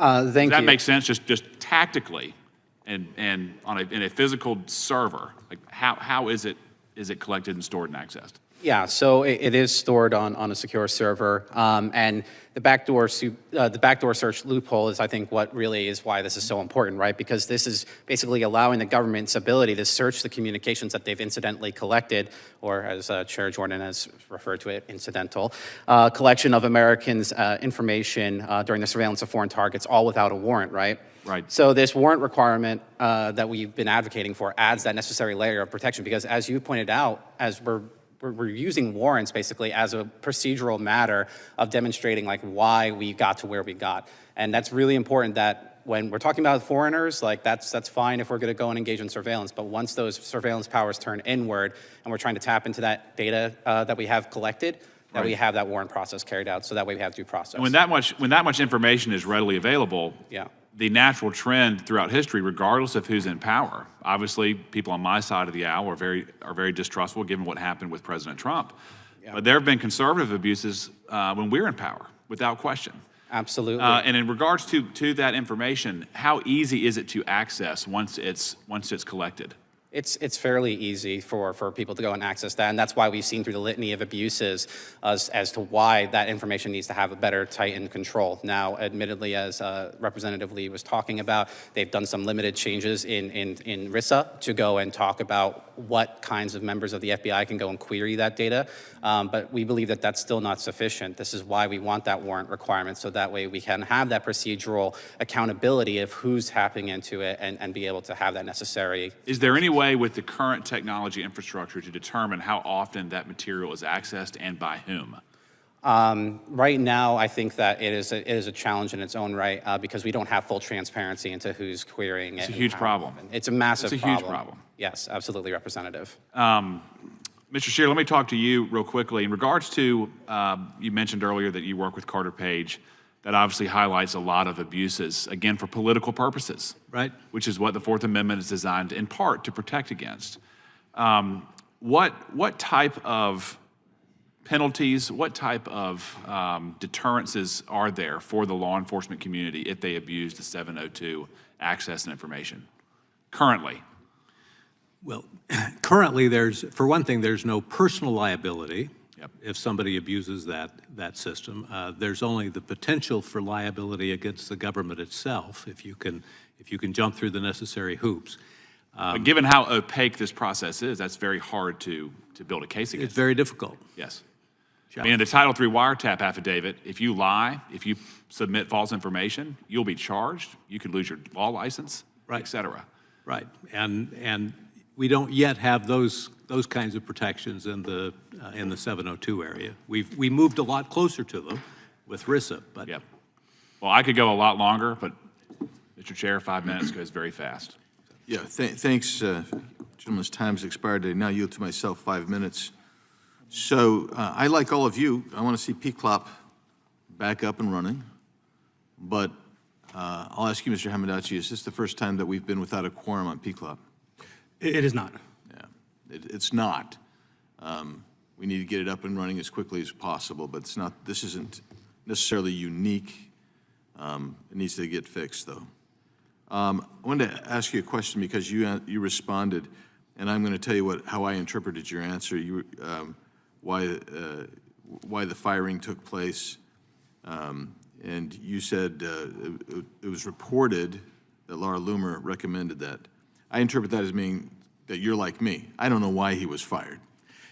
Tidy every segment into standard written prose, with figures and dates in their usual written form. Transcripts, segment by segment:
Thank you. Does that make sense, just tactically, and in a physical server? Like how is it collected and stored and accessed? Yeah, so it is stored on a secure server, and the backdoor search loophole is, I think, what really is why this is so important, right? Because this is basically allowing the government's ability to search the communications that they've incidentally collected, or as Chair Jordan has referred to it, incidental, collection of Americans' information during the surveillance of foreign targets, all without a warrant, right? Right. So this warrant requirement that we've been advocating for adds that necessary layer of protection, because as you pointed out, as we're using warrants basically as a procedural matter of demonstrating like why we got to where we got. And that's really important, that when we're talking about foreigners, like that's fine if we're gonna go and engage in surveillance, but once those surveillance powers turn inward and we're trying to tap into that data that we have collected, that we have that warrant process carried out, so that way we have due process. And when that much information is readily available, yeah, the natural trend throughout history, regardless of who's in power, obviously people on my side of the aisle are very distrustful given what happened with President Trump. Yeah. But there have been conservative abuses when we're in power, without question. Absolutely. And in regards to that information, how easy is it to access once it's collected? It's fairly easy for people to go and access that, and that's why we've seen through the litany of abuses as to why that information needs to have a better tightened control. Now, admittedly, as Representative Lee was talking about, they've done some limited changes in RISA to go and talk about what kinds of members of the FBI can go and query that data, but we believe that that's still not sufficient. This is why we want that warrant requirement, so that way we can have that procedural accountability of who's tapping into it and be able to have that necessary. Is there any way with the current technology infrastructure to determine how often that material is accessed and by whom? Right now, I think that it is a challenge in its own right because we don't have full transparency into who's querying it. It's a huge problem. It's a massive problem. It's a huge problem. Yes, absolutely, Representative. Mr. Scheer, let me talk to you real quickly. In regards to, you mentioned earlier that you work with Carter Page. That obviously highlights a lot of abuses, again, for political purposes. Right. Which is what the Fourth Amendment is designed, in part, to protect against. What type of penalties, what type of deterrences are there for the law enforcement community if they abuse the 702 access and information currently? Well, currently for one thing, there's no personal liability. Yep. If somebody abuses that system. There's only the potential for liability against the government itself if you can jump through the necessary hoops. But given how opaque this process is, that's very hard to build a case against. It's very difficult. Yes. I mean, in the Title III wiretap affidavit, if you lie, if you submit false information, you'll be charged. You could lose your law license, right, et cetera. Right, and we don't yet have those kinds of protections in the 702 area. We moved a lot closer to them with RISA, but yep. Well, I could go a lot longer, but Mr. Chair, 5 minutes goes very fast. Yeah, thanks, gentleman's time's expired. I now yield to myself 5 minutes. So I, like all of you, I want to see PCLOP back up and running, but I'll ask you, Mr. Hamadachis, is this the first time that we've been without a quorum on PCLOP? It is not. Yeah, it's not. We need to get it up and running as quickly as possible, but it's not. This isn't necessarily unique. It needs to get fixed, though. I wanted to ask you a question because you responded, and I'm going to tell you how I interpreted your answer. Why the firing took place, and you said it was reported that Laura Loomer recommended that. I interpret that as meaning that you're like me. I don't know why he was fired.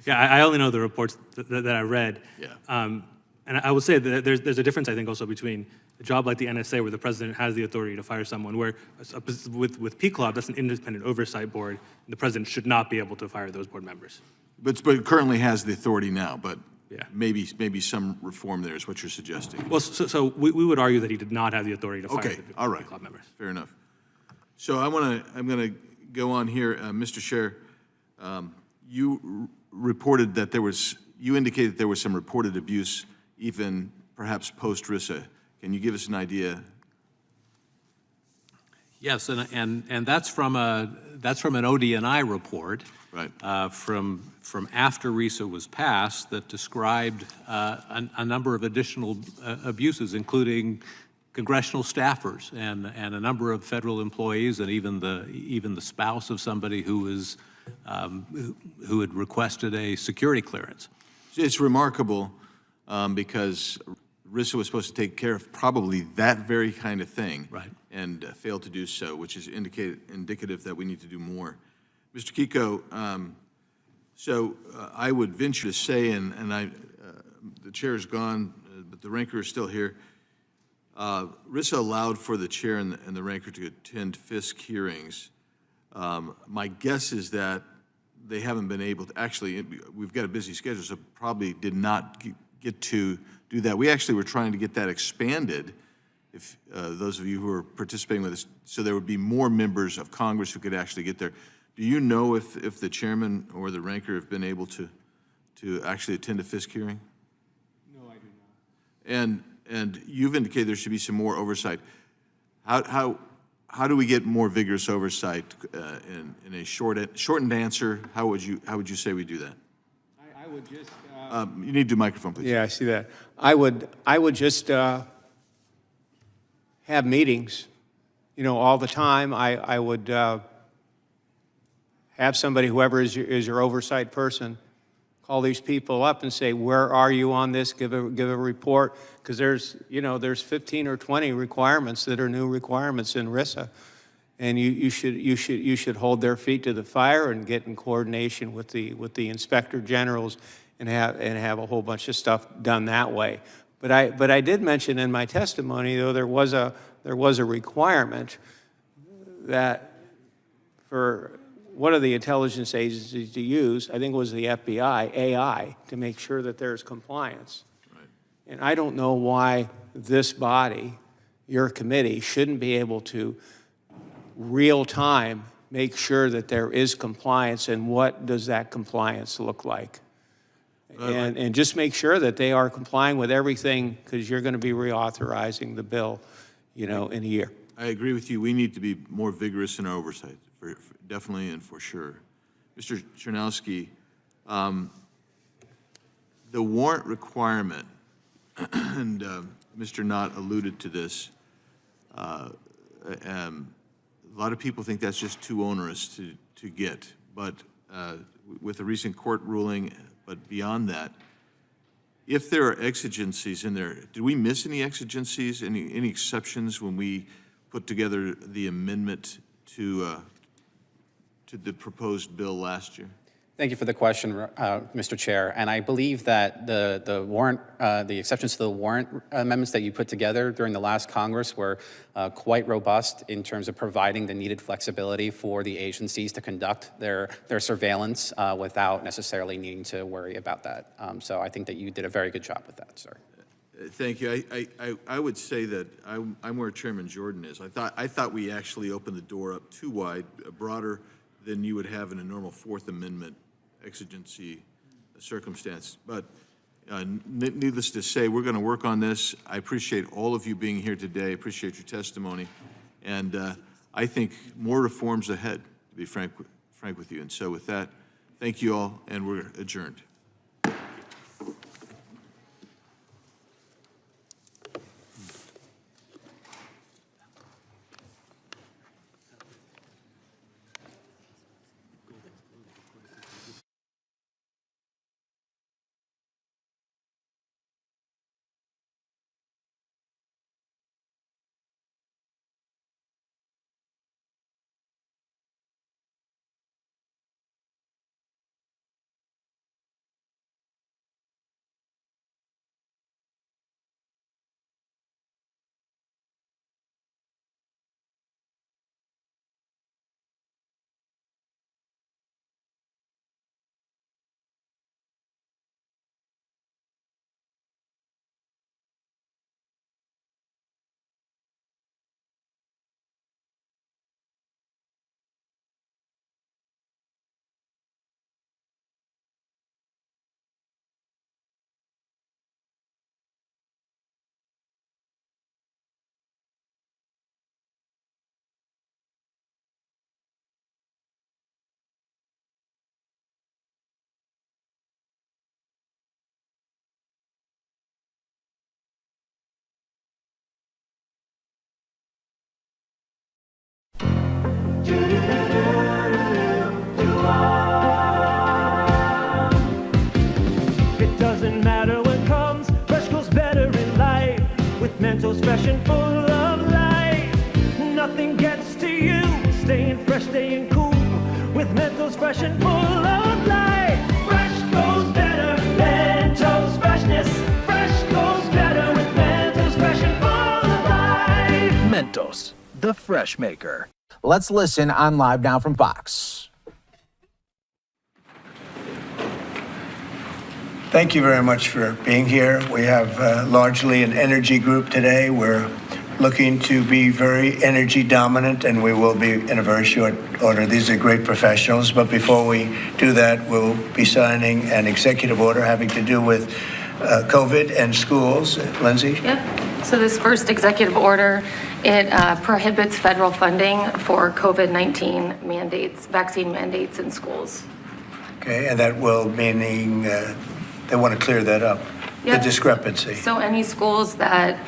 Yeah, I only know the reports that I read. Yeah. And I would say that there's a difference, I think, also between a job like the NSA, where the president has the authority to fire someone, where with PCLOP, that's an independent oversight board, and the president should not be able to fire those board members. But it currently has the authority now, but yeah, maybe some reform there is what you're suggesting. Well, so we would argue that he did not have the authority to fire the all right. PCLOP members. Fair enough. So I'm gonna go on here, Mr. Chair. You reported that you indicated there was some reported abuse, even perhaps post-RISA. Can you give us an idea? Yes, and that's from an ODNI report, right? From after RISA was passed, that described a number of additional abuses, including congressional staffers and a number of federal employees, and even the spouse of somebody who is who had requested a security clearance. It's remarkable because RISA was supposed to take care of probably that very kind of thing. Right. And failed to do so, which is indicative that we need to do more. Mr. Kiko, I would venture to say, and the chair is gone, but the ranker is still here. RISA allowed for the chair and the ranker to attend FISC hearings. My guess is that they haven't been able to, actually, we've got a busy schedule, so probably did not get to do that. We actually were trying to get that expanded, if those of you who are participating with us, so there would be more members of Congress who could actually get there. Do you know if the chairman or the ranker have been able to actually attend a FISC hearing? No, I do not. And you've indicated there should be some more oversight. How do we get more vigorous oversight in a shortened answer? How would you say we do that? I would just. You need to do microphone, please. Yeah, I see that. I would just have meetings, all the time. I would have somebody, whoever is your oversight person, call these people up and say, where are you on this? Give a report, because there's 15 or 20 requirements that are new requirements in RISA, and you should hold their feet to the fire and get in coordination with the inspector generals and have a whole bunch of stuff done that way. But I did mention in my testimony, though, there was a requirement that for one of the intelligence agencies to use, I think it was the FBI, AI, to make sure that there's compliance. Right. And I don't know why this body, your committee, shouldn't be able to real time make sure that there is compliance, and what does that compliance look like? And just make sure that they are complying with everything, because you're going to be reauthorizing the bill, in a year. I agree with you. We need to be more vigorous in our oversight, definitely and for sure. Mr. Chernowski, the warrant requirement, and Mr. Knott alluded to this, a lot of people think that's just too onerous to get, but with a recent court ruling, but beyond that, if there are exigencies in there, did we miss any exigencies, any exceptions when we put together the amendment to the proposed bill last year? Thank you for the question, Mr. Chair. And I believe that the warrant, the exceptions to the warrant amendments that you put together during the last Congress were quite robust in terms of providing the needed flexibility for the agencies to conduct their surveillance without necessarily needing to worry about that. So I think that you did a very good job with that, sir. Thank you. I would say that I'm where Chairman Jordan is. I thought we actually opened the door up too wide, broader than you would have in a normal Fourth Amendment exigency circumstance. But needless to say, we're going to work on this. I appreciate all of you being here today. I appreciate your testimony. And I think more reforms ahead, to be frank with you. And so with that, thank you all, and we're adjourned. Mentos fresh and full of life. Nothing gets to you. Staying fresh, staying cool. With Mentos fresh and full of life. Fresh goes better. Mentos freshness. Fresh goes better with Mentos fresh and full of life. Mentos, the fresh maker. Let's listen on Live Now from Fox. Thank you very much for being here. We have largely an energy group today. We're looking to be very energy dominant, and we will be in a very short order. These are great professionals, but before we do that, we'll be signing an executive order having to do with COVID and schools. Lindsay? Yep. So this first executive order, it prohibits federal funding for COVID-19 mandates, vaccine mandates in schools. Okay, and that will meaning they want to clear that up, Yep. the discrepancy. So any schools that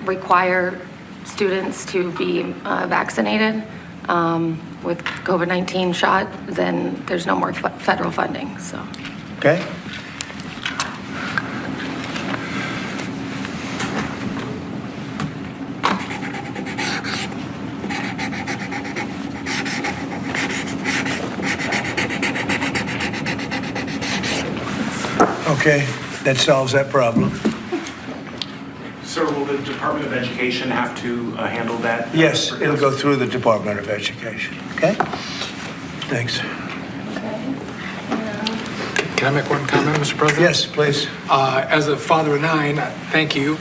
require students to be vaccinated with COVID-19 shot, then there's no more federal funding, so. Okay? Okay, that solves that problem. Sir, will the Department of Education have to handle that? Yes, it'll go through the Department of Education. Okay? Thanks. Can I make one comment, Mr. President? Yes, please. As a father of 9, thank you.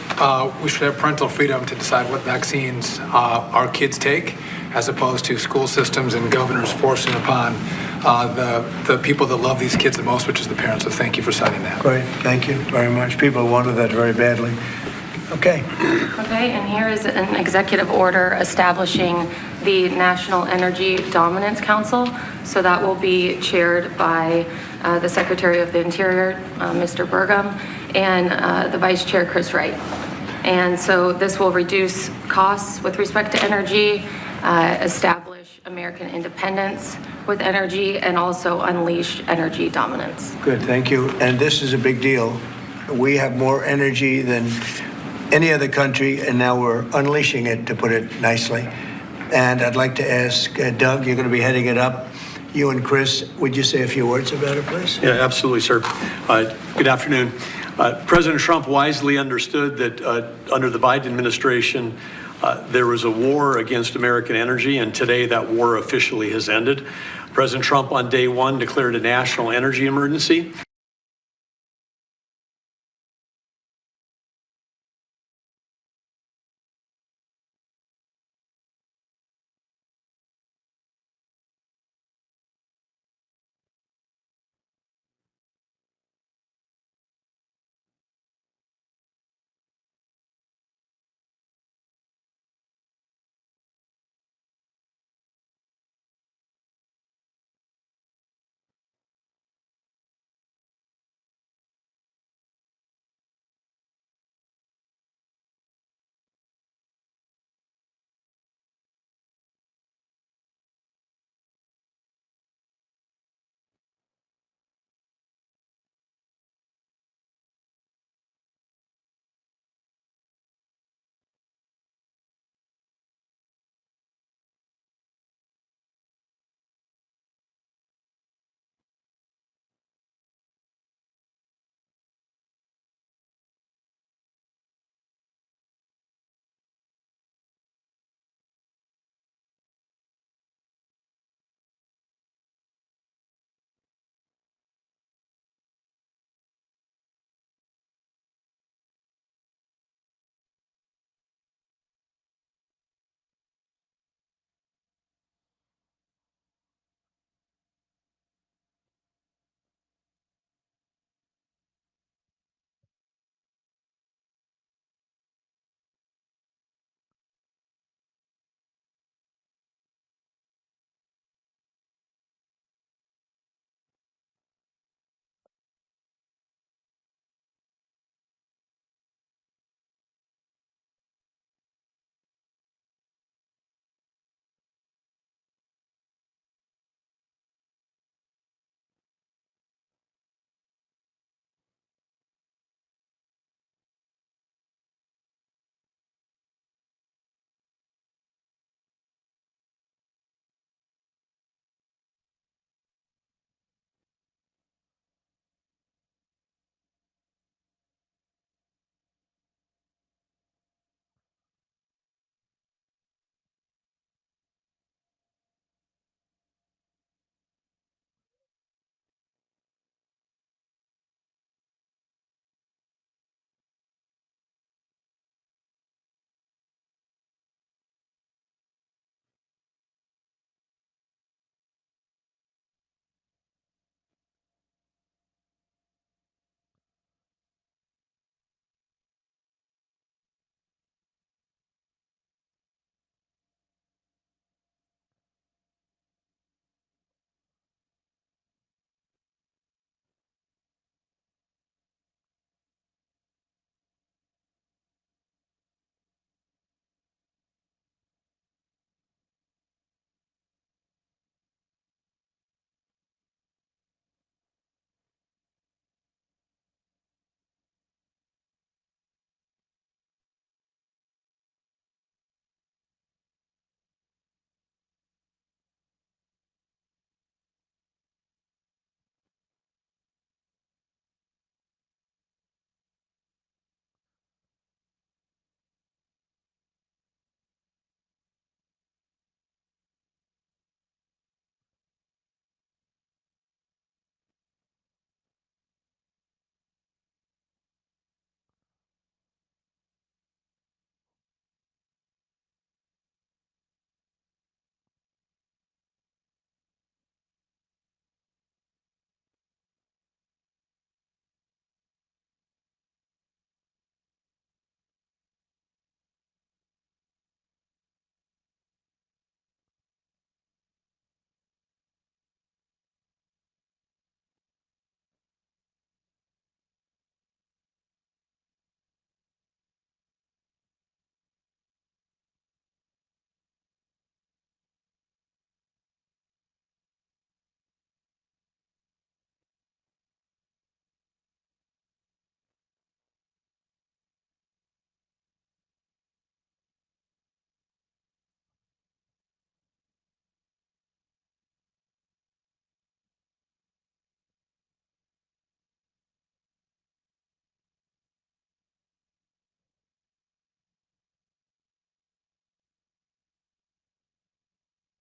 We should have parental freedom to decide what vaccines our kids take, as opposed to school systems and governors forcing upon the people that love these kids the most, which is the parents. So thank you for citing that. Great, thank you very much. People wanted that very badly. Okay. Okay, and here is an executive order establishing the National Energy Dominance Council. So that will be chaired by the Secretary of the Interior, Mr. Burgum, and the Vice Chair, Chris Wright. And so this will reduce costs with respect to energy, establish American independence with energy, and also unleash energy dominance. Good, thank you. And this is a big deal. We have more energy than any other country, and now we're unleashing it, to put it nicely. And I'd like to ask Doug, you're going to be heading it up. You and Chris, would you say a few words about it, please? Yeah, absolutely, sir. Good afternoon. President Trump wisely understood that under the Biden administration, there was a war against American energy, and today that war officially has ended. President Trump on day one declared a national energy emergency.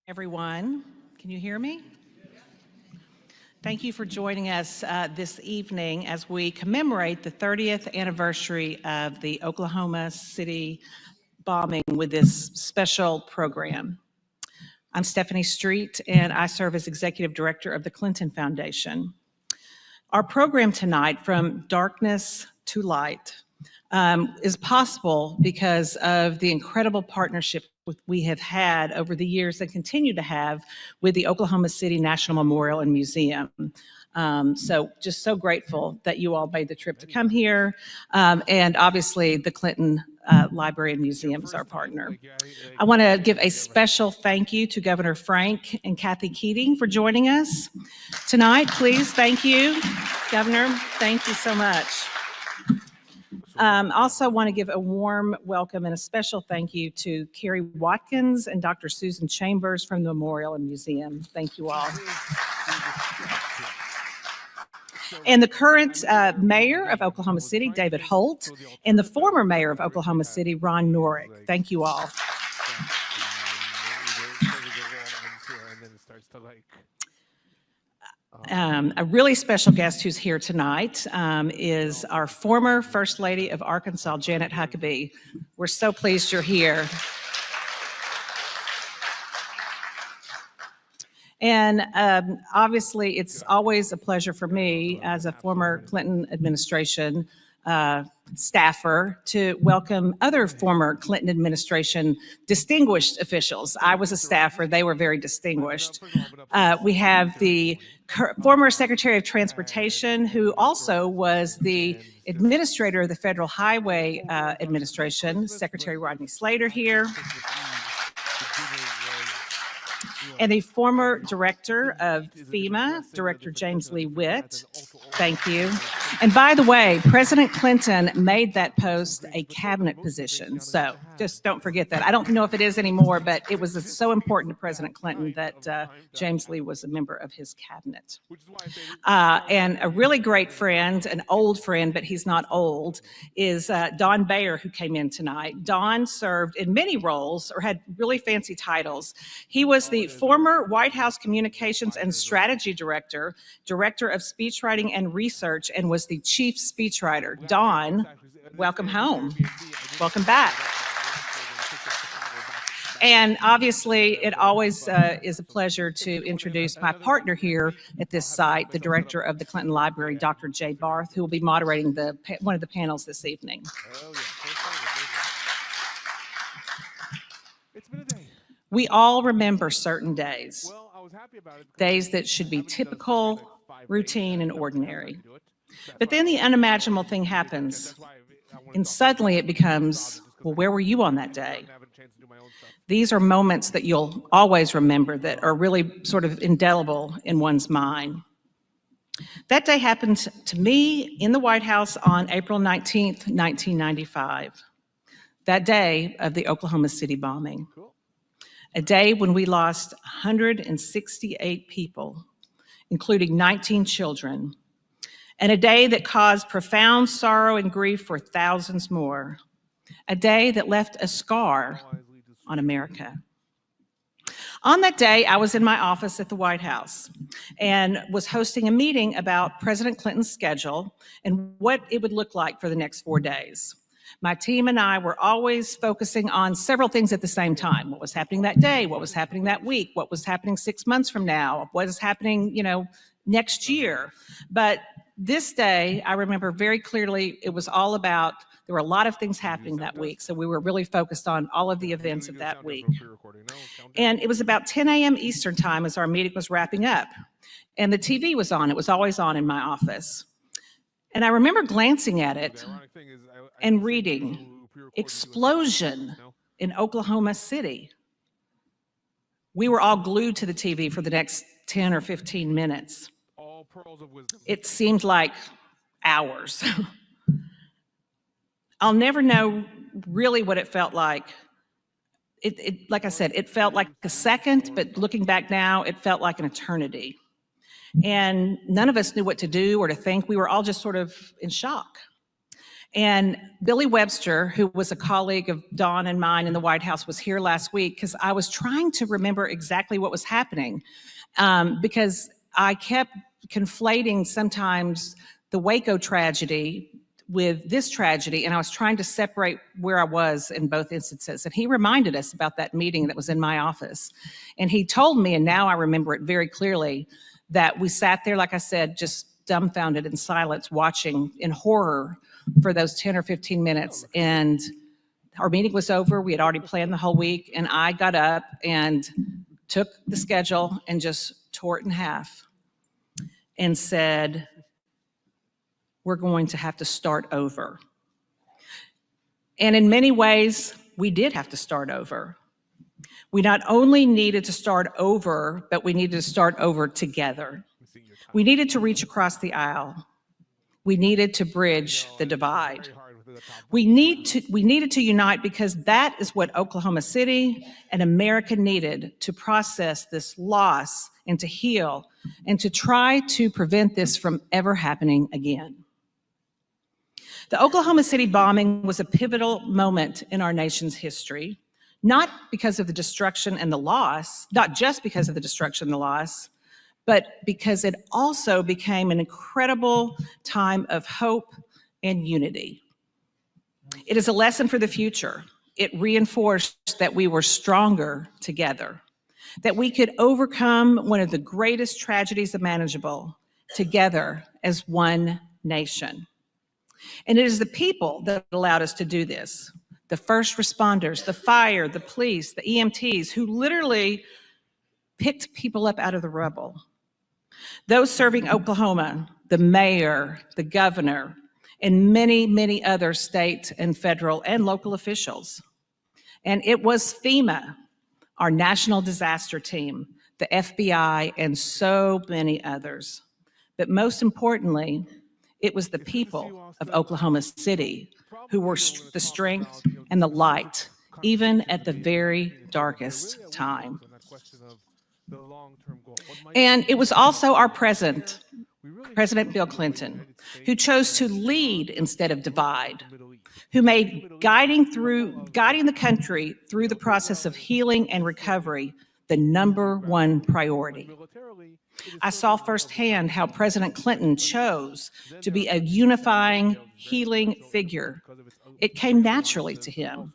Everyone, can you hear me? Thank you for joining us this evening as we commemorate the 30th anniversary of the Oklahoma City bombing with this special program. I'm Stephanie Street, and I serve as Executive Director of the Clinton Foundation. Our program tonight, From Darkness to Light, is possible because of the incredible partnership we have had over the years and continue to have with the Oklahoma City National Memorial and Museum. So just so grateful that you all made the trip to come here. And obviously the Clinton Library and Museum is our partner. I want to give a special thank you to Governor Frank and Kathy Keating for joining us tonight. Please, thank you. Governor, thank you so much. Also want to give a warm welcome and a special thank you to Carrie Watkins and Dr. Susan Chambers from the Memorial and Museum. Thank you all. And the current mayor of Oklahoma City, David Holt, and the former mayor of Oklahoma City, Ron Norick. Thank you all. A really special guest who's here tonight is our former First Lady of Arkansas, Janet Huckabee. We're so pleased you're here. And obviously, it's always a pleasure for me as a former Clinton administration staffer to welcome other former Clinton administration distinguished officials. I was a staffer, they were very distinguished. We have the former Secretary of Transportation, who also was the administrator of the Federal Highway Administration, Secretary Rodney Slater here. And the former director of FEMA, Director James Lee Witt. Thank you. And by the way, President Clinton made that post a cabinet position. So just don't forget that. I don't know if it is anymore, but it was so important to President Clinton that James Lee was a member of his cabinet. And a really great friend, an old friend, but he's not old, is Don Bayer, who came in tonight. Don served in many roles or had really fancy titles. He was the former White House Communications and Strategy Director, Director of Speechwriting and Research, and was the Chief Speechwriter. Don, welcome home. Welcome back. And obviously, it always is a pleasure to introduce my partner here at this site, the Director of the Clinton Library, Dr. Jay Barth, who will be moderating one of the panels this evening. We all remember certain days, days that should be typical, routine, and ordinary. But then the unimaginable thing happens, and suddenly it becomes, well, where were you on that day? These are moments that you'll always remember that are really sort of indelible in one's mind. That day happened to me in the White House on April 19th, 1995, that day of the Oklahoma City bombing. A day when we lost 168 people, including 19 children, and a day that caused profound sorrow and grief for thousands more, a day that left a scar on America. On that day, I was in my office at the White House and was hosting a meeting about President Clinton's schedule and what it would look like for the next 4 days. My team and I were always focusing on several things at the same time. What was happening that day? What was happening that week? What was happening 6 months from now? What is happening, next year? But this day, I remember very clearly, it was all about, there were a lot of things happening that week. So we were really focused on all of the events of that week. And it was about 10 a.m. Eastern time as our meeting was wrapping up. And the TV was on. It was always on in my office. And I remember glancing at it and reading, "Explosion in Oklahoma City." We were all glued to the TV for the next 10 or 15 minutes. It seemed like hours. I'll never know really what it felt like. Like I said, it felt like a second, but looking back now, it felt like an eternity. And none of us knew what to do or to think. We were all just sort of in shock. And Billy Webster, who was a colleague of Dawn and mine in the White House, was here last week because I was trying to remember exactly what was happening, because I kept conflating sometimes the Waco tragedy with this tragedy, and I was trying to separate where I was in both instances. And he reminded us about that meeting that was in my office. And he told me, and now I remember it very clearly, that we sat there, like I said, just dumbfounded in silence, watching in horror for those 10 or 15 minutes. And our meeting was over. We had already planned the whole week. And I got up and took the schedule and just tore it in half and said, we're going to have to start over. And in many ways, we did have to start over. We not only needed to start over, but we needed to start over together. We needed to reach across the aisle. We needed to bridge the divide. We needed to unite because that is what Oklahoma City and America needed to process this loss and to heal and to try to prevent this from ever happening again. The Oklahoma City bombing was a pivotal moment in our nation's history, not because of the destruction and the loss, not just because of the destruction and the loss, but because it also became an incredible time of hope and unity. It is a lesson for the future. It reinforced that we were stronger together, that we could overcome one of the greatest tragedies imaginable together as one nation. And it is the people that allowed us to do this. The first responders, the fire, the police, the EMTs, who literally picked people up out of the rubble. Those serving Oklahoma, the mayor, the governor, and many, many other state and federal and local officials. And it was FEMA, our national disaster team, the FBI, and so many others. But most importantly, it was the people of Oklahoma City who were the strength and the light, even at the very darkest time. And it was also our President Bill Clinton, who chose to lead instead of divide, who made guiding the country through the process of healing and recovery the #1 priority. I saw firsthand how President Clinton chose to be a unifying, healing figure. It came naturally to him.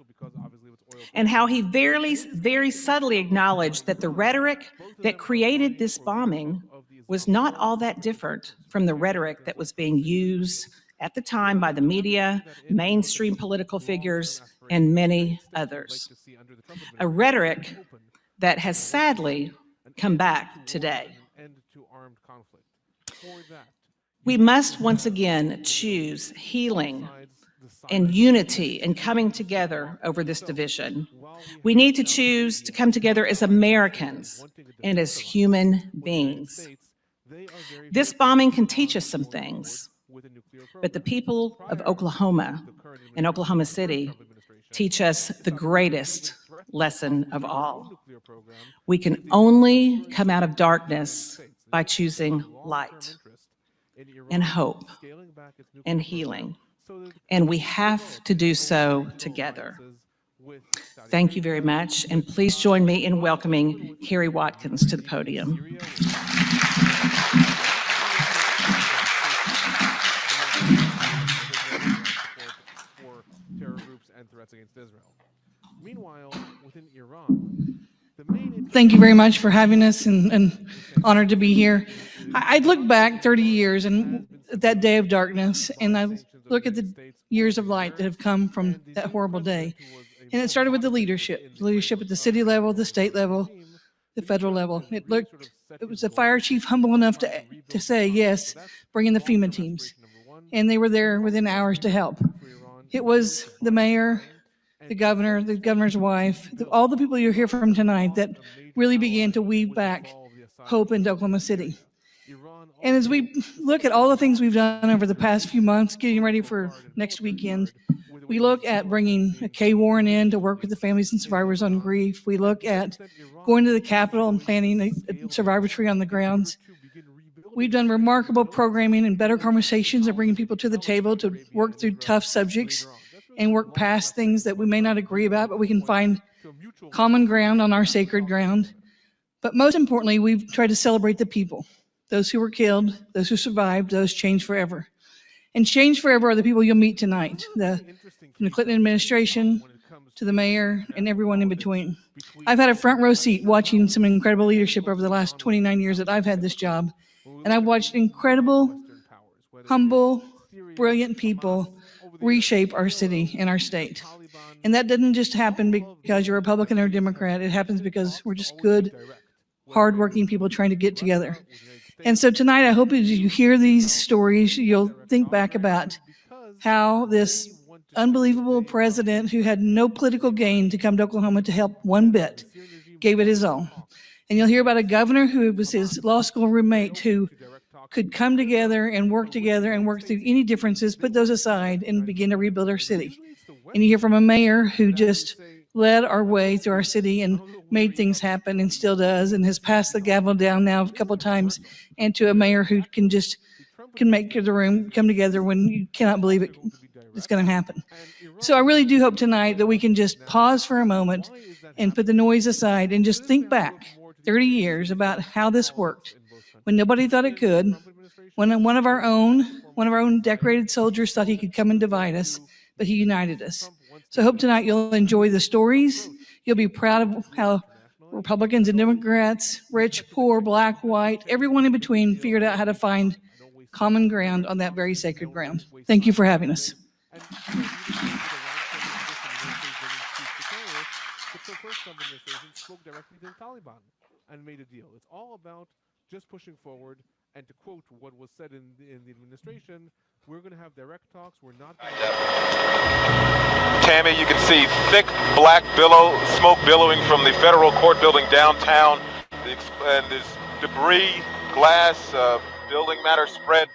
And how he very subtly acknowledged that the rhetoric that created this bombing was not all that different from the rhetoric that was being used at the time by the media, mainstream political figures, and many others. A rhetoric that has sadly come back today. We must once again choose healing and unity and coming together over this division. We need to choose to come together as Americans and as human beings. This bombing can teach us some things, but the people of Oklahoma and Oklahoma City teach us the greatest lesson of all. We can only come out of darkness by choosing light and hope and healing. And we have to do so together. Thank you very much, and please join me in welcoming Kerry Watkins to the podium. Thank you very much for having us, and honored to be here. I look back 30 years and that day of darkness, and I look at the years of light that have come from that horrible day. And it started with the leadership at the city level, the state level, the federal level. It was the fire chief humble enough to say, yes, bring in the FEMA teams. And they were there within hours to help. It was the mayor, the governor, the governor's wife, all the people you hear from tonight that really began to weave back hope into Oklahoma City. And as we look at all the things we've done over the past few months, getting ready for next weekend, we look at bringing a Kay Warren in to work with the families and survivors on grief. We look at going to the Capitol and planting a survivor tree on the grounds. We've done remarkable programming and better conversations and bringing people to the table to work through tough subjects and work past things that we may not agree about, but we can find common ground on our sacred ground. But most importantly, we've tried to celebrate the people, those who were killed, those who survived, those changed forever. And changed forever are the people you'll meet tonight, from the Clinton administration to the mayor and everyone in between. I've had a front row seat watching some incredible leadership over the last 29 years that I've had this job. And I've watched incredible, humble, brilliant people reshape our city and our state. And that doesn't just happen because you're Republican or Democrat. It happens because we're just good, hardworking people trying to get together. And so tonight, I hope as you hear these stories, you'll think back about how this unbelievable president who had no political gain to come to Oklahoma to help one bit gave it his all. And you'll hear about a governor who was his law school roommate who could come together and work through any differences, put those aside, and begin to rebuild our city. And you hear from a mayor who just led our way through our city and made things happen and still does, and has passed the gavel down now a couple of times, and to a mayor who can make the room come together when you cannot believe it's going to happen. So I really do hope tonight that we can just pause for a moment and put the noise aside and just think back 30 years about how this worked when nobody thought it could, when one of our own decorated soldiers thought he could come and divide us, but he united us. So I hope tonight you'll enjoy the stories. You'll be proud of how Republicans and Democrats, rich, poor, black, white, everyone in between figured out how to find common ground on that very sacred ground. Thank you for having us. The first administration spoke directly to the Taliban and made a deal. It's all about just pushing forward. And to quote what was said in the administration, we're going to have direct talks. We're not going to... Tammy, you can see thick black smoke billowing from the federal court building downtown. And there's debris, glass, building matter spread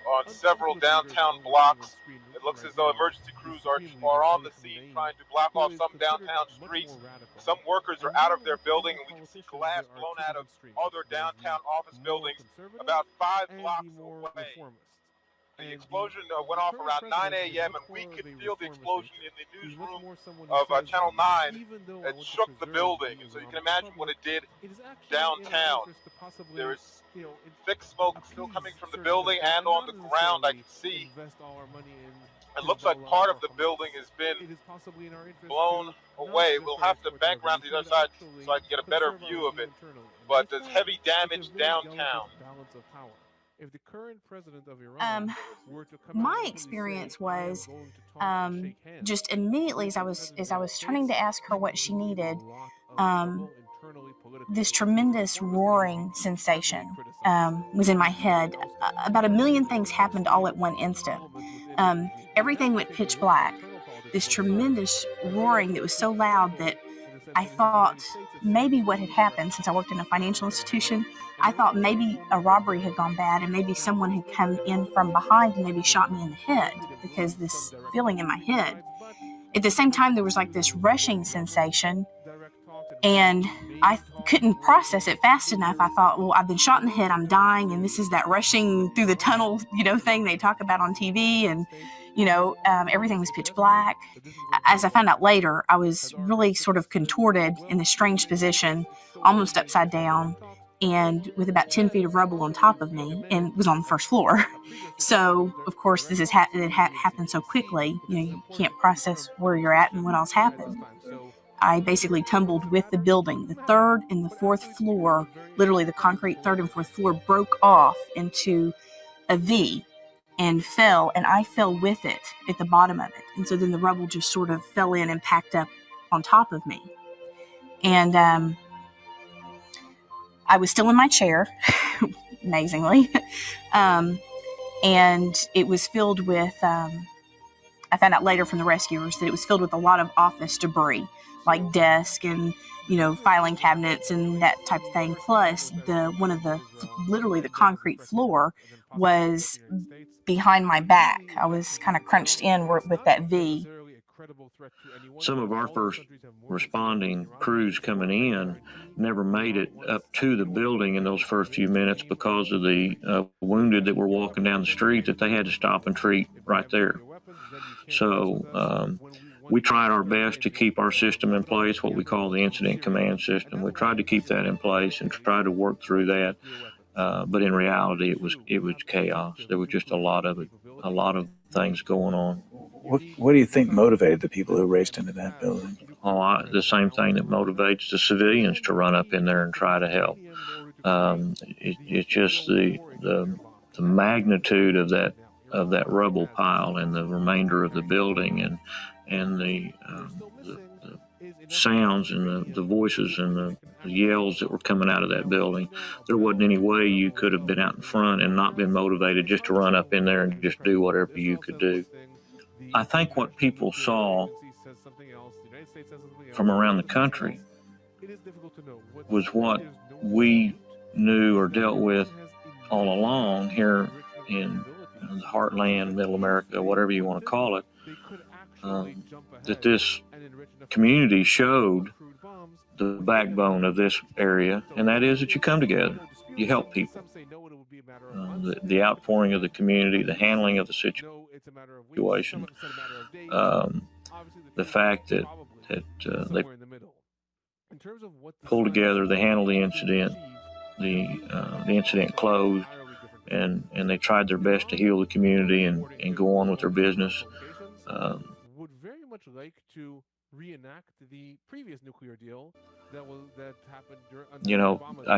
on several downtown blocks. It looks as though emergency crews are on the scene trying to block off some downtown streets. Some workers are out of their building, and we can see glass blown out of other downtown office buildings about 5 blocks away. The explosion went off around 9 a.m., and we could feel the explosion in the newsroom of Channel 9. It shook the building, and so you can imagine what it did downtown. There is thick smoke still coming from the building, and on the ground I can see it looks like part of the building has been blown away. We'll have to bank around to the other side so I can get a better view of it, but there's heavy damage downtown. If the current president of Iran were to come my experience was just immediately as I was turning to ask her what she needed, this tremendous roaring sensation was in my head. About a million things happened all at one instant. Everything went pitch black. This tremendous roaring that was so loud that I thought maybe what had happened, since I worked in a financial institution, I thought maybe a robbery had gone bad and maybe someone had come in from behind and maybe shot me in the head, because this feeling in my head. At the same time, there was like this rushing sensation, and I couldn't process it fast enough. I thought, well, I've been shot in the head, I'm dying, and this is that rushing through the tunnel, thing they talk about on TV, and everything was pitch black. As I found out later, I was really sort of contorted in this strange position, almost upside down, and with about 10 feet of rubble on top of me, and was on the first floor. So, of course, this has happened so quickly, you can't process where you're at and what else happened. I basically tumbled with the building. The third and the fourth floor, literally the concrete third and fourth floor, broke off into a V and fell, and I fell with it at the bottom of it. And so then the rubble just sort of fell in and packed up on top of me. And I was still in my chair, amazingly. And it was filled with, I found out later from the rescuers that it was filled with a lot of office debris, like desk and, filing cabinets and that type of thing. Plus, literally the concrete floor was behind my back. I was kind of crunched in with that V. some of our first responding crews coming in never made it up to the building in those first few minutes because of the wounded that were walking down the street that they had to stop and treat right there. So we tried our best to keep our system in place, what we call the incident command system. We tried to keep that in place and try to work through that. But in reality, it was chaos. There was just a lot of things going on. What do you think motivated the people who raced into that building? The same thing that motivates the civilians to run up in there and try to help. It's just the magnitude of that rubble pile and the remainder of the building and the sounds and the voices and the yells that were coming out of that building. There wasn't any way you could have been out in front and not been motivated just to run up in there and just do whatever you could do. I think what people saw from around the country was what we knew or dealt with all along here in the heartland, middle America, whatever you want to call it, that this community showed the backbone of this area, and that is that you come together, you help people. The outpouring of the community, the handling of the situation, the fact that they pulled together, they handled the incident, the incident closed, and they tried their best to heal the community and go on with their business. Would very much like to reenact the previous nuclear deal that happened during.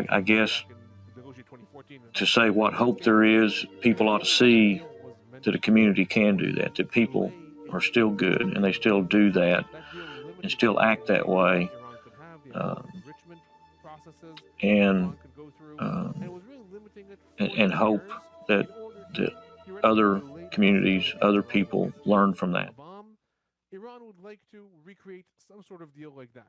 I guess to say what hope there is, people ought to see that a community can do that, that people are still good and they still do that and still act that way, and hope that other communities, other people learn from that. Iran would like to recreate some sort of deal like that.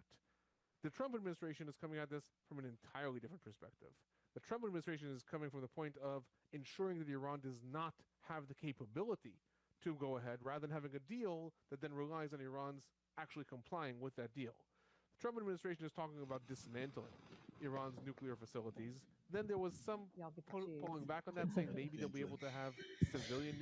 The Trump administration is coming at this from an entirely different perspective. The Trump administration is coming from the point of ensuring that Iran does not have the capability to go ahead, rather than having a deal that then relies on Iran's actually complying with that deal. The Trump administration is talking about dismantling Iran's nuclear facilities. Then there was some pulling back on that, saying maybe they'll be able to have civilian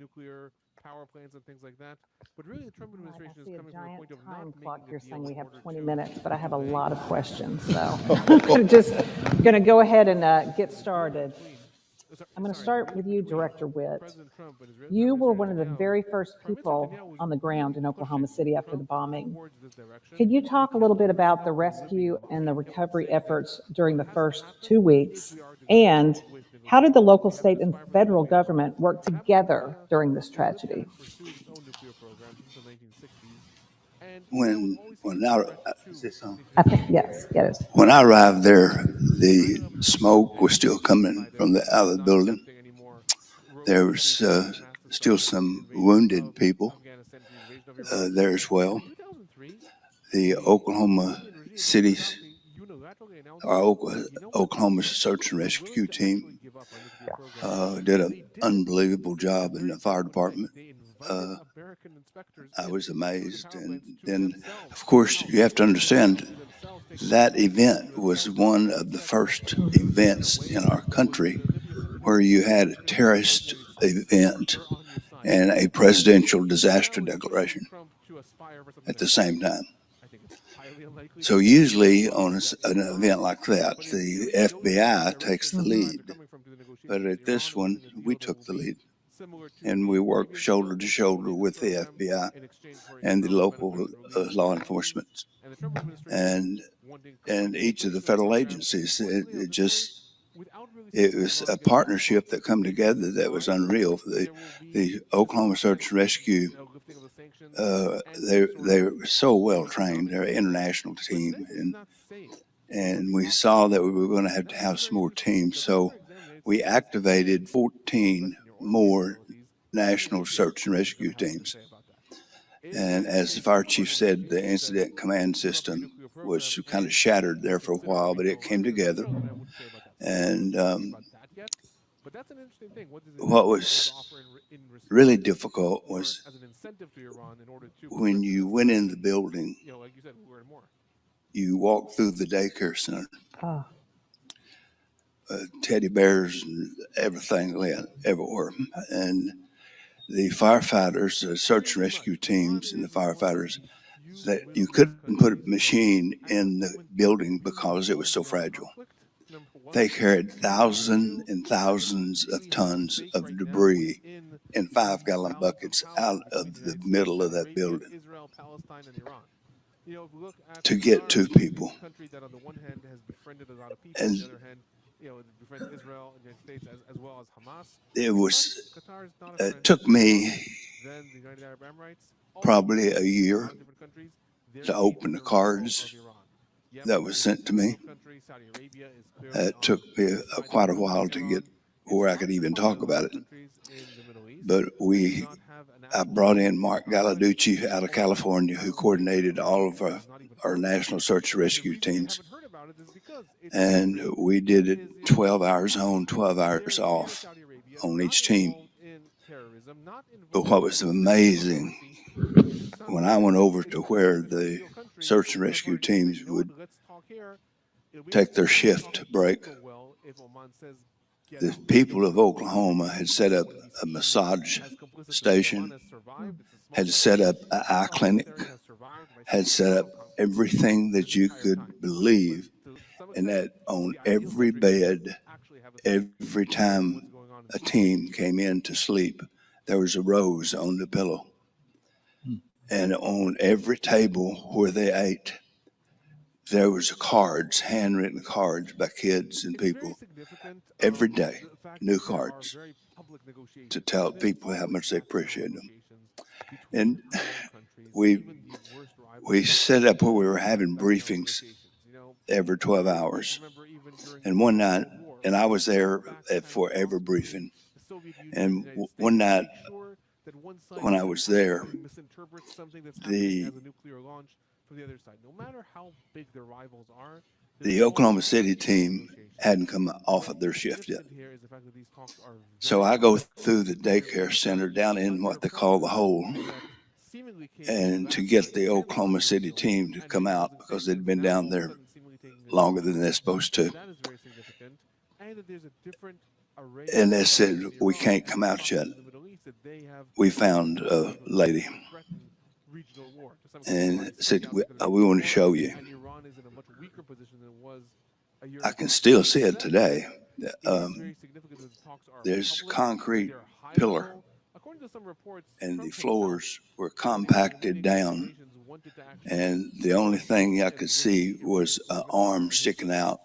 nuclear power plants and things like that. But really, the Trump administration is coming from the point of not making a deal. You're saying we have 20 minutes, but I have a lot of questions, so I'm just going to go ahead and get started. I'm going to start with you, Director Witt. You were one of the very first people on the ground in Oklahoma City after the bombing. Could you talk a little bit about the rescue and the recovery efforts during the first 2 weeks? And how did the local, state, and federal government work together during this tragedy? When Yes, get it. When I arrived there, the smoke was still coming from out of the building. There was still some wounded people there as well. The Oklahoma City's, our Oklahoma Search and Rescue Team did an unbelievable job in the fire department. I was amazed. And then, of course, you have to understand that event was one of the first events in our country where you had a terrorist event and a presidential disaster declaration at the same time. So usually on an event like that, the FBI takes the lead. But at this one, we took the lead. And we worked shoulder to shoulder with the FBI and the local law enforcement and each of the federal agencies. It was a partnership that come together that was unreal. The Oklahoma Search and Rescue, they were so well trained. They're an international team, and we saw that we were going to have some more teams. So we activated 14 more national search and rescue teams. And as the fire chief said, the incident command system was kind of shattered there for a while, but it came together. And what was really difficult was when you went in the building, you walked through the daycare center. Teddy bears and everything laying everywhere. And the firefighters, the search and rescue teams and the firefighters, that you couldn't put a machine in the building because it was so fragile. They carried thousands and thousands of tons of debris in 5-gallon buckets out of the middle of that building to get to people. And it took me probably a year to open the cards that was sent to me. It took me quite a while to get where I could even talk about it. But I brought in Mark Galaducci out of California, who coordinated all of our national search and rescue teams. And we did it 12 hours on, 12 hours off on each team. But what was amazing, when I went over to where the search and rescue teams would take their shift break, the people of Oklahoma had set up a massage station, had set up an eye clinic, had set up everything that you could believe, and that on every bed, every time a team came in to sleep, there was a rose on the pillow. And on every table where they ate, there was cards, handwritten cards by kids and people, every day, new cards to tell people how much they appreciate them. And we set up where we were having briefings every 12 hours. And one night, and I was there for every briefing. And one night, when I was there, the Oklahoma City team hadn't come off of their shift yet. So I go through the daycare center down in what they call the hole, and to get the Oklahoma City team to come out because they'd been down there longer than they're supposed to. And they said, "We can't come out yet. We found a lady." And said, we want to show you. I can still see it today. There's concrete pillar, and the floors were compacted down, and the only thing I could see was an arm sticking out,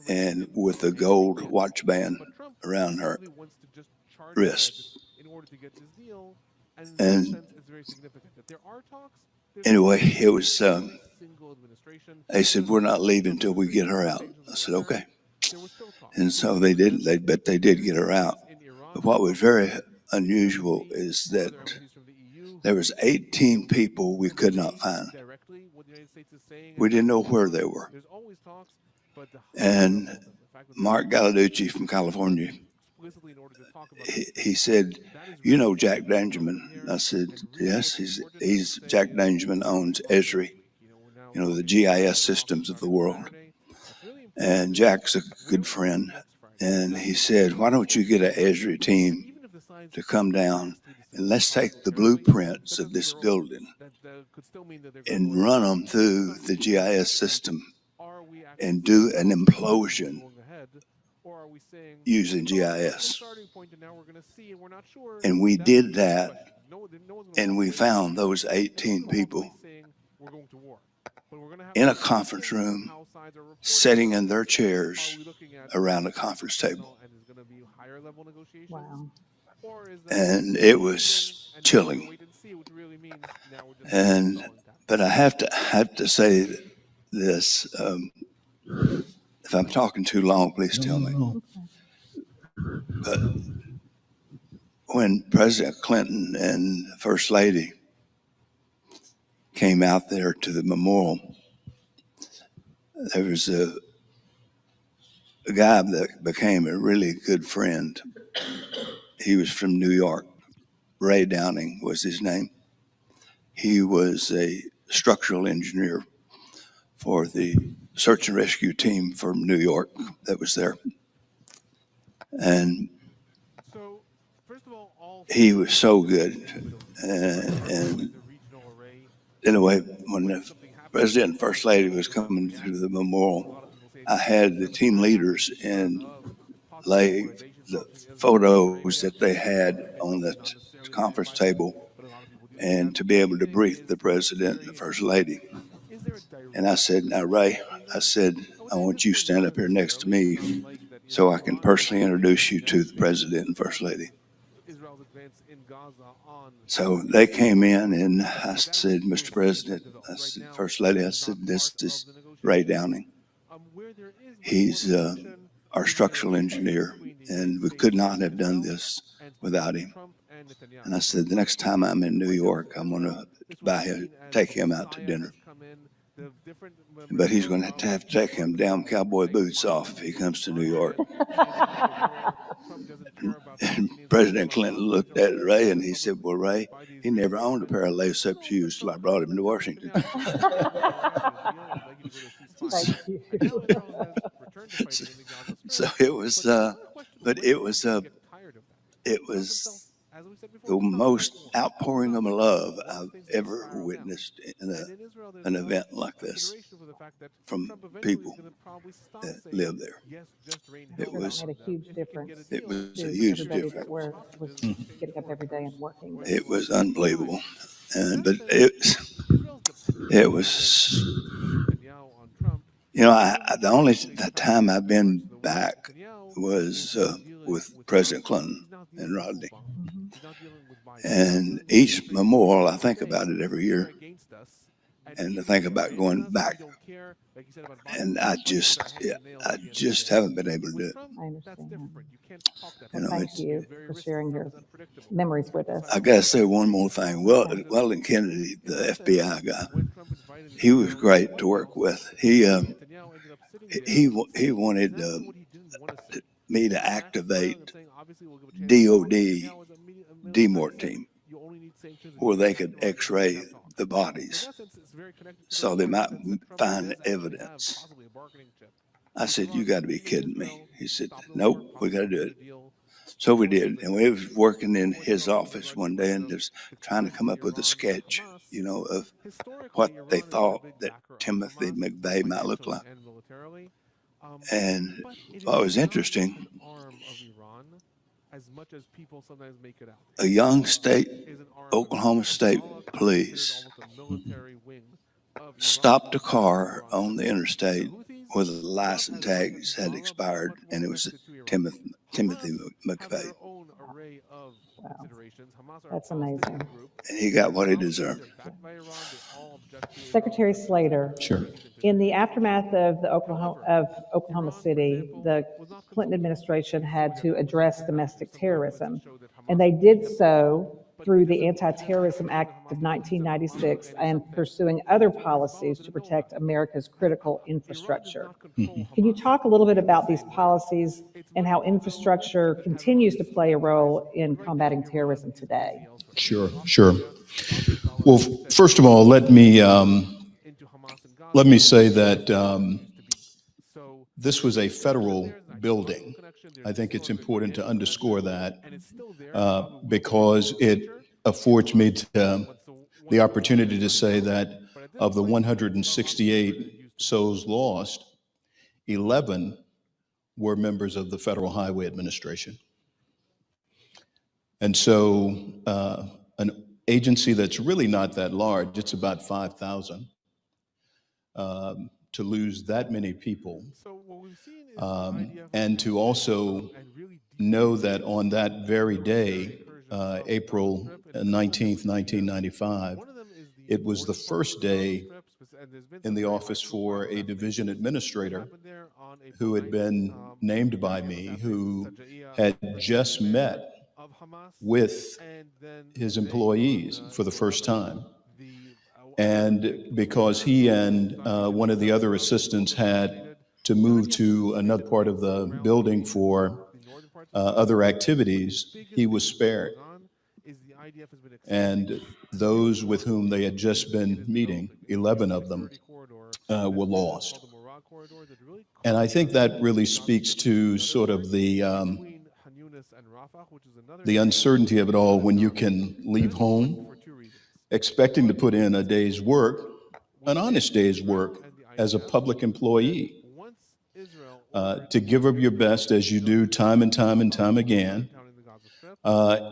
and with a gold watch band around her wrist. And anyway, it was, they said, "We're not leaving until we get her out." I said, "Okay." And so they did, they did get her out. But what was very unusual is that there was 18 people we could not find. We didn't know where they were. And Mark Galaducci from California, he said, "You know Jack Dangerman?" I said, "Yes, he's Jack Dangerman owns Esri, the GIS systems of the world." And Jack's a good friend. And he said, "Why don't you get an Esri team to come down and let's take the blueprints of this building and run them through the GIS system and do an implosion using GIS." And we did that, and we found those 18 people in a conference room, sitting in their chairs around a conference table. Wow. And it was chilling. But I have to say this. If I'm talking too long, please tell me. But when President Clinton and First Lady came out there to the memorial, there was a guy that became a really good friend. He was from New York, Ray Downing was his name. He was a structural engineer for the search and rescue team from New York that was there. And he was so good. And anyway, when the President and First Lady was coming through the memorial, I had the team leaders and lay the photos that they had on the conference table and to be able to brief the President and the First Lady. And I said, now, Ray, I said, I want you to stand up here next to me so I can personally introduce you to the President and First Lady. So they came in and I said, Mr. President, I said, First Lady, I said, this is Ray Downing. He's our structural engineer, and we could not have done this without him. And I said, the next time I'm in New York, I'm going to take him out to dinner. But he's going to have to take him damn cowboy boots off if he comes to New York. And President Clinton looked at Ray and he said, well, Ray, he never owned a pair of lace-up shoes till I brought him to Washington. So it was, but it was the most outpouring of love I've ever witnessed in an event like this from people that live there. It was made a huge difference. It was a huge everybody difference. that was getting up every day and working. It was unbelievable, but it was. You know, the only time I've been back was with President Clinton and Rodney. And each memorial, I think about it every year. And I think about going back. And I just haven't been able to do it. I understand. You know, Thank you for sharing your memories with us. I got to say one more thing. Weldon Kennedy, the FBI guy, he was great to work with. He wanted me to activate DOD DMORT team where they could x-ray the bodies so they might find evidence. I said, you got to be kidding me. He said, nope, we got to do it. So we did. And we was working in his office one day and just trying to come up with a sketch, you know, of what they thought that Timothy McVeigh might look like. And what was interesting, a young Oklahoma State police stopped a car on the interstate where the license tags had expired, and it was Timothy McVeigh. Wow. That's amazing. And he got what he deserved. Secretary Slater. Sure. In the aftermath of Oklahoma City, the Clinton administration had to address domestic terrorism, and they did so through the Anti-Terrorism Act of 1996 and pursuing other policies to protect America's critical infrastructure. Can you talk a little bit about these policies and how infrastructure continues to play a role in combating terrorism today? Sure. Well, first of all, let me say that this was a federal building. I think it's important to underscore that because it affords me the opportunity to say that of the 168 souls lost, 11 were members of the Federal Highway Administration. And so an agency that's really not that large, it's about 5,000, to lose that many people, and to also know that on that very day, April 19th, 1995, it was the first day in the office for a division administrator who had been named by me, who had just met with his employees for the first time. And because he and one of the other assistants had to move to another part of the building for other activities, he was spared. And those with whom they had just been meeting, 11 of them, were lost. And I think that really speaks to sort of the uncertainty of it all when you can leave home expecting to put in a day's work, an honest day's work as a public employee, to give up your best as you do time and time and time again,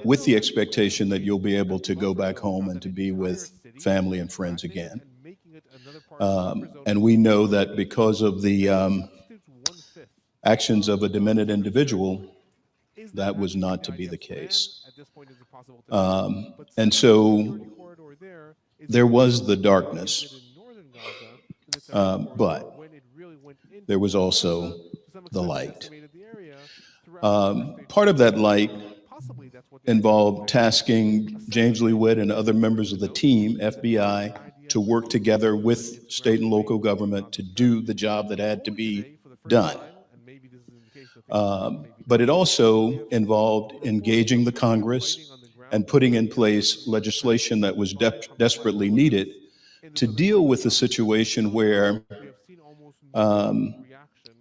with the expectation that you'll be able to go back home and to be with family and friends again. And we know that because of the actions of a demented individual, that was not to be the case. And so there was the darkness, but there was also the light. Part of that light involved tasking James Lee Witt and other members of the team, FBI, to work together with state and local government to do the job that had to be done. But it also involved engaging the Congress and putting in place legislation that was desperately needed to deal with a situation where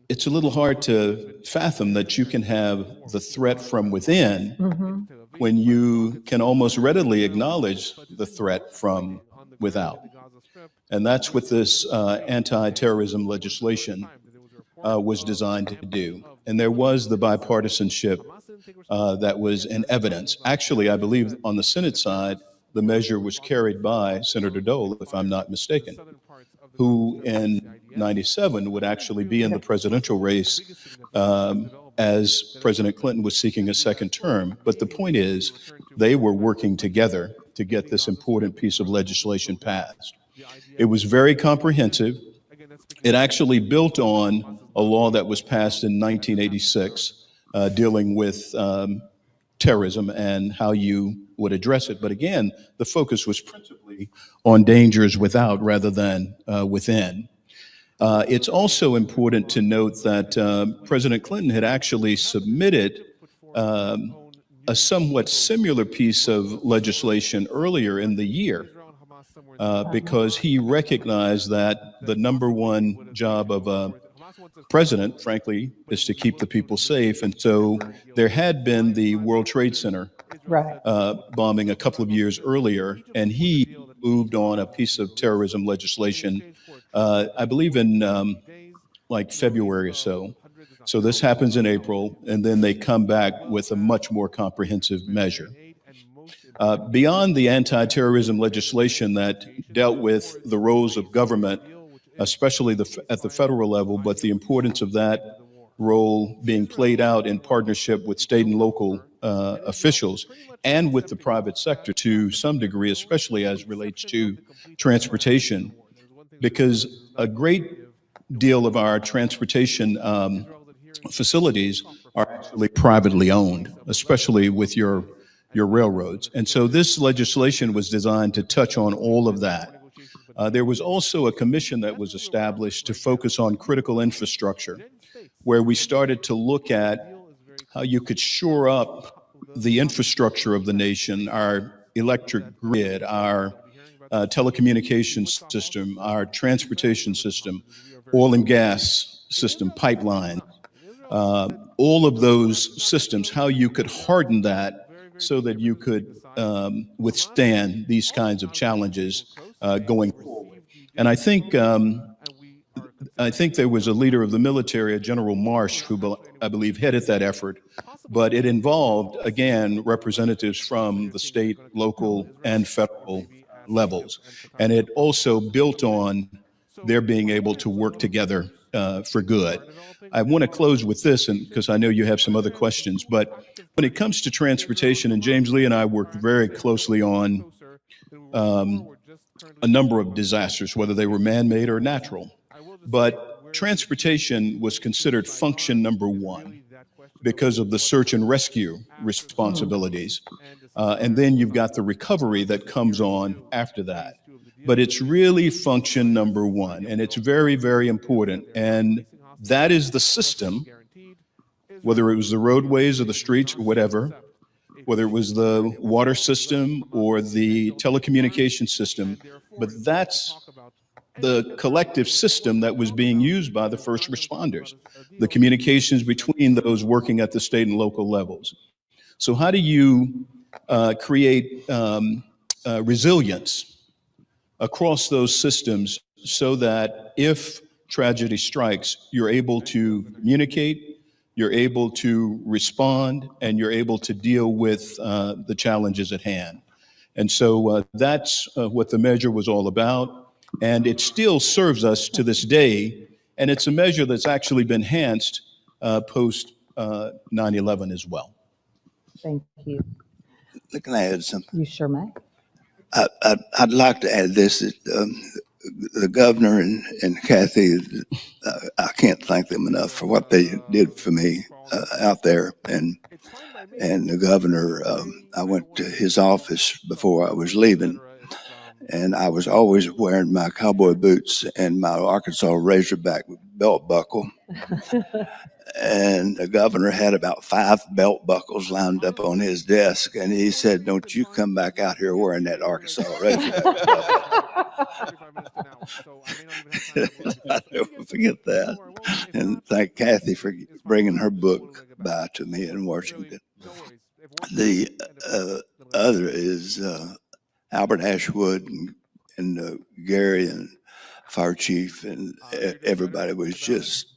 it's a little hard to fathom that you can have the threat from within when you can almost readily acknowledge the threat from without. And that's what this anti-terrorism legislation was designed to do. And there was the bipartisanship that was in evidence. Actually, I believe on the Senate side, the measure was carried by Senator Dole, if I'm not mistaken, who in '97 would actually be in the presidential race as President Clinton was seeking a second term. But the point is, they were working together to get this important piece of legislation passed. It was very comprehensive. It actually built on a law that was passed in 1986 dealing with terrorism and how you would address it. But again, the focus was principally on dangers without rather than within. It's also important to note that President Clinton had actually submitted a somewhat similar piece of legislation earlier in the year because he recognized that the number one job of a president, frankly, is to keep the people safe. And so there had been the World Trade Center bombing a couple of years earlier, and he moved on a piece of terrorism legislation, I believe in like February or so. So this happens in April, and then they come back with a much more comprehensive measure. Beyond the anti-terrorism legislation that dealt with the roles of government, especially at the federal level, but the importance of that role being played out in partnership with state and local officials and with the private sector to some degree, especially as relates to transportation, because a great deal of our transportation facilities are actually privately owned, especially with your railroads. And so this legislation was designed to touch on all of that. There was also a commission that was established to focus on critical infrastructure, where we started to look at how you could shore up the infrastructure of the nation, our electric grid, our telecommunications system, our transportation system, oil and gas system, pipeline, all of those systems, how you could harden that so that you could withstand these kinds of challenges going forward. And I think there was a leader of the military, a General Marsh, who I believe headed that effort, but it involved, again, representatives from the state, local, and federal levels. And it also built on their being able to work together for good. I want to close with this, and because I know you have some other questions, but when it comes to transportation, and James Lee and I worked very closely on a number of disasters, whether they were man-made or natural. But transportation was considered function number one because of the search and rescue responsibilities. And then you've got the recovery that comes on after that. But it's really function number one, and it's very, very important. And that is the system, whether it was the roadways or the streets or whatever, whether it was the water system or the telecommunication system, but that's the collective system that was being used by the first responders, the communications between those working at the state and local levels. So how do you create resilience across those systems so that if tragedy strikes, you're able to communicate, you're able to respond, and you're able to deal with the challenges at hand? And so that's what the measure was all about. And it still serves us to this day. And it's a measure that's actually been enhanced post 9/11 as well. Thank you. Can I add something? You sure may. I'd like to add this. The governor and Kathy, I can't thank them enough for what they did for me out there. And the governor, I went to his office before I was leaving, and I was always wearing my cowboy boots and my Arkansas Razorback belt buckle. And the governor had about 5 belt buckles lined up on his desk, and he said, "Don't you come back out here wearing that Arkansas Razorback buckle." I'll never forget that. And thank Kathy for bringing her book by to me in Washington. The other is Albert Ashwood and Gary and Fire Chief, and everybody was just,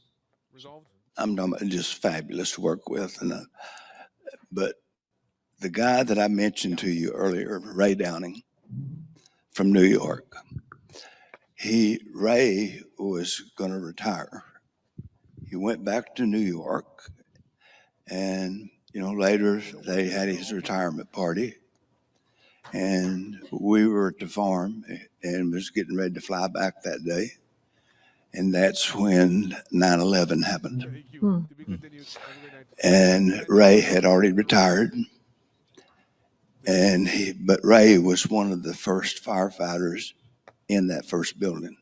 I'm talking about just fabulous to work with. And but the guy that I mentioned to you earlier, Ray Downing from New York, Ray was going to retire. He went back to New York, and later they had his retirement party, and we were at the farm and was getting ready to fly back that day. And that's when 9/11 happened. And Ray had already retired. But Ray was one of the first firefighters in that first building.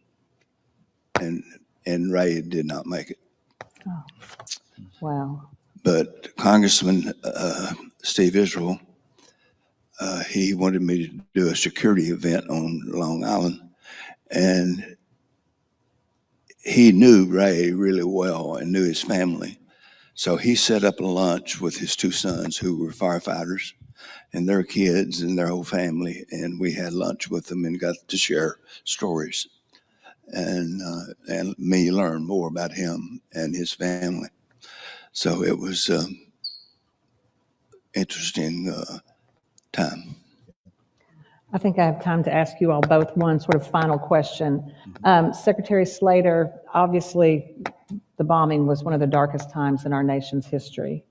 And Ray did not make it. Oh, wow. But Congressman Steve Israel, he wanted me to do a security event on Long Island. And he knew Ray really well and knew his family. So he set up a lunch with his 2 sons who were firefighters and their kids and their whole family. And we had lunch with them and got to share stories and me learn more about him and his family. So it was interesting time. I think I have time to ask you all both one sort of final question. Secretary Slater, obviously the bombing was one of the darkest times in our nation's history.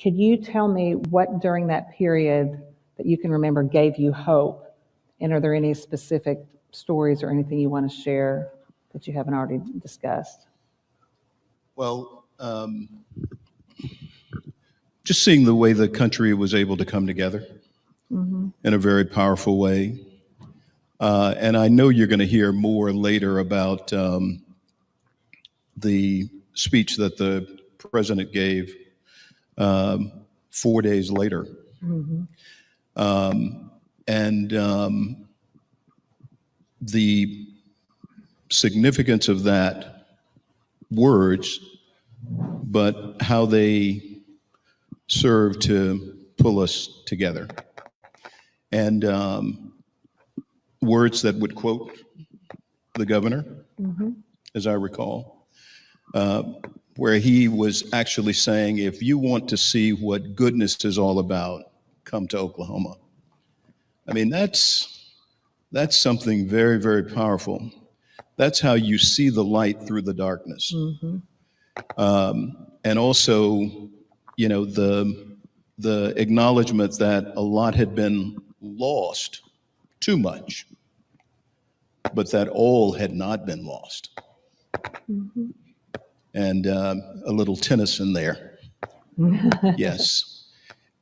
Could you tell me what during that period that you can remember gave you hope? And are there any specific stories or anything you want to share that you haven't already discussed? Well, just seeing the way the country was able to come together in a very powerful way. And I know you're going to hear more later about the speech that the president gave 4 days later. The significance of that words, but how they serve to pull us together. And words that would quote the governor, as I recall, where he was actually saying, if you want to see what goodness is all about, come to Oklahoma. I mean, that's something very, very powerful. That's how you see the light through the darkness. And also, the acknowledgement that a lot had been lost, too much, but that all had not been lost. And a little Tennyson there. Yes.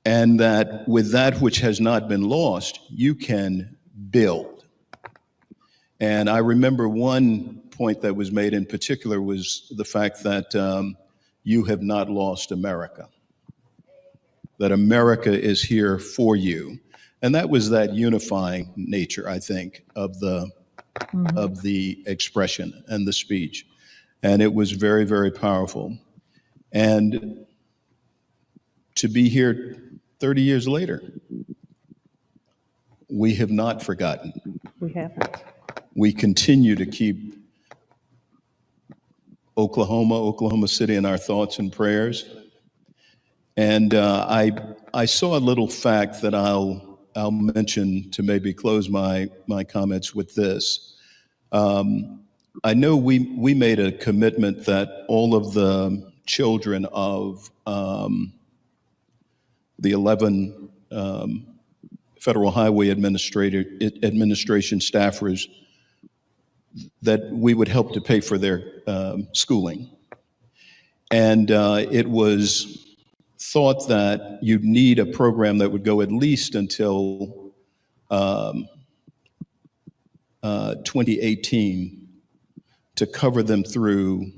And that with that which has not been lost, you can build. And I remember one point that was made in particular was the fact that you have not lost America. that America is here for you. And that was that unifying nature, I think, of the expression and the speech. And it was very, very powerful. And to be here 30 years later, we have not forgotten. We haven't. We continue to keep Oklahoma City in our thoughts and prayers. And I saw a little fact that I'll mention to maybe close my comments with this. I know we made a commitment that all of the children of the 11 Federal Highway Administration staffers, that we would help to pay for their schooling. And it was thought that you'd need a program that would go at least until 2018 to cover them through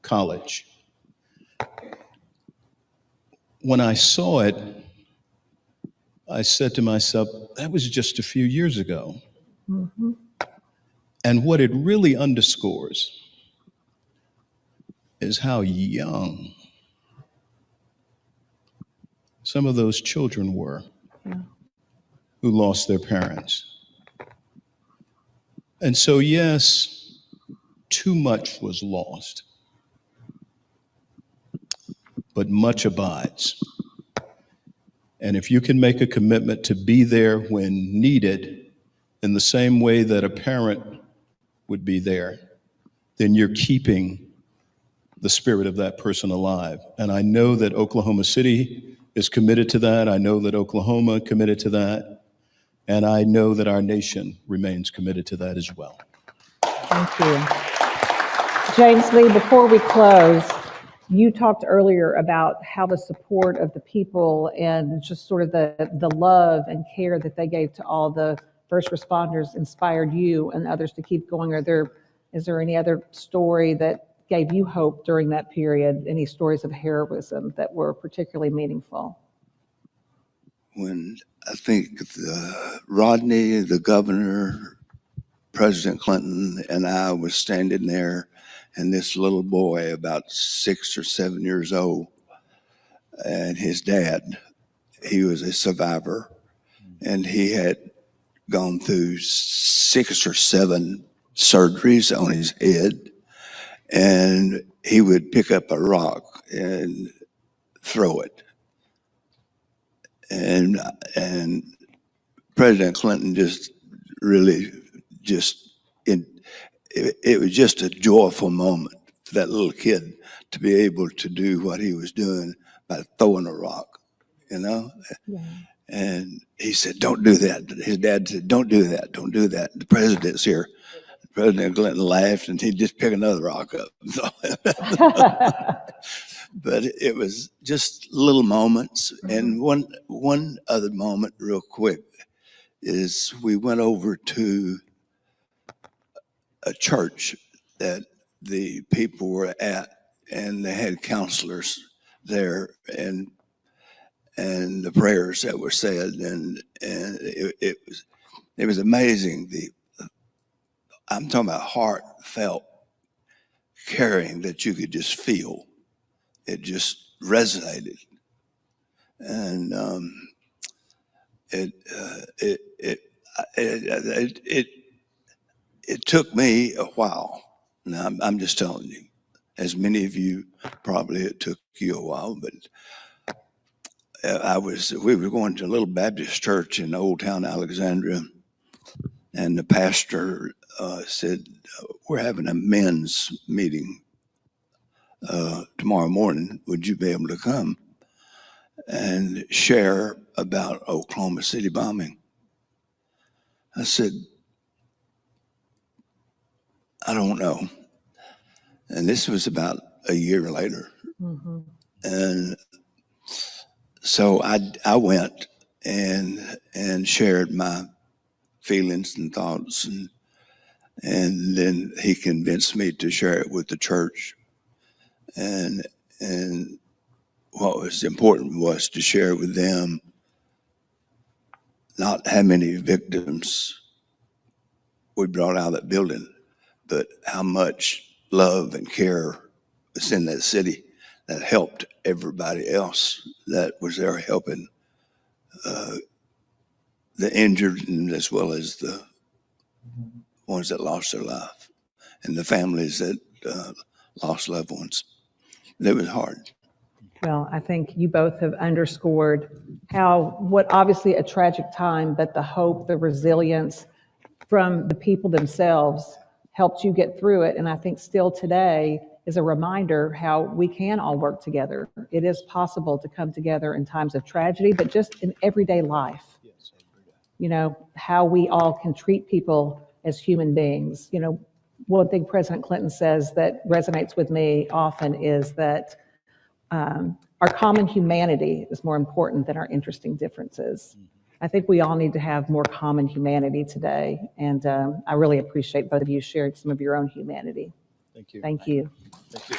college. When I saw it, I said to myself, that was just a few years ago. Mm-hmm. And what it really underscores is how young some of those children were who lost their parents. And so, yes, too much was lost, but much abides. And if you can make a commitment to be there when needed in the same way that a parent would be there, then you're keeping the spirit of that person alive. And I know that Oklahoma City is committed to that. I know that Oklahoma committed to that. And I know that our nation remains committed to that as well. Thank you. James Lee, before we close, you talked earlier about how the support of the people and just sort of the love and care that they gave to all the first responders inspired you and others to keep going. Is there any other story that gave you hope during that period? Any stories of heroism that were particularly meaningful? When I think Rodney, the governor, President Clinton, and I was standing there, and this little boy, about 6 or 7 years old, and his dad, he was a survivor, and he had gone through 6 or 7 surgeries on his head, and he would pick up a rock and throw it. And President Clinton just really it was just a joyful moment for that little kid to be able to do what he was doing by throwing a rock, you know? Yeah. And he said, don't do that. His dad said, don't do that, don't do that. The president's here. President Clinton laughed and he'd just pick another rock up. But it was just little moments. And one other moment real quick is we went over to a church that the people were at, and they had counselors there, and the prayers that were said, and it was amazing. I'm talking about heartfelt caring that you could just feel. It just resonated, and it took me a while. Now I'm just telling you, as many of you probably it took you a while, but we were going to a little Baptist church in Old Town Alexandria, and the pastor said, we're having a men's meeting tomorrow morning. Would you be able to come and share about Oklahoma City bombing? I said, I don't know. And this was about a year later. Mm-hmm. And so I went and shared my feelings and thoughts, and then he convinced me to share it with the church. And what was important was to share with them not how many victims we brought out of that building, but how much love and care was in that city that helped everybody else that was there helping the injured and as well as the ones that lost their life and the families that lost loved ones. It was hard. Well, I think you both have underscored what obviously a tragic time, but the hope, the resilience from the people themselves helped you get through it. And I think still today is a reminder how we can all work together. It is possible to come together in times of tragedy, but just in everyday life. You know, how we all can treat people as human beings. You know, one thing President Clinton says that resonates with me often is that our common humanity is more important than our interesting differences. I think we all need to have more common humanity today, and I really appreciate both of you sharing some of your own humanity. Thank you. Thank you. Thank you.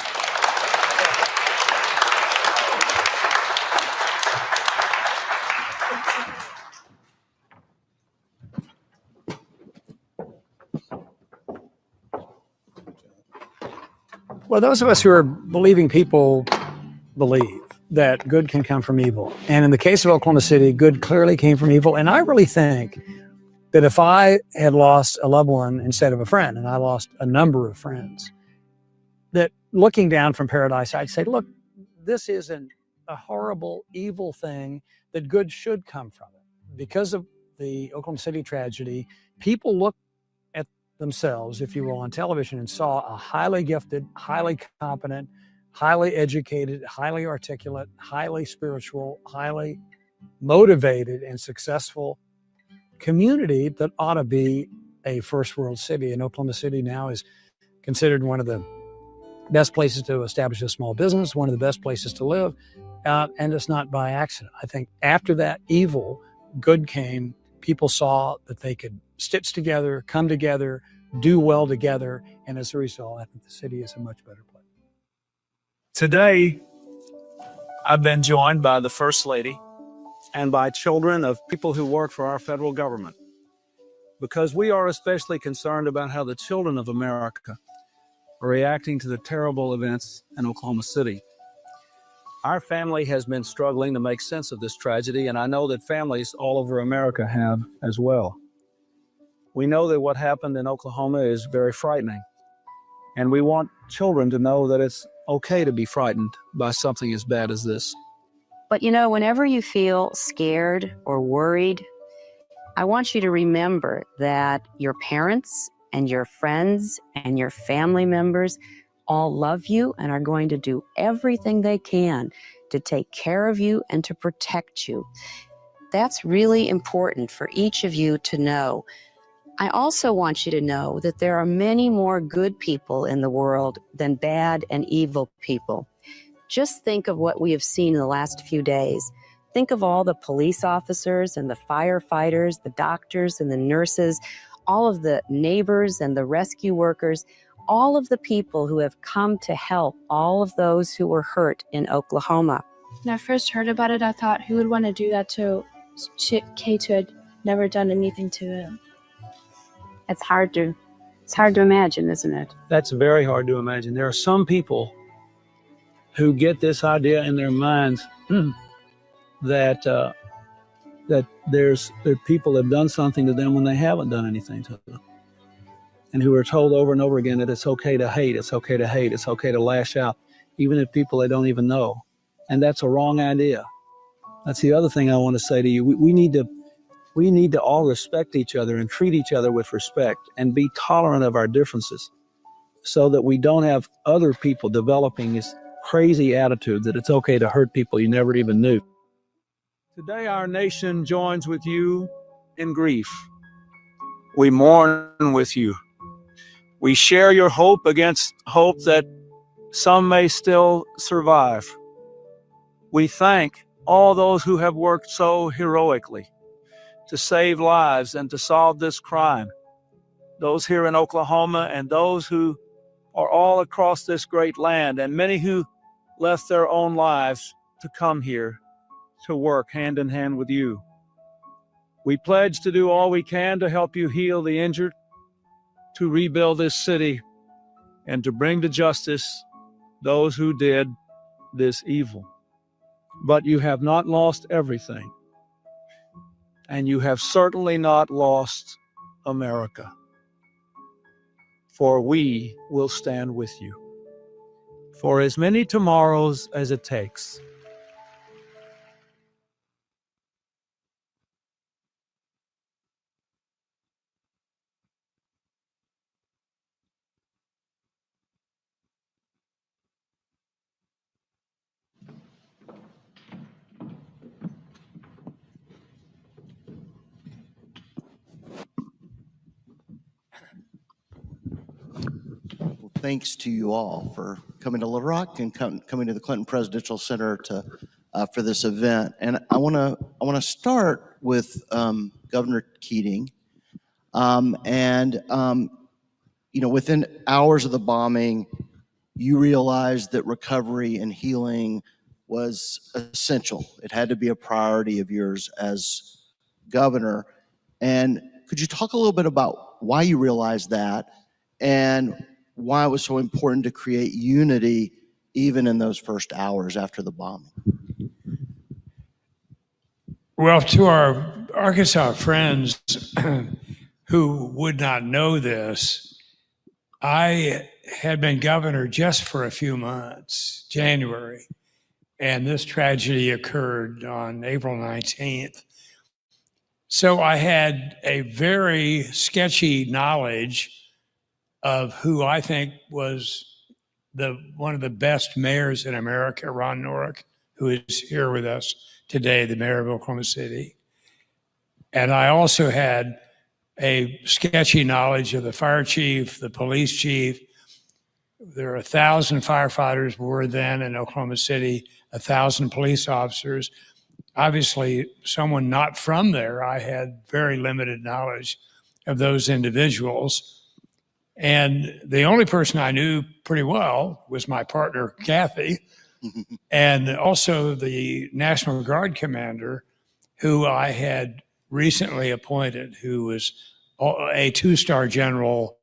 Well, those of us who are believing people believe that good can come from evil. And in the case of Oklahoma City, good clearly came from evil. And I really think that if I had lost a loved one instead of a friend, and I lost a number of friends, that looking down from paradise, I'd say, look, this isn't a horrible, evil thing, that good should come from it. Because of the Oklahoma City tragedy, people looked at themselves, if you will, on television and saw a highly gifted, highly competent, highly educated, highly articulate, highly spiritual, highly motivated and successful community that ought to be a first world city. And Oklahoma City now is considered one of the best places to establish a small business, one of the best places to live, and it's not by accident. I think after that evil, good came. People saw that they could stitch together, come together, do well together, and as a result, I think the city is a much better place. Today, I've been joined by the First Lady and by children of people who work for our federal government, because we are especially concerned about how the children of America are reacting to the terrible events in Oklahoma City. Our family has been struggling to make sense of this tragedy, and I know that families all over America have as well. We know that what happened in Oklahoma is very frightening, and we want children to know that it's okay to be frightened by something as bad as this. But you know, whenever you feel scared or worried, I want you to remember that your parents and your friends and your family members all love you and are going to do everything they can to take care of you and to protect you. That's really important for each of you to know. I also want you to know that there are many more good people in the world than bad and evil people. Just think of what we have seen in the last few days. Think of all the police officers and the firefighters, the doctors and the nurses, all of the neighbors and the rescue workers, all of the people who have come to help all of those who were hurt in Oklahoma. When I first heard about it, I thought, who would want to do that to Kate, who had never done anything to him? It's hard to imagine, isn't it? That's very hard to imagine. There are some people who get this idea in their minds that that people have done something to them when they haven't done anything to them, and who are told over and over again that it's okay to hate, it's okay to hate, it's okay to lash out, even at people they don't even know. And that's a wrong idea. That's the other thing I want to say to you. We need to all respect each other and treat each other with respect and be tolerant of our differences, so that we don't have other people developing this crazy attitude that it's okay to hurt people you never even knew. Today, our nation joins with you in grief. We mourn with you. We share your hope against hope that some may still survive. We thank all those who have worked so heroically to save lives and to solve this crime. Those here in Oklahoma and those who are all across this great land, and many who left their own lives to come here to work hand in hand with you. We pledge to do all we can to help you heal the injured, to rebuild this city, and to bring to justice those who did this evil. But you have not lost everything, and you have certainly not lost America, for we will stand with you for as many tomorrows as it takes. Well, thanks to you all for coming to Little Rock and coming to the Clinton Presidential Center for this event. And I want to start with Governor Keating. Within hours of the bombing, you realized that recovery and healing was essential. It had to be a priority of yours as governor. And could you talk a little bit about why you realized that and why it was so important to create unity even in those first hours after the bombing? Well, to our Arkansas friends who would not know this, I had been governor just for a few months, January, and this tragedy occurred on April 19th. So I had a very sketchy knowledge of who I think was one of the best mayors in America, Ron Norick, who is here with us today, the mayor of Oklahoma City. And I also had a sketchy knowledge of the fire chief, the police chief. There are 1,000 firefighters were then in Oklahoma City, 1,000 police officers. Obviously, someone not from there, I had very limited knowledge of those individuals. And the only person I knew pretty well was my partner, Kathy, and also the National Guard commander, who I had recently appointed, who was a 2-star general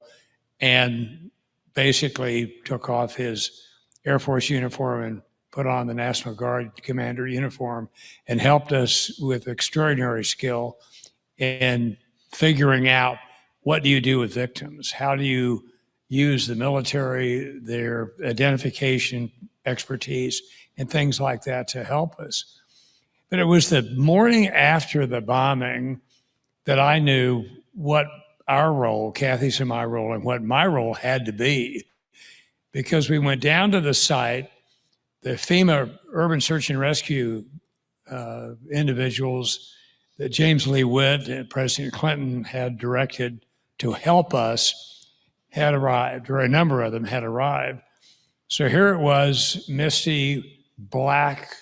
and basically took off his Air Force uniform and put on the National Guard commander uniform and helped us with extraordinary skill in figuring out what do you do with victims? How do you use the military, their identification expertise, and things like that to help us? But it was the morning after the bombing that I knew what our role, Kathy's and my role, and what my role had to be, because we went down to the site. The FEMA Urban Search and Rescue individuals that James Lee Witt and President Clinton had directed to help us had arrived, or a number of them had arrived. So here it was, misty, black,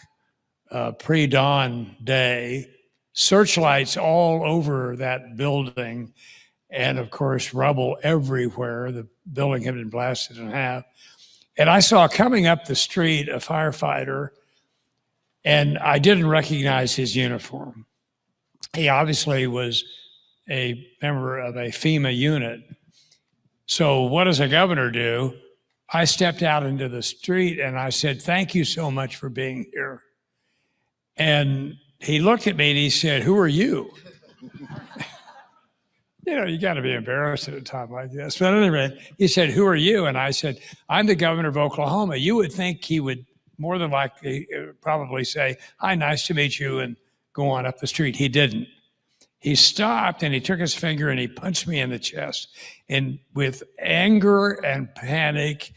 pre-dawn day, searchlights all over that building, and of course, rubble everywhere. The building had been blasted in half. And I saw coming up the street a firefighter, and I didn't recognize his uniform. He obviously was a member of a FEMA unit. So what does a governor do? I stepped out into the street and I said, "Thank you so much for being here." And he looked at me and he said, "Who are you?" You got to be embarrassed at a time like this. But anyway, he said, "Who are you?" And I said, "I'm the governor of Oklahoma." You would think he would more than likely probably say, "Hi, nice to meet you," and go on up the street. He didn't. He stopped and he took his finger and he punched me in the chest. And with anger and panic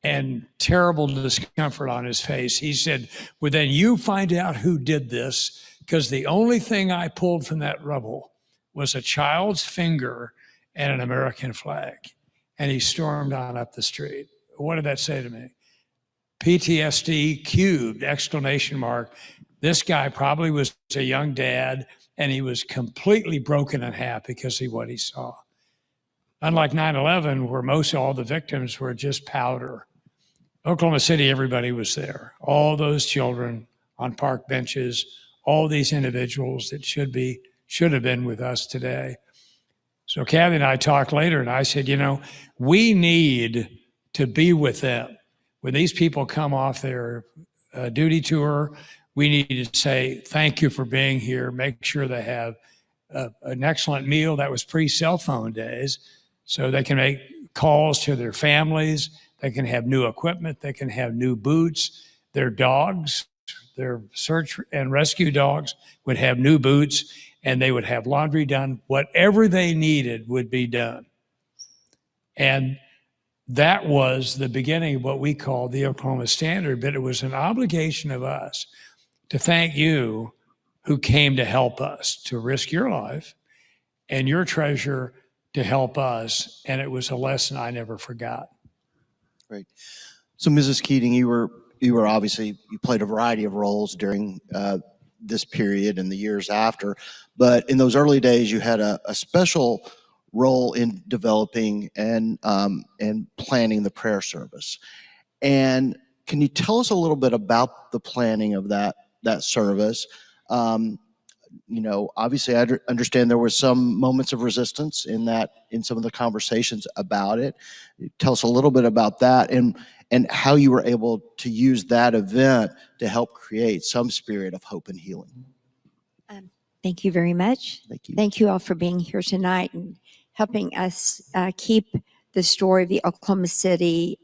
and terrible discomfort on his face, he said, "Well, then you find out who did this, because the only thing I pulled from that rubble was a child's finger and an American flag." And he stormed on up the street. What did that say to me? PTSD cubed, exclamation mark. This guy probably was a young dad, and he was completely broken in half because of what he saw. Unlike 9/11, where most all the victims were just powder. Oklahoma City, everybody was there. All those children, on park benches, all these individuals that should have been with us today. So Kathy and I talked later, and I said, you know, we need to be with them. When these people come off their duty tour, we need to say, thank you for being here. Make sure they have an excellent meal. That was pre-cell phone days. So they can make calls to their families. They can have new equipment. They can have new boots. Their dogs, their search and rescue dogs would have new boots, and they would have laundry done. Whatever they needed would be done. And that was the beginning of what we call the Oklahoma Standard, but it was an obligation of us to thank you who came to help us, to risk your life and your treasure to help us. And it was a lesson I never forgot. Great. So Mrs. Keating, you were obviously, you played a variety of roles during this period and the years after, but in those early days, you had a special role in developing and planning the prayer service. And can you tell us a little bit about the planning of that service? You know, obviously I understand there were some moments of resistance in some of the conversations about it. Tell us a little bit about that and how you were able to use that event to help create some spirit of hope and healing. Thank you very much. Thank you. Thank you all for being here tonight and helping us keep the story of the Oklahoma City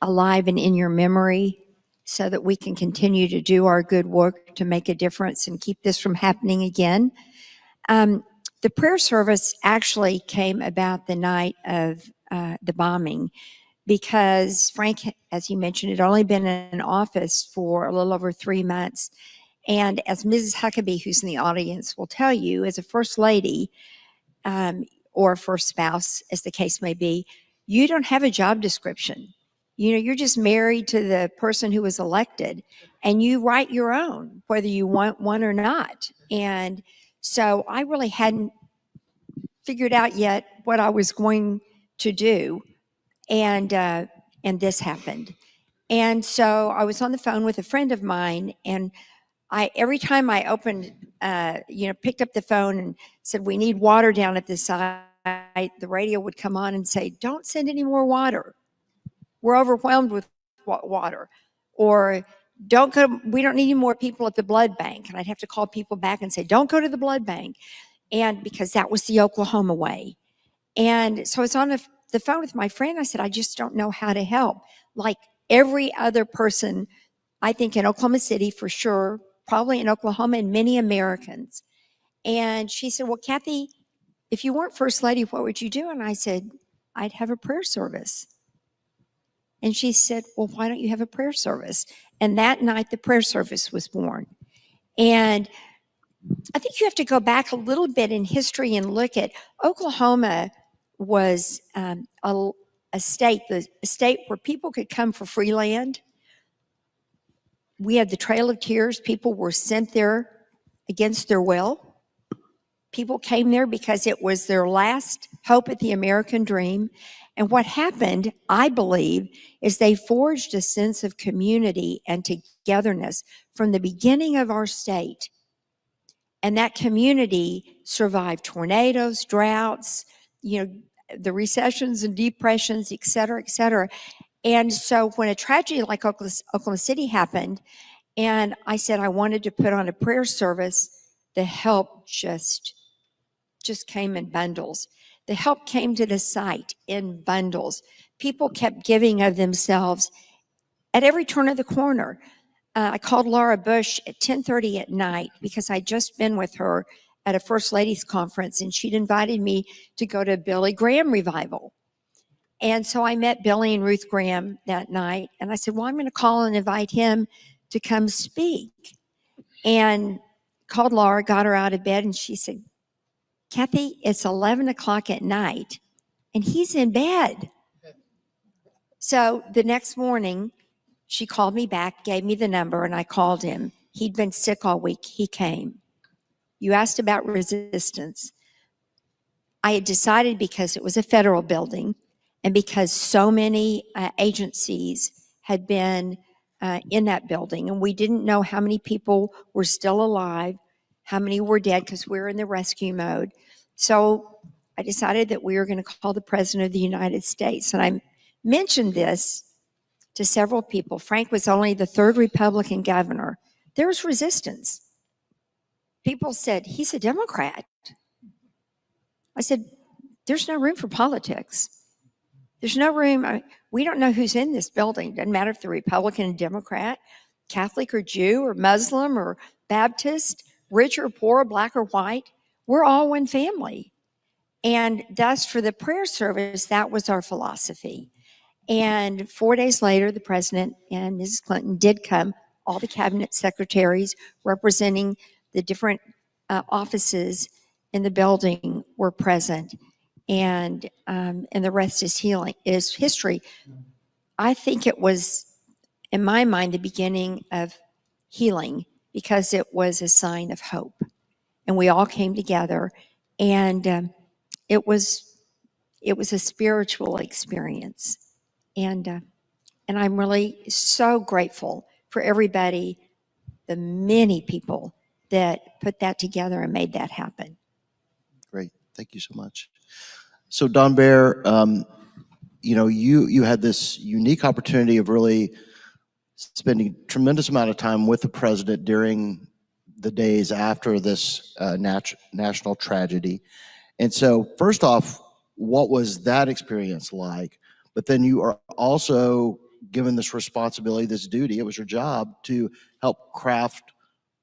alive and in your memory so that we can continue to do our good work to make a difference and keep this from happening again. The prayer service actually came about the night of the bombing because Frank, as you mentioned, had only been in office for a little over 3 months. And as Mrs. Huckabee, who's in the audience, will tell you, as a first lady or first spouse, as the case may be, you don't have a job description. You know, you're just married to the person who was elected, and you write your own, whether you want one or not. And so I really hadn't figured out yet what I was going to do, and this happened. And so I was on the phone with a friend of mine, and every time I opened, picked up the phone and said, we need water down at this site, the radio would come on and say, don't send any more water. We're overwhelmed with water. Or we don't need any more people at the blood bank. And I'd have to call people back and say, don't go to the blood bank. And because that was the Oklahoma way. And so I was on the phone with my friend. I said, I just don't know how to help. Like every other person, I think in Oklahoma City for sure, probably in Oklahoma and many Americans. And she said, well, Kathy, if you weren't First Lady, what would you do? And I said, I'd have a prayer service. And she said, well, why don't you have a prayer service? And that night, the prayer service was born. And I think you have to go back a little bit in history and look at Oklahoma was a state where people could come for free land. We had the Trail of Tears. People were sent there against their will. People came there because it was their last hope at the American dream. And what happened, I believe, is they forged a sense of community and togetherness from the beginning of our state. And that community survived tornadoes, droughts, the recessions and depressions, et cetera, et cetera. And so when a tragedy like Oklahoma City happened, and I said I wanted to put on a prayer service, the help just came in bundles. The help came to the site in bundles. People kept giving of themselves at every turn of the corner. I called Laura Bush at 10:30 at night because I'd just been with her at a First Ladies Conference, and she'd invited me to go to a Billy Graham revival. And so I met Billy and Ruth Graham that night, and I said, well, I'm going to call and invite him to come speak. And called Laura, got her out of bed, and she said, Kathy, it's 11 o'clock at night, and he's in bed. So the next morning, she called me back, gave me the number, and I called him. He'd been sick all week. He came. You asked about resistance. I had decided because it was a federal building and because so many agencies had been in that building, and we didn't know how many people were still alive, how many were dead, because we were in the rescue mode. So I decided that we were going to call the President of the United States. And I mentioned this to several people. Frank was only the third Republican governor. There was resistance. People said, he's a Democrat. I said, there's no room for politics. There's no room. We don't know who's in this building. Doesn't matter if they're Republican and Democrat, Catholic or Jew or Muslim or Baptist, rich or poor, black or white. We're all one family. And thus, for the prayer service, that was our philosophy. And 4 days later, the president and Mrs. Clinton did come. All the cabinet secretaries representing the different offices in the building were present. And the rest is history. I think it was, in my mind, the beginning of healing, because it was a sign of hope. And we all came together, and it was a spiritual experience. And I'm really so grateful for everybody, the many people that put that together and made that happen. Great. Thank you so much. So Don Bear, you had this unique opportunity of really spending a tremendous amount of time with the president during the days after this national tragedy. And so first off, what was that experience like? But then you are also given this responsibility, this duty, it was your job to help craft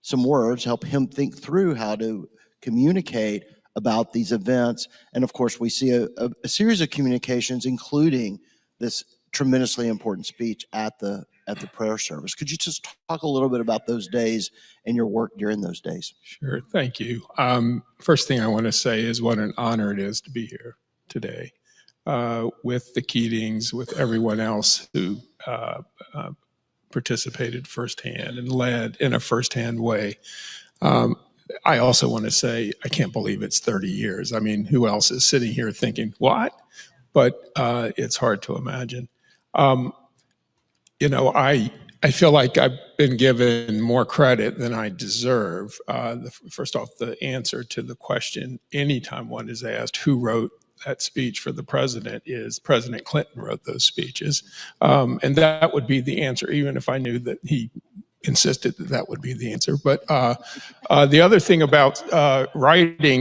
some words, help him think through how to communicate about these events. And of course, we see a series of communications, including this tremendously important speech at the prayer service. Could you just talk a little bit about those days and your work during those days? Sure, thank you. First thing I want to say is what an honor it is to be here today with the Keatings, with everyone else who participated firsthand and led in a firsthand way. I also want to say, I can't believe it's 30 years. I mean, who else is sitting here thinking, what? But it's hard to imagine. I feel like I've been given more credit than I deserve. First off, the answer to the question, anytime one is asked who wrote that speech for the president, is President Clinton wrote those speeches. And that would be the answer, even if I knew that he insisted that that would be the answer. But the other thing about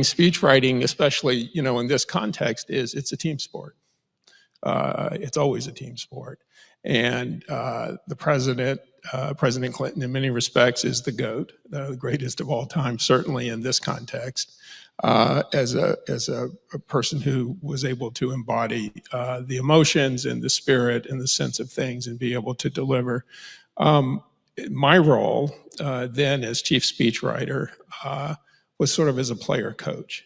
speech writing, especially in this context, is it's a team sport. It's always a team sport. And the president, President Clinton, in many respects, is the GOAT, the greatest of all time, certainly in this context, as a person who was able to embody the emotions and the spirit and the sense of things and be able to deliver. My role then as chief speechwriter was sort of as a player coach.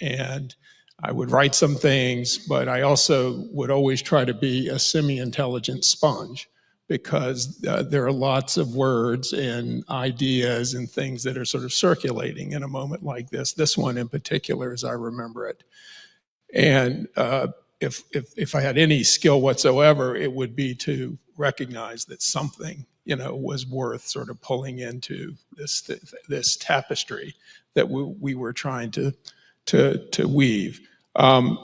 And I would write some things, but I also would always try to be a semi-intelligent sponge, because there are lots of words and ideas and things that are sort of circulating in a moment like this one in particular, as I remember it. And if I had any skill whatsoever, it would be to recognize that something was worth sort of pulling into this tapestry that we were trying to weave. And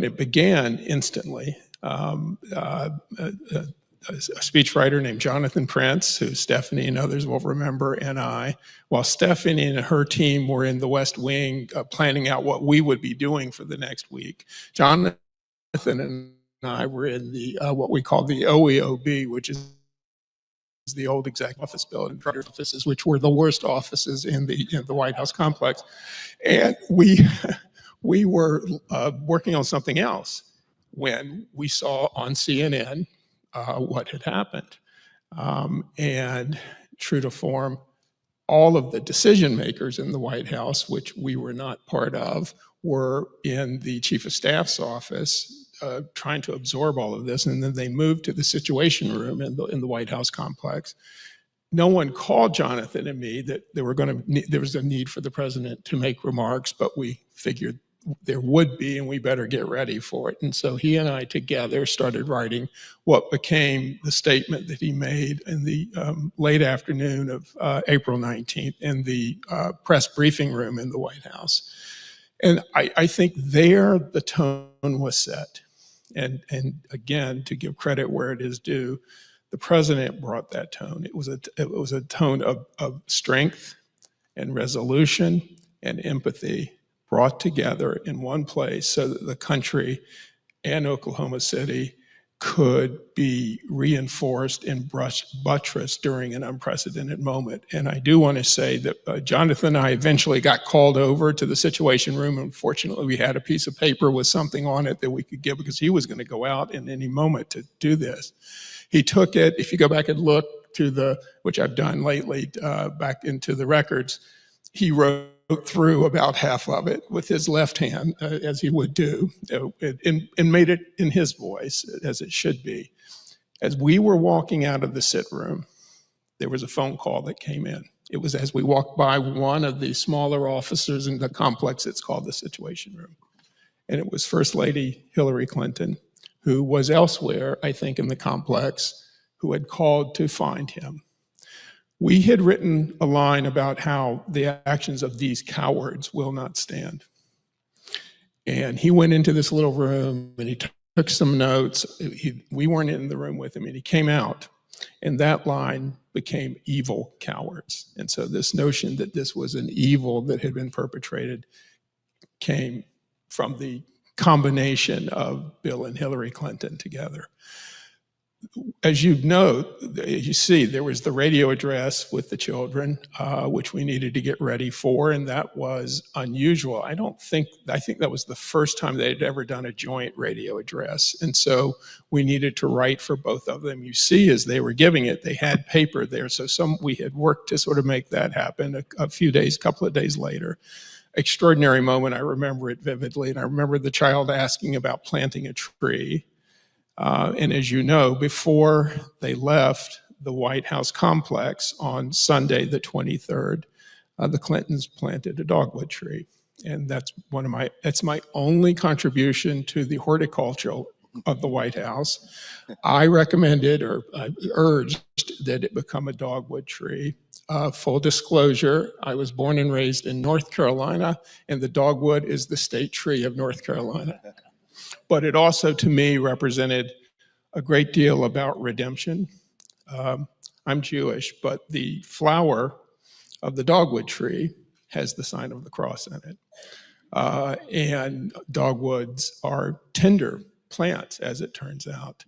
it began instantly. A speechwriter named Jonathan Prince, who Stephanie and others will remember, and I, while Stephanie and her team were in the West Wing planning out what we would be doing for the next week, Jonathan and I were in the what we call the OEOB, which is the old executive office building, offices, which were the worst offices in the White House complex. And we were working on something else when we saw on CNN what had happened. And true to form, all of the decision makers in the White House, which we were not part of, were in the chief of staff's office trying to absorb all of this. And then they moved to the Situation Room in the White House complex. No one called Jonathan and me that there was a need for the president to make remarks, but we figured there would be, and we better get ready for it. And so he and I together started writing what became the statement that he made in the late afternoon of April 19th in the press briefing room in the White House. And I think there the tone was set. And again, to give credit where it is due, the president brought that tone. It was a tone of strength and resolution and empathy brought together in one place so that the country and Oklahoma City could be reinforced and buttressed during an unprecedented moment. And I do want to say that Jonathan and I eventually got called over to the Situation Room. Unfortunately, we had a piece of paper with something on it that we could give because he was going to go out in any moment to do this. He took it, if you go back and look to which I've done lately, back into the records, he wrote through about half of it with his left hand, as he would do, and made it in his voice, as it should be. As we were walking out of the sit room, there was a phone call that came in. It was as we walked by one of the smaller officers in the complex. It's called the Situation Room. And it was First Lady Hillary Clinton, who was elsewhere, I think, in the complex, who had called to find him. We had written a line about how the actions of these cowards will not stand. And he went into this little room and he took some notes. We weren't in the room with him, and he came out, and that line became evil cowards. And so this notion that this was an evil that had been perpetrated came from the combination of Bill and Hillary Clinton together. As you know, you see, there was the radio address with the children, which we needed to get ready for, and that was unusual. I think that was the first time they had ever done a joint radio address, and so we needed to write for both of them. You see, as they were giving it, they had paper there, so we had worked to sort of make that happen a couple of days later. Extraordinary moment, I remember it vividly, and I remember the child asking about planting a tree. And as you know, before they left the White House complex on Sunday, the 23rd, the Clintons planted a dogwood tree. And that's my only contribution to the horticulture of the White House. I recommended or I urged that it become a dogwood tree. Full disclosure, I was born and raised in North Carolina, and the dogwood is the state tree of North Carolina. But it also, to me, represented a great deal about redemption. I'm Jewish, but the flower of the dogwood tree has the sign of the cross in it. And dogwoods are tender plants, as it turns out,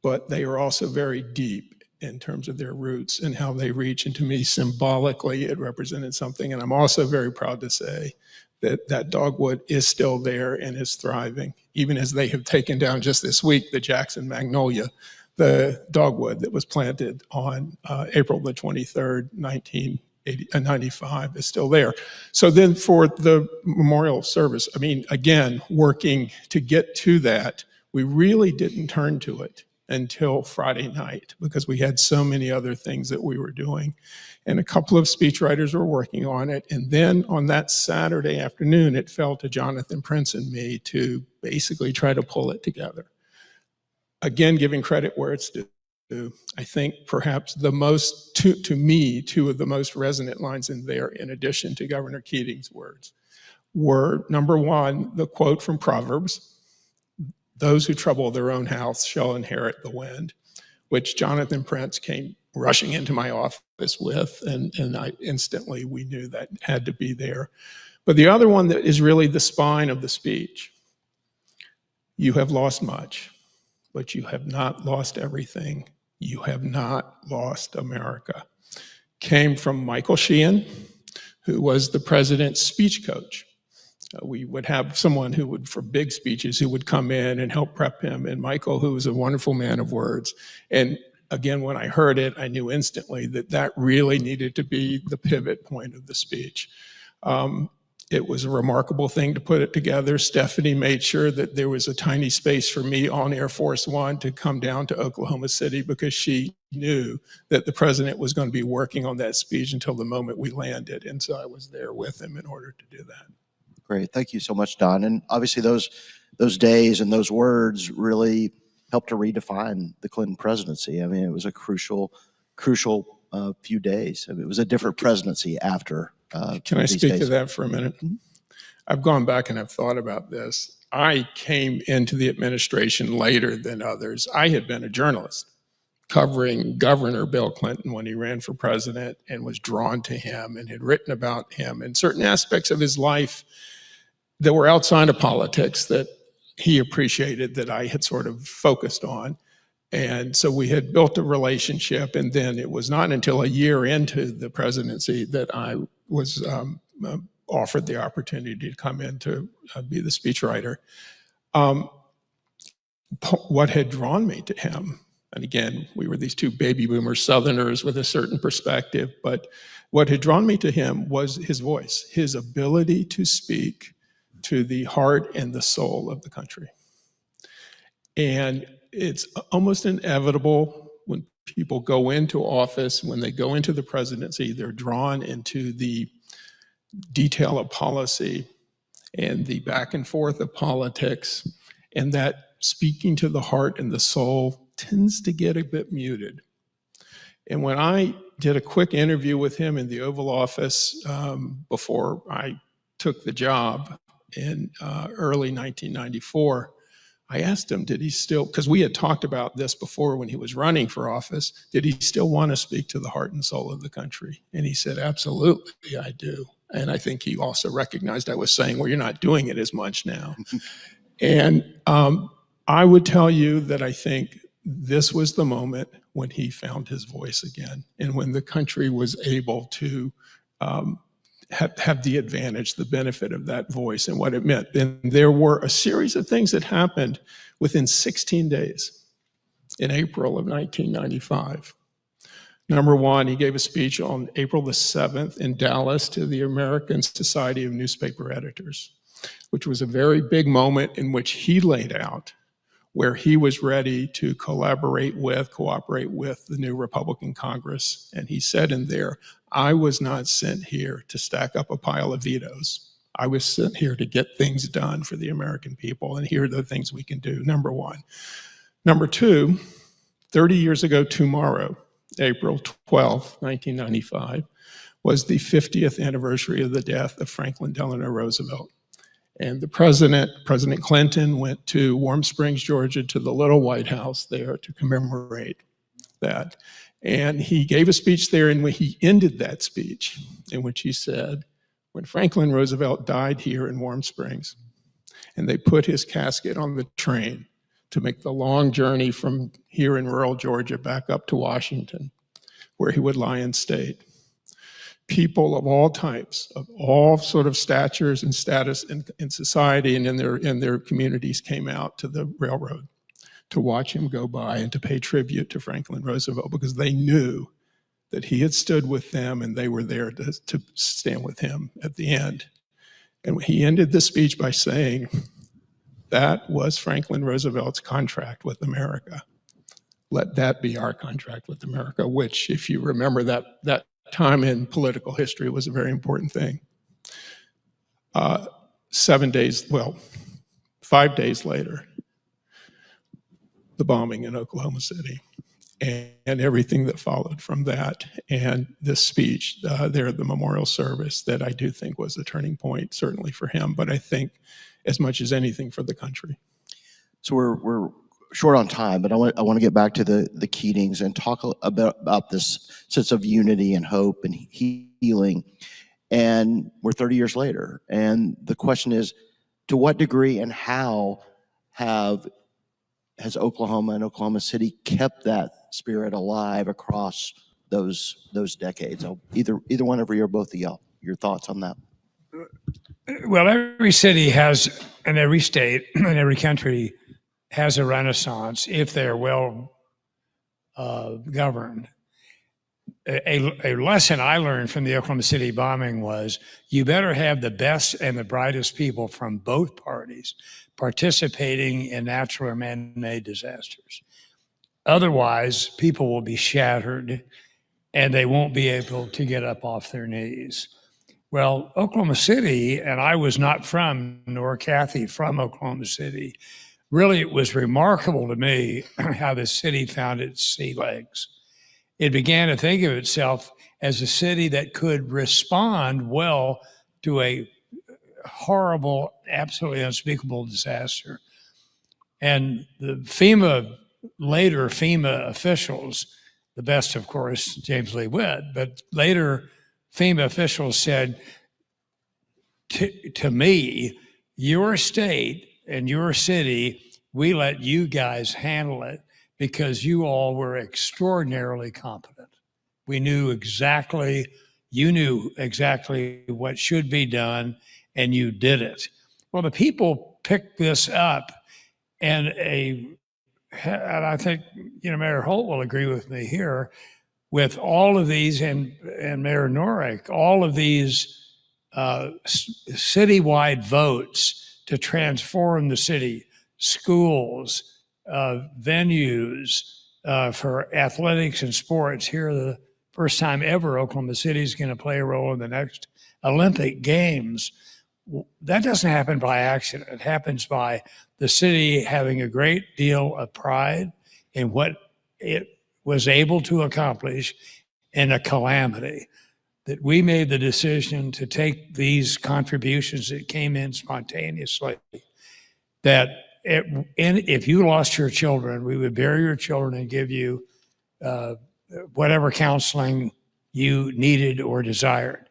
but they are also very deep in terms of their roots and how they reach. And to me, symbolically, it represented something. And I'm also very proud to say that dogwood is still there and is thriving, even as they have taken down just this week the Jackson magnolia, the dogwood that was planted on April the 23rd, 1995 is still there. So then for the memorial service, I mean, again, working to get to that, we really didn't turn to it until Friday night because we had so many other things that we were doing. And a couple of speechwriters were working on it. And then on that Saturday afternoon, it fell to Jonathan Prince and me to basically try to pull it together. Again, giving credit where it's due. I think perhaps to me, two of the most resonant lines in there, in addition to Governor Keating's words, were, number one, the quote from Proverbs, "Those who trouble their own house shall inherit the wind," which Jonathan Prince came rushing into my office with, and we knew that had to be there. But the other one that is really the spine of the speech, "You have lost much, but you have not lost everything. You have not lost America," came from Michael Sheehan, who was the president's speech coach. We would have someone who would, for big speeches, who would come in and help prep him. And Michael, who was a wonderful man of words. And again, when I heard it, I knew instantly that really needed to be the pivot point of the speech. It was a remarkable thing to put it together. Stephanie made sure that there was a tiny space for me on Air Force One to come down to Oklahoma City because she knew that the president was going to be working on that speech until the moment we landed. And so I was there with him in order to do that. Great. Thank you so much, Don. And obviously those days and those words really helped to redefine the Clinton presidency. I mean, it was a crucial few days. I mean, it was a different presidency after. Can I these speak days. to that for a minute? I've gone back and I've thought about this. I came into the administration later than others. I had been a journalist covering Governor Bill Clinton when he ran for president and was drawn to him and had written about him and certain aspects of his life that were outside of politics that he appreciated that I had sort of focused on. And so we had built a relationship, and then it was not until a year into the presidency that I was offered the opportunity to come in to be the speechwriter. What had drawn me to him, and again, we were these two baby boomer Southerners with a certain perspective, but what had drawn me to him was his voice, his ability to speak to the heart and the soul of the country. And it's almost inevitable when people go into office, when they go into the presidency, they're drawn into the detail of policy and the back and forth of politics, and that speaking to the heart and the soul tends to get a bit muted. And when I did a quick interview with him in the Oval Office before I took the job in early 1994, I asked him, did he still, because we had talked about this before when he was running for office, did he still want to speak to the heart and soul of the country? And he said, absolutely, I do. And I think he also recognized I was saying, well, you're not doing it as much now. And I would tell you that I think this was the moment when he found his voice again, and when the country was able to have the advantage, the benefit of that voice and what it meant. And there were a series of things that happened within 16 days in April of 1995. Number one, he gave a speech on April the 7th in Dallas to the American Society of Newspaper Editors, which was a very big moment in which he laid out where he was ready to cooperate with the new Republican Congress. And he said in there, I was not sent here to stack up a pile of vetoes. I was sent here to get things done for the American people, and here are the things we can do, number one. Number two, 30 years ago tomorrow, April 12th, 1995, was the 50th anniversary of the death of Franklin Delano Roosevelt. And the President Clinton, went to Warm Springs, Georgia, to the little White House there to commemorate that. And he gave a speech there, and when he ended that speech, in which he said, when Franklin Roosevelt died here in Warm Springs, and they put his casket on the train to make the long journey from here in rural Georgia back up to Washington, where he would lie in state, people of all types, of all sort of statures and status in society and in their communities came out to the railroad to watch him go by and to pay tribute to Franklin Roosevelt, because they knew that he had stood with them and they were there to stand with him at the end. And he ended the speech by saying, that was Franklin Roosevelt's contract with America. Let that be our contract with America, which, if you remember that time in political history, was a very important thing. 5 days later, the bombing in Oklahoma City and everything that followed from that, and this speech there at the memorial service that I do think was a turning point, certainly for him, but I think as much as anything for the country. So we're short on time, but I want to get back to the Keatings and talk about this sense of unity and hope and healing. And we're 30 years later, and the question is, to what degree and how has Oklahoma and Oklahoma City kept that spirit alive across those decades? Either one of you or both of y'all, your thoughts on that? Well, every city has, and every state and every country has a renaissance if they're well governed. A lesson I learned from the Oklahoma City bombing was you better have the best and the brightest people from both parties participating in natural or man-made disasters. Otherwise, people will be shattered and they won't be able to get up off their knees. Well, Oklahoma City, and I was not from, nor Kathy from Oklahoma City. Really, it was remarkable to me how the city found its sea legs. It began to think of itself as a city that could respond well to a horrible, absolutely unspeakable disaster. And the later FEMA officials, the best, of course, James Lee Witt, but later FEMA officials said to me, your state and your city, we let you guys handle it because you all were extraordinarily competent. You knew exactly what should be done, and you did it. Well, the people picked this up, and I think Mayor Holt will agree with me here. With all of these, and Mayor Norick, all of these citywide votes to transform the city, schools, venues for athletics and sports. Here, the first time ever, Oklahoma City is going to play a role in the next Olympic Games. That doesn't happen by accident. It happens by the city having a great deal of pride in what it was able to accomplish in a calamity. That we made the decision to take these contributions that came in spontaneously, that if you lost your children, we would bury your children and give you whatever counseling you needed or desired.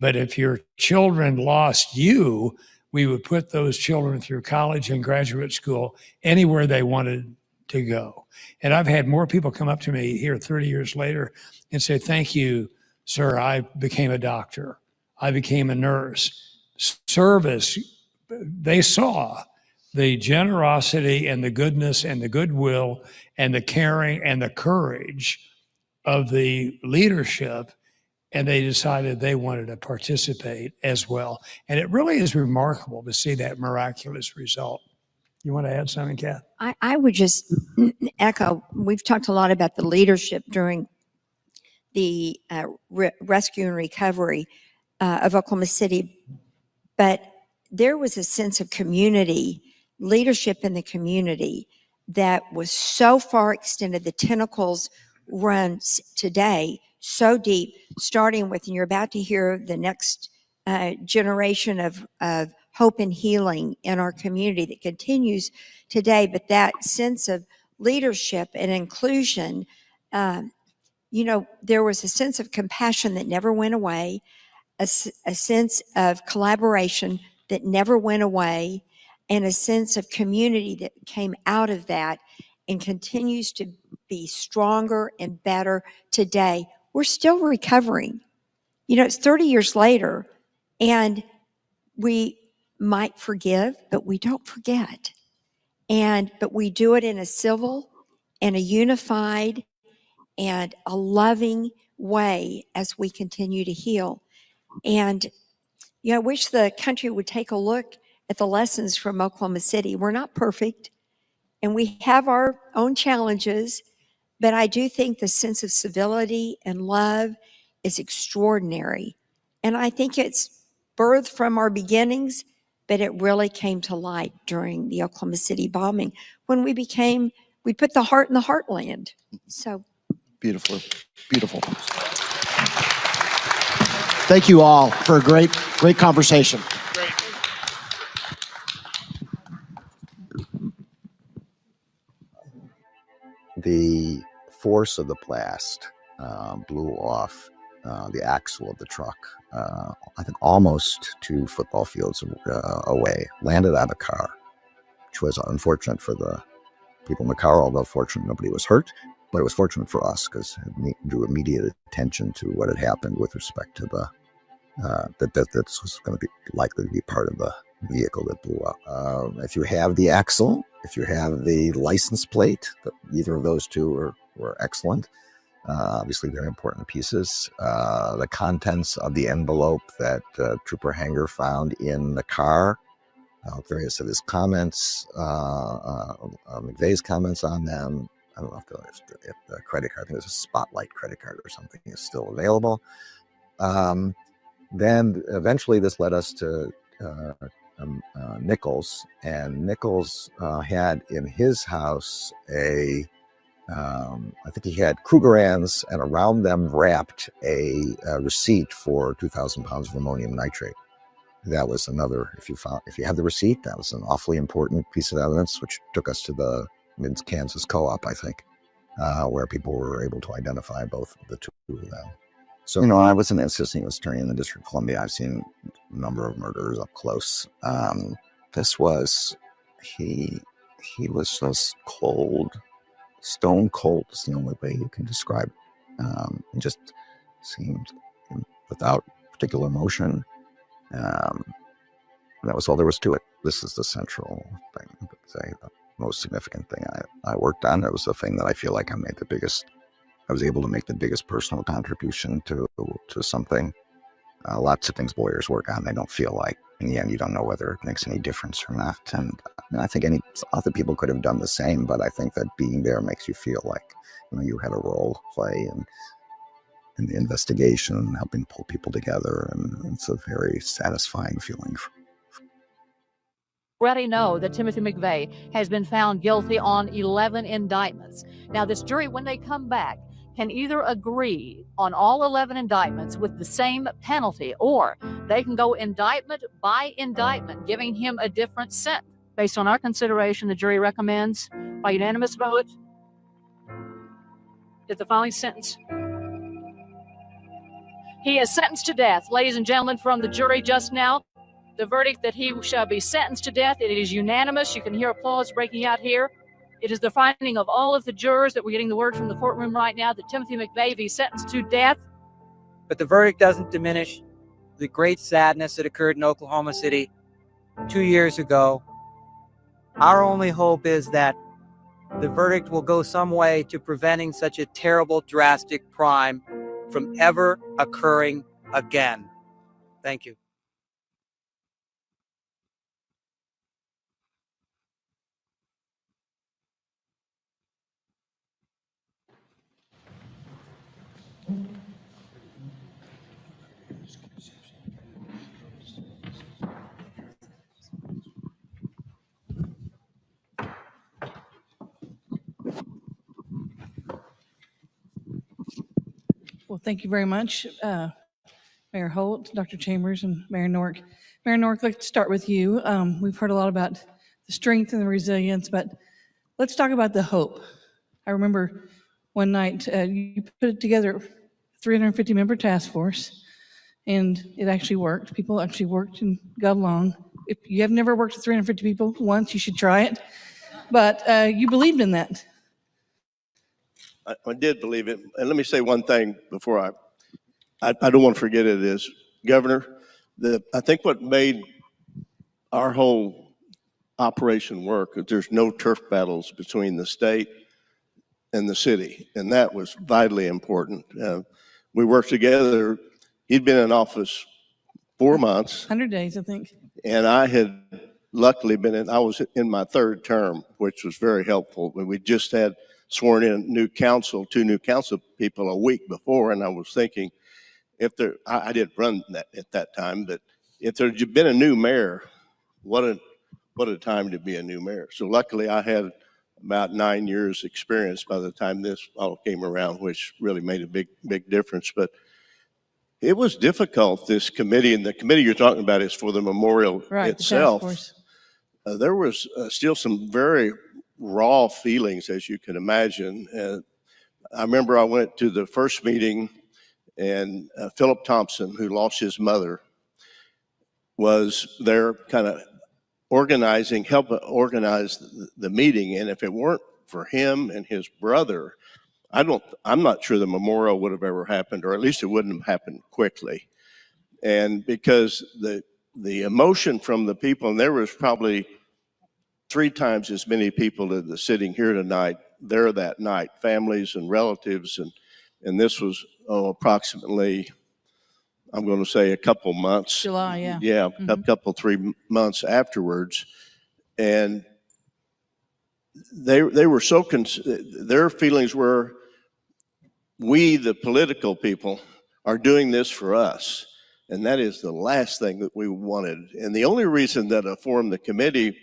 But if your children lost you, we would put those children through college and graduate school anywhere they wanted to go. And I've had more people come up to me here 30 years later and say, thank you, sir, I became a doctor. I became a nurse. Service, they saw the generosity and the goodness and the goodwill and the caring and the courage of the leadership, and they decided they wanted to participate as well. And it really is remarkable to see that miraculous result. You want to add something, Kath? I would just echo, we've talked a lot about the leadership during the rescue and recovery of Oklahoma City, but there was a sense of community, leadership in the community that was so far extended. The tentacles run today so deep, starting with, and you're about to hear the next generation of hope and healing in our community that continues today. But that sense of leadership and inclusion, there was a sense of compassion that never went away, a sense of collaboration that never went away, and a sense of community that came out of that and continues to be stronger and better today. We're still recovering. It's 30 years later, and we might forgive, but we don't forget. But we do it in a civil and a unified and a loving way as we continue to heal. And I wish the country would take a look at the lessons from Oklahoma City. We're not perfect, and we have our own challenges, but I do think the sense of civility and love is extraordinary. And I think it's birthed from our beginnings, but it really came to light during the Oklahoma City bombing when we put the heart in the heartland. So beautiful, beautiful. Thank you all for a great conversation. The force of the blast blew off the axle of the truck, I think almost 2 football fields away, landed on a car, which was unfortunate for the people in the car, although fortunate nobody was hurt. But it was fortunate for us because it drew immediate attention to what had happened with respect to the that was going to be likely to be part of the vehicle that blew up. If you have the axle, if you have the license plate, either of those two were excellent. Obviously, very important pieces. The contents of the envelope that Trooper Hanger found in the car, various of his comments, McVeigh's comments on them. I don't know if the credit card, I think it was a Spotlight credit card or something, is still available. Then eventually this led us to Nichols, and Nichols had in his house I think he had Krugerrands, and around them wrapped a receipt for 2,000 pounds of ammonium nitrate. That was another, if you have the receipt, that was an awfully important piece of evidence, which took us to the Mid-Kansas Co-op, I think, where people were able to identify both of the two of them. So, I was an assistant U.S. attorney in the District of Columbia. I've seen a number of murders up close. This was, he was just cold, stone cold is the only way you can describe it. It just seemed without particular emotion. That was all there was to it. This is the central thing, the most significant thing I worked on. It was the thing that I feel like I was able to make the biggest personal contribution to something. Lots of things lawyers work on, they don't feel like, in the end, you don't know whether it makes any difference or not. And I think other people could have done the same, but I think that being there makes you feel like, you had a role to play in the investigation and helping pull people together. And it's a very satisfying feeling. We already know that Timothy McVeigh has been found guilty on 11 indictments. Now, this jury, when they come back, can either agree on all 11 indictments with the same penalty, or they can go indictment by indictment, giving him a different sentence. Based on our consideration, the jury recommends, by unanimous vote, that the following sentence. He is sentenced to death. Ladies and gentlemen, from the jury just now, the verdict that he shall be sentenced to death, it is unanimous. You can hear applause breaking out here. It is the finding of all of the jurors that we're getting the word from the courtroom right now that Timothy McVeigh be sentenced to death. But the verdict doesn't diminish the great sadness that occurred in Oklahoma City 2 years ago. Our only hope is that the verdict will go some way to preventing such a terrible, drastic crime from ever occurring again. Thank you. Well, thank you very much, Mayor Holt, Dr. Chambers, and Mayor Nork. Mayor Nork, let's start with you. We've heard a lot about the strength and the resilience, but let's talk about the hope. I remember one night you put together a 350-member task force, and it actually worked. People actually worked and got along. If you have never worked with 350 people once, you should try it. But you believed in that. I did believe it. And let me say one thing before I don't want to forget it is, Governor, I think what made our whole operation work is there's no turf battles between the state and the city. And that was vitally important. We worked together. He'd been in office 4 months. 100 days, I think. And I had luckily I was in my third term, which was very helpful. We just had sworn in two new council people a week before, and I was thinking, I didn't run that at that time, but if there had been a new mayor, what a time to be a new mayor. So luckily I had about 9 years experience by the time this all came around, which really made a big difference. But it was difficult, this committee, and the committee you're talking about is for the memorial itself. There was still some very raw feelings, as you can imagine. I remember I went to the first meeting, and Philip Thompson, who lost his mother, was there kind of helping organize the meeting. And if it weren't for him and his brother, I'm not sure the memorial would have ever happened, or at least it wouldn't have happened quickly. And because the emotion from the people, and there was probably 3 times as many people that are sitting here tonight, there that night, families and relatives, and this was approximately, I'm going to say a couple months. July, yeah. Yeah, a couple, 3 months afterwards. And they were so, their feelings were, we, the political people, are doing this for us. And that is the last thing that we wanted. And the only reason that I formed the committee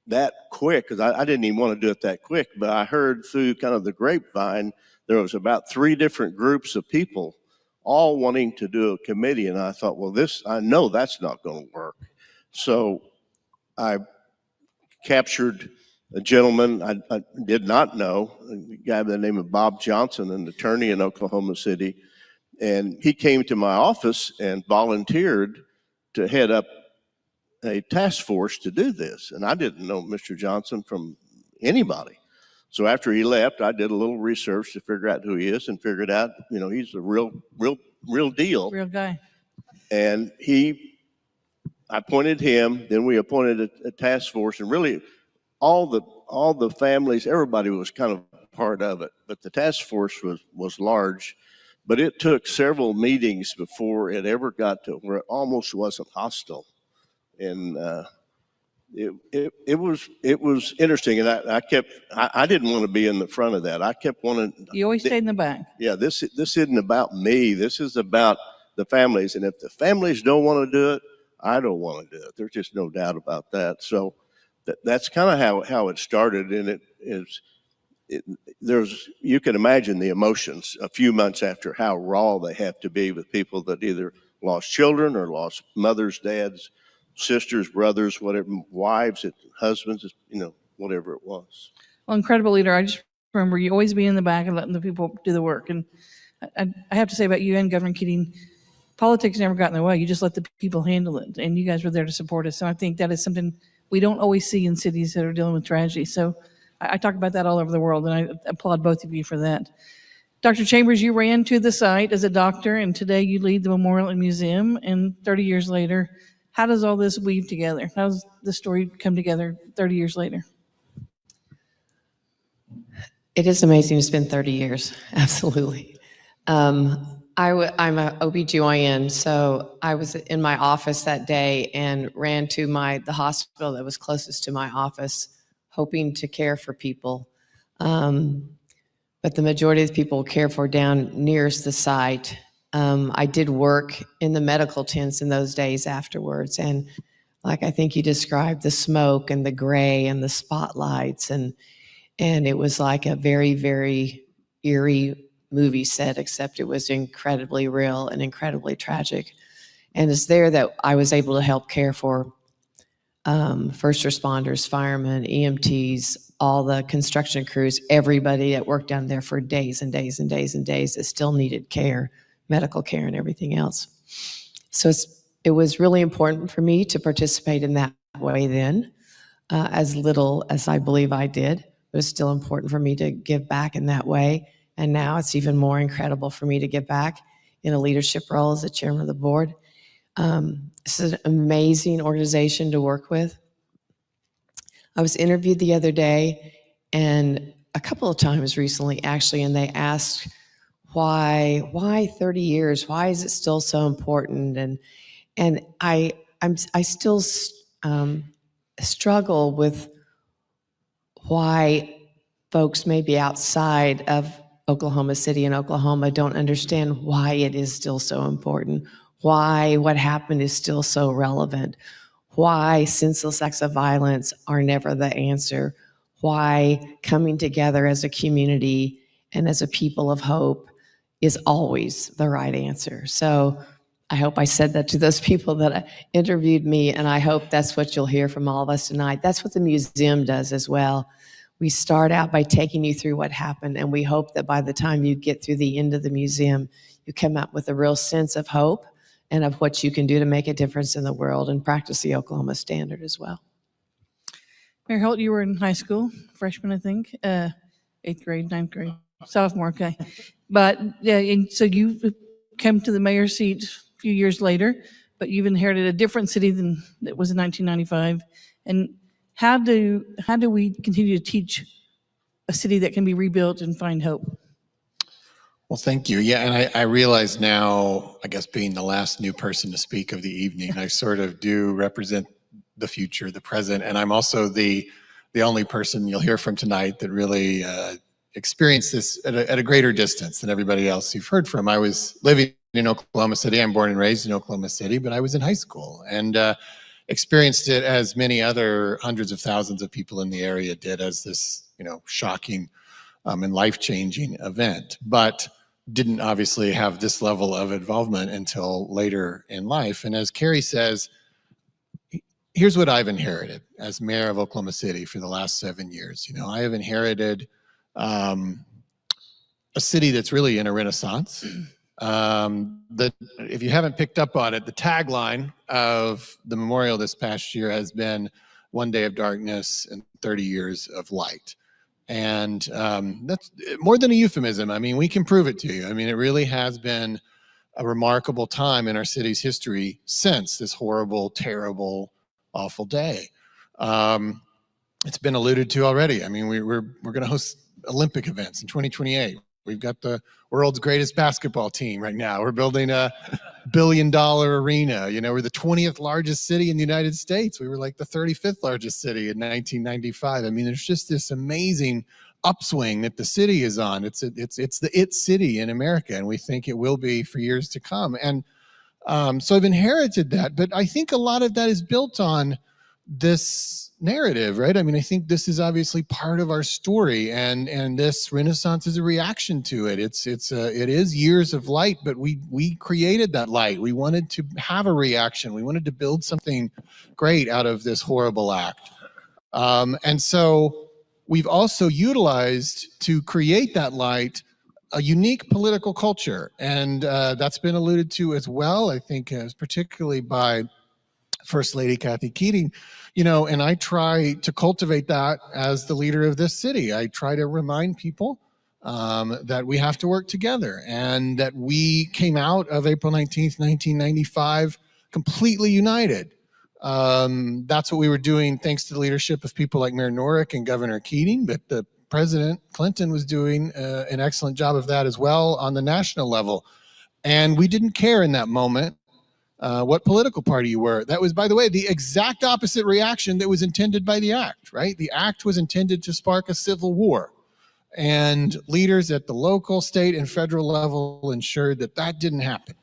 that quick, because I didn't even want to do it that quick, but I heard through kind of the grapevine, there was about 3 different groups of people all wanting to do a committee. And I thought, well, I know that's not going to work. So I captured a gentleman I did not know, a guy by the name of Bob Johnson, an attorney in Oklahoma City. And he came to my office and volunteered to head up a task force to do this. And I didn't know Mr. Johnson from anybody. So after he left, I did a little research to figure out who he is and figured out, he's a real deal. Real guy. And I appointed him, then we appointed a task force, and really all the families, everybody was kind of part of it. But the task force was large, but it took several meetings before it ever got to where it almost wasn't hostile. And it was interesting, and I didn't want to be in the front of that. I kept wanting. You always stayed in the back. Yeah, this isn't about me. This is about the families, and if the families don't want to do it, I don't want to do it. There's just no doubt about that. So that's kind of how it started, and you can imagine the emotions a few months after, how raw they have to be with people that either lost children or lost mothers, dads, sisters, brothers, whatever, wives, husbands, whatever it was. Well, incredible leader. I just remember you always being in the back and letting the people do the work. And I have to say about you and Governor Keating, politics never got in the way. You just let the people handle it, and you guys were there to support us. So I think that is something we don't always see in cities that are dealing with tragedy. So I talk about that all over the world, and I applaud both of you for that. Dr. Chambers, you ran to the site as a doctor, and today you lead the Memorial and Museum, and 30 years later, how does all this weave together? How does the story come together 30 years later? It is amazing it's been 30 years, absolutely. I'm an OBGYN, so I was in my office that day and ran to the hospital that was closest to my office, hoping to care for people. But the majority of the people cared for down nearest the site. I did work in the medical tents in those days afterwards, and like I think you described, the smoke and the gray and the spotlights, and it was like a very, very eerie movie set, except it was incredibly real and incredibly tragic. And it's there that I was able to help care for first responders, firemen, EMTs, all the construction crews, everybody that worked down there for days and days and days and days that still needed care, medical care and everything else. So it was really important for me to participate in that way then, as little as I believe I did. It was still important for me to give back in that way. And now it's even more incredible for me to give back in a leadership role as the chairman of the board. This is an amazing organization to work with. I was interviewed the other day, and a couple of times recently actually, and they asked, why 30 years? Why is it still so important? And I still struggle with why folks maybe outside of Oklahoma City and Oklahoma don't understand why it is still so important, why what happened is still so relevant, why senseless acts of violence are never the answer, why coming together as a community and as a people of hope is always the right answer. So I hope I said that to those people that interviewed me, and I hope that's what you'll hear from all of us tonight. That's what the museum does as well. We start out by taking you through what happened, and we hope that by the time you get through the end of the museum, you come out with a real sense of hope and of what you can do to make a difference in the world and practice the Oklahoma standard as well. Mayor Holt, you were in high school, freshman, I think, 8th grade, 9th grade, sophomore, okay. But yeah, and so you came to the mayor's seat a few years later, but you've inherited a different city than it was in 1995. And how do we continue to teach a city that can be rebuilt and find hope? Well, thank you. Yeah, and I realize now, I guess being the last new person to speak of the evening, I sort of do represent the future, the present, and I'm also the only person you'll hear from tonight that really experienced this at a greater distance than everybody else you've heard from. I was living in Oklahoma City. I'm born and raised in Oklahoma City, but I was in high school and experienced it as many other hundreds of thousands of people in the area did, as this, shocking and life-changing event, but didn't obviously have this level of involvement until later in life. And as Carrie says, here's what I've inherited as mayor of Oklahoma City for the last 7 years. I have inherited a city that's really in a renaissance. That, if you haven't picked up on it, the tagline of the memorial this past year has been "One day of darkness and 30 years of light." And that's more than a euphemism. I mean, we can prove it to you. I mean, it really has been a remarkable time in our city's history since this horrible, terrible, awful day. It's been alluded to already. I mean, we're going to host Olympic events in 2028. We've got the world's greatest basketball team right now. We're building a $1 billion arena. We're the 20th largest city in the United States. We were like the 35th largest city in 1995. I mean, there's just this amazing upswing that the city is on. It's the it city in America, and we think it will be for years to come. And so I've inherited that, but I think a lot of that is built on this narrative, right? I mean, I think this is obviously part of our story, and this Renaissance is a reaction to it. It is years of light, but we created that light. We wanted to have a reaction. We wanted to build something great out of this horrible act, and so we've also utilized to create that light a unique political culture, and that's been alluded to as well. I think, particularly by First Lady Kathy Keating, and I try to cultivate that as the leader of this city. I try to remind people that we have to work together, and that we came out of April 19th, 1995 completely united. That's what we were doing thanks to the leadership of people like Mayor Norick and Governor Keating, but the President Clinton was doing an excellent job of that as well on the national level. And we didn't care in that moment what political party you were. That was, by the way, the exact opposite reaction that was intended by the act, right? The act was intended to spark a civil war. And leaders at the local, state, and federal level ensured that that didn't happen.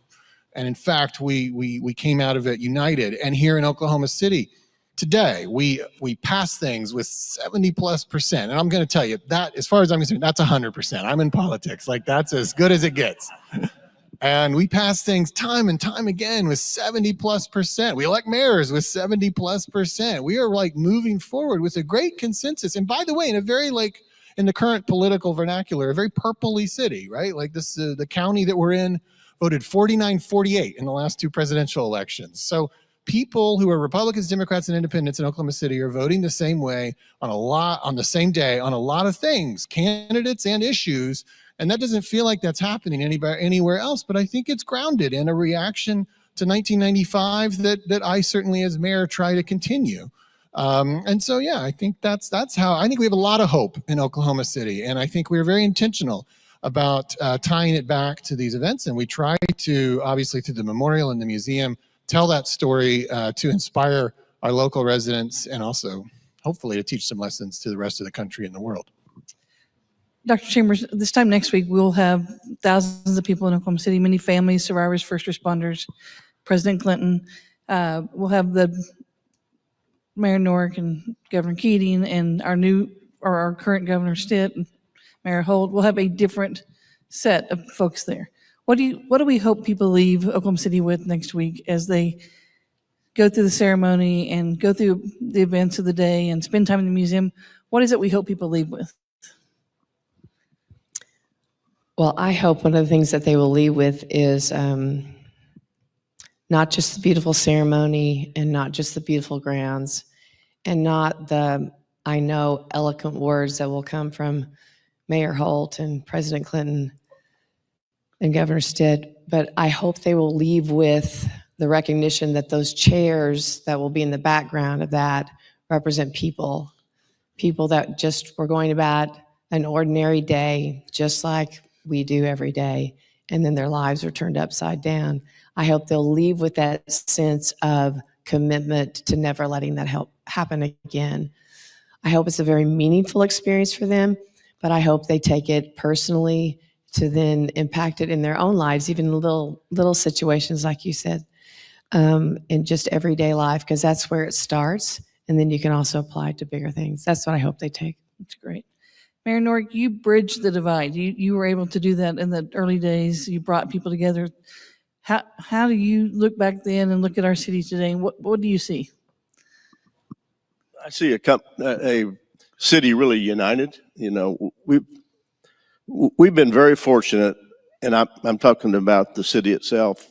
And in fact, we came out of it united. And here in Oklahoma City, today, we pass things with 70+%. And I'm going to tell you that, as far as I'm concerned, that's 100%. I'm in politics. Like, that's as good as it gets. And we pass things time and time again with 70+%. We elect mayors with 70+%. We are like moving forward with a great consensus. And by the way, in a very in the current political vernacular, a very purpley city, right? Like this, the county that we're in voted 49-48 in the last two presidential elections. So people who are Republicans, Democrats, and Independents in Oklahoma City are voting the same way on the same day on a lot of things, candidates and issues. And that doesn't feel like that's happening anywhere else, but I think it's grounded in a reaction to 1995 that I certainly, as mayor, try to continue. And so, yeah, I think that's how. I think we have a lot of hope in Oklahoma City, and I think we're very intentional about tying it back to these events. And we try to, obviously, through the memorial and the museum, tell that story to inspire our local residents, and also, hopefully, to teach some lessons to the rest of the country and the world. Dr. Chambers, this time next week, we'll have thousands of people in Oklahoma City, many families, survivors, first responders, President Clinton. We'll have the Mayor Norick and Governor Keating and our current Governor Stitt and Mayor Holt. We'll have a different set of folks there. What do we hope people leave Oklahoma City with next week as they go through the ceremony and go through the events of the day and spend time in the museum? What is it we hope people leave with? Well, I hope one of the things that they will leave with is not just the beautiful ceremony and not just the beautiful grounds and not the, I know, eloquent words that will come from Mayor Holt and President Clinton and Governor Stitt, but I hope they will leave with the recognition that those chairs that will be in the background of that represent people that just were going about an ordinary day, just like we do every day, and then their lives are turned upside down. I hope they'll leave with that sense of commitment to never letting that happen again. I hope it's a very meaningful experience for them, but I hope they take it personally to then impact it in their own lives, even little situations like you said, in just everyday life, because that's where it starts. And then you can also apply it to bigger things. That's what I hope they take. That's great. Mayor Norick, you bridged the divide. You were able to do that in the early days. You brought people together. How do you look back then and look at our city today? What do you see? I see a city really united. You know, we've been very fortunate, and I'm talking about the city itself.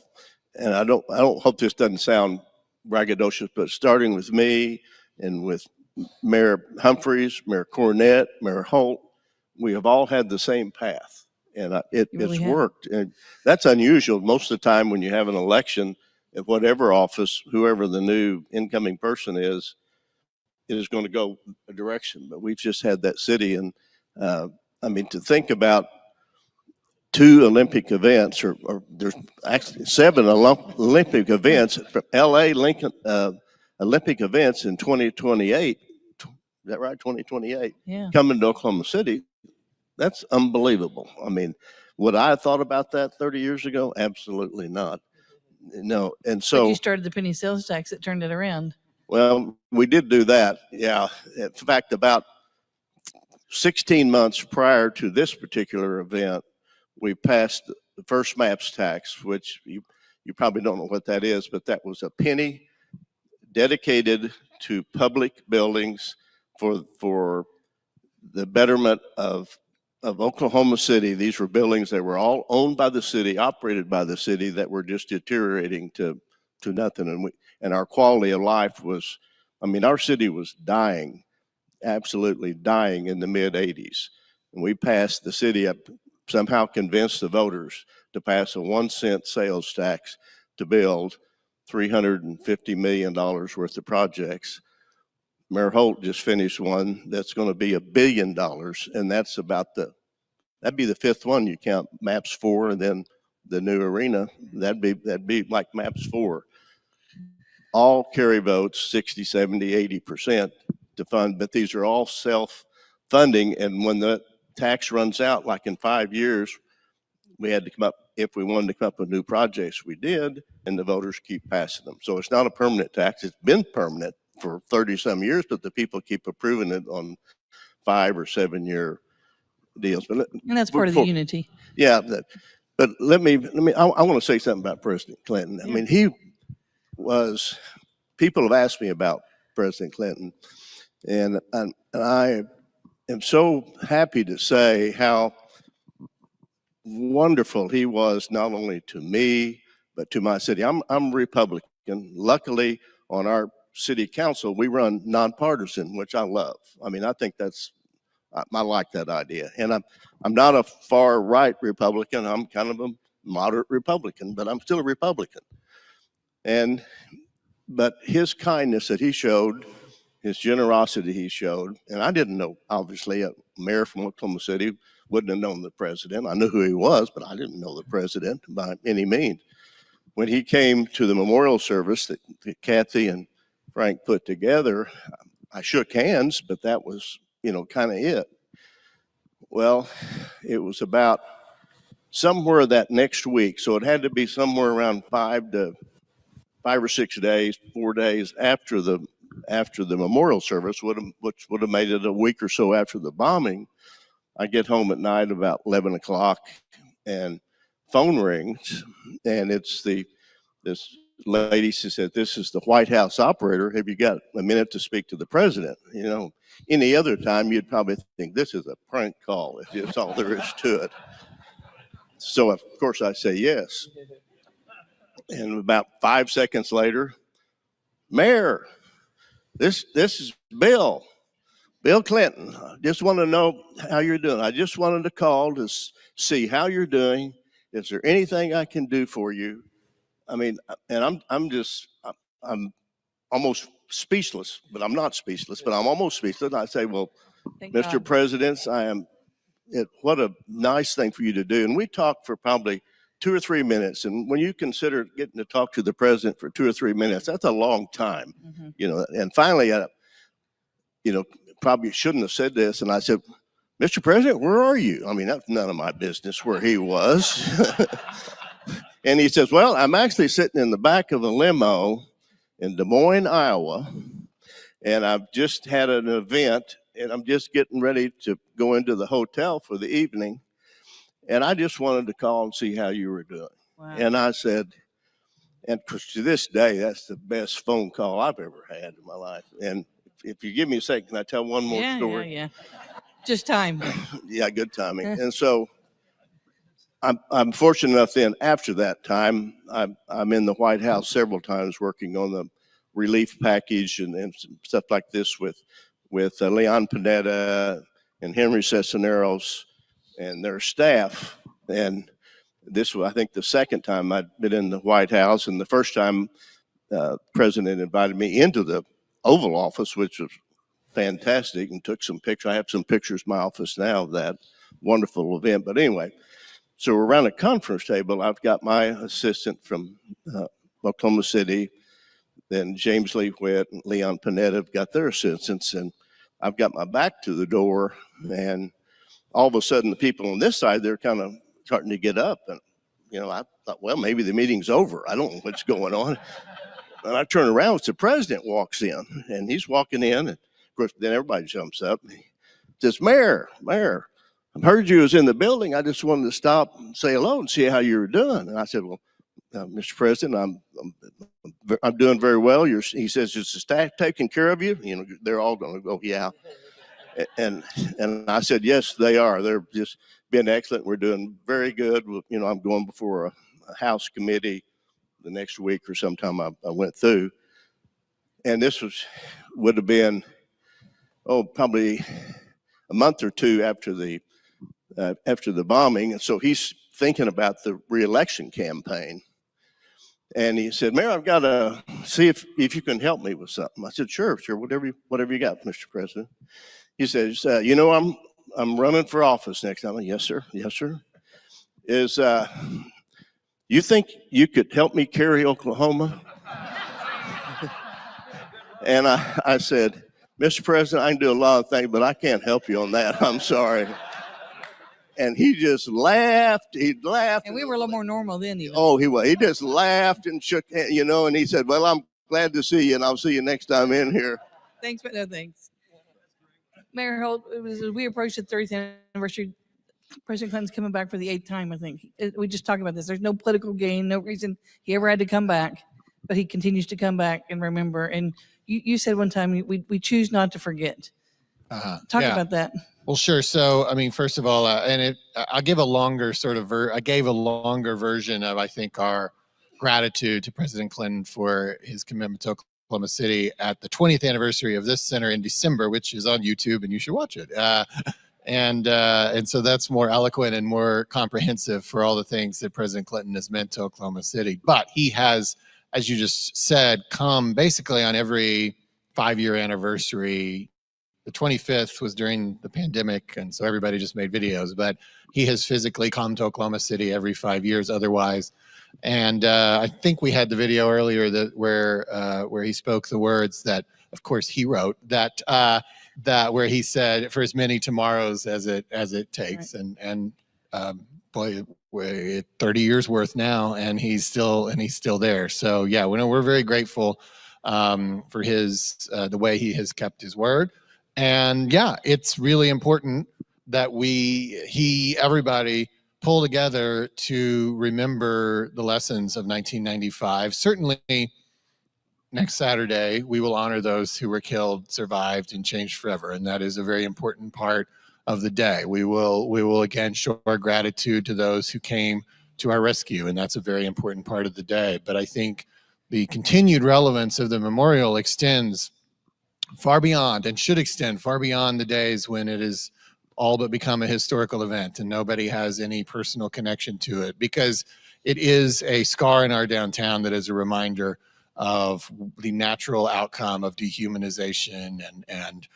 And I don't hope this doesn't sound braggadocious, but starting with me and with Mayor Humphreys, Mayor Cornett, Mayor Holt, we have all had the same path, and it's worked. And that's unusual. Most of the time when you have an election at whatever office, whoever the new incoming person is going to go a direction. But we've just had that city, and I mean, to think about 2 Olympic events, or there's actually 7 Olympic events from LA Lincoln Olympic events in 2028. Is that right? 2028. Yeah. Coming to Oklahoma City. That's unbelievable. I mean, would I have thought about that 30 years ago? Absolutely not. No. And so But you started the penny sales tax that turned it around. Well, we did do that. Yeah. In fact, about 16 months prior to this particular event, we passed the first MAPS tax, which you probably don't know what that is, but that was a penny dedicated to public buildings for the betterment of Oklahoma City. These were buildings that were all owned by the city, operated by the city, that were just deteriorating to nothing. And our quality of life was, I mean, our city was dying, absolutely dying in the mid 80s. And we passed the city up, somehow convinced the voters to pass a 1 cent sales tax to build $350 million worth of projects. Mayor Holt just finished one that's going to be $1 billion, and that's about that'd be the 5th one. You count MAPS 4 and then the new arena, that'd be like MAPS 4. All carry votes, 60, 70, 80% to fund, but these are all self-funding, and when the tax runs out, like in 5 years, we had to come up, if we wanted to come up with new projects, we did, and the voters keep passing them. So it's not a permanent tax. It's been permanent for 30-some years, but the people keep approving it on 5 or 7 year deals. But and that's part of the unity. Yeah, but let me. I want to say something about President Clinton. I mean, he was. People have asked me about President Clinton, and I am so happy to say how wonderful he was, not only to me but to my city. I'm Republican. Luckily, on our city council, we run nonpartisan, which I love. I mean, I think I like that idea. And I'm not a far right Republican. I'm kind of a moderate Republican, but I'm still a Republican. But his kindness that he showed, his generosity he showed, and I didn't know, obviously, a mayor from Oklahoma City wouldn't have known the president. I knew who he was, but I didn't know the president by any means. When he came to the memorial service that Kathy and Frank put together, I shook hands, but that was, kind of it. Well, it was about somewhere that next week, so it had to be somewhere around 5 or 6 days, 4 days after the memorial service, which would have made it a week or so after the bombing. I get home at night about 11 o'clock, and phone rings, and it's this lady. She said, "This is the White House operator. Have you got a minute to speak to the president?" Any other time you'd probably think this is a prank call. It's all there is to it. So of course I say yes. And about 5 seconds later, "Mayor, this is Bill Clinton. I just want to know how you're doing. I just wanted to call to see how you're doing. Is there anything I can do for you?" I mean, and I'm almost speechless, but I'm not speechless, but I'm almost speechless. I say, "Well, Thank Mr. God. President, what a nice thing for you to do." And we talked for probably 2 or 3 minutes. And when you consider getting to talk to the president for 2 or 3 minutes, that's a long time, And finally, probably shouldn't have said this. And I said, Mr. President, where are you? I mean, that's none of my business where he was. And he says, well, I'm actually sitting in the back of a limo in Des Moines, Iowa, and I've just had an event, and I'm just getting ready to go into the hotel for the evening, and I just wanted to call and see how you were doing. Wow. And I said, and to this day, that's the best phone call I've ever had in my life. And if you give me a second, can I tell one more story? Yeah. Just time. Yeah, good timing. And so I'm fortunate enough then after that time, I'm in the White House several times working on the relief package and stuff like this with Leon Panetta and Henry Cisneros and their staff. And this was, I think, the second time I'd been in the White House, and the first time the president invited me into the Oval Office, which was fantastic, and took some pictures. I have some pictures in my office now of that wonderful event. But anyway, so around a conference table, I've got my assistant from Oklahoma City, then James Lee Witt and Leon Panetta have got their assistants, and I've got my back to the door, and all of a sudden the people on this side, they're kind of starting to get up, and I thought, well, maybe the meeting's over. I don't know what's going on. And I turn around, the president walks in, and he's walking in, and of course, then everybody jumps up. And he says, Mayor, I heard you was in the building. I just wanted to stop and say hello and see how you were doing. And I said, well, Mr. President, I'm doing very well. He says, is the staff taking care of you? They're all going to go, yeah. And I said, yes, they are. They're just been excellent. We're doing very good. I'm going before a House committee the next week or sometime I went through. And this would have been, probably a month or two after the bombing. And so he's thinking about the reelection campaign. And he said, Mayor, I've got to see if you can help me with something. I said, sure, whatever you got, Mr. President. He says, I'm running for office next time. Yes, sir. You think you could help me carry Oklahoma? And I said, Mr. President, I can do a lot of things, but I can't help you on that. I'm sorry. And he just laughed. He laughed. And we were a little more normal then, even. Oh, he was. He just laughed and shook, and he said, well, I'm glad to see you, and I'll see you next time in here. Thanks, but no thanks. Mayor Holt, we approached the 30th anniversary. President Clinton's coming back for the 8th time, I think. We just talked about this. There's no political gain, no reason he ever had to come back, but he continues to come back and remember. And you said one time, we choose not to forget. Talk about that. Well, sure. So, first of all, I'll give a longer I gave a longer version of, I think, our gratitude to President Clinton for his commitment to Oklahoma City at the 20th anniversary of this center in December, which is on YouTube, and you should watch it. And so that's more eloquent and more comprehensive for all the things that President Clinton has meant to Oklahoma City. But he has, as you just said, come basically on every 5-year anniversary. The 25th was during the pandemic, and so everybody just made videos, but he has physically come to Oklahoma City every 5 years otherwise. And I think we had the video earlier where he spoke the words that, of course, he wrote, that where he said, for as many tomorrows as it takes. Right. And boy, we're 30 years worth now, and he's still there. So yeah, we're very grateful for the way he has kept his word. And yeah, it's really important that everybody pull together to remember the lessons of 1995. Certainly next Saturday, we will honor those who were killed, survived, and changed forever. And that is a very important part of the day. We will again show our gratitude to those who came to our rescue. And that's a very important part of the day. But I think the continued relevance of the memorial extends far beyond, and should extend far beyond, the days when it is all but become a historical event and nobody has any personal connection to it, because it is a scar in our downtown that is a reminder of the natural outcome of dehumanization and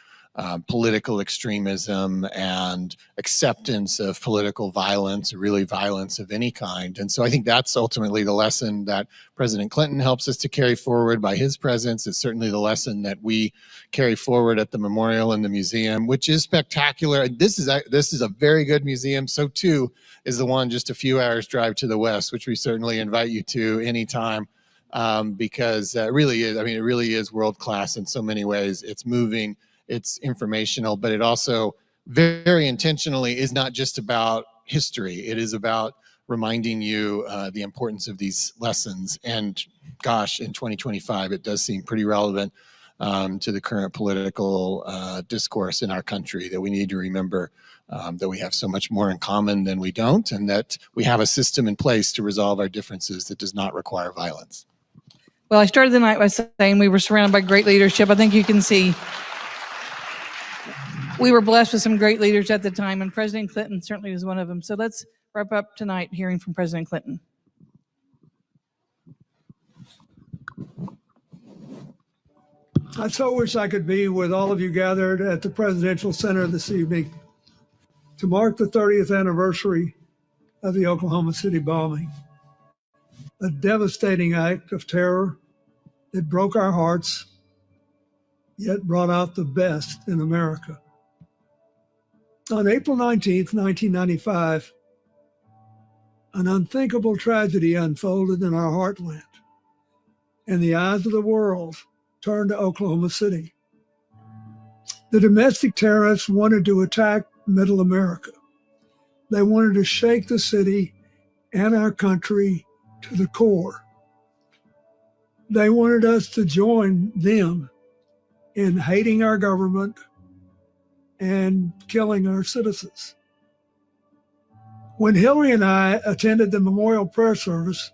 political extremism and acceptance of political violence, really violence of any kind. And so I think that's ultimately the lesson that President Clinton helps us to carry forward by his presence. It's certainly the lesson that we carry forward at the memorial and the museum, which is spectacular. This is a very good museum. So too is the one just a few hours drive to the west, which we certainly invite you to anytime. Because it really is world-class in so many ways. It's moving, it's informational, but it also very intentionally is not just about history. It is about reminding you the importance of these lessons. And gosh, in 2025, it does seem pretty relevant to the current political discourse in our country, that we need to remember that we have so much more in common than we don't, and that we have a system in place to resolve our differences that does not require violence. Well, I started the night by saying we were surrounded by great leadership. I think you can see we were blessed with some great leaders at the time, and President Clinton certainly was one of them. So let's wrap up tonight hearing from President Clinton. I so wish I could be with all of you gathered at the Presidential Center this evening to mark the 30th anniversary of the Oklahoma City bombing. A devastating act of terror that broke our hearts, yet brought out the best in America. On April 19th, 1995, an unthinkable tragedy unfolded in our heartland, and the eyes of the world turned to Oklahoma City. The domestic terrorists wanted to attack Middle America. They wanted to shake the city and our country to the core. They wanted us to join them in hating our government and killing our citizens. When Hillary and I attended the memorial prayer service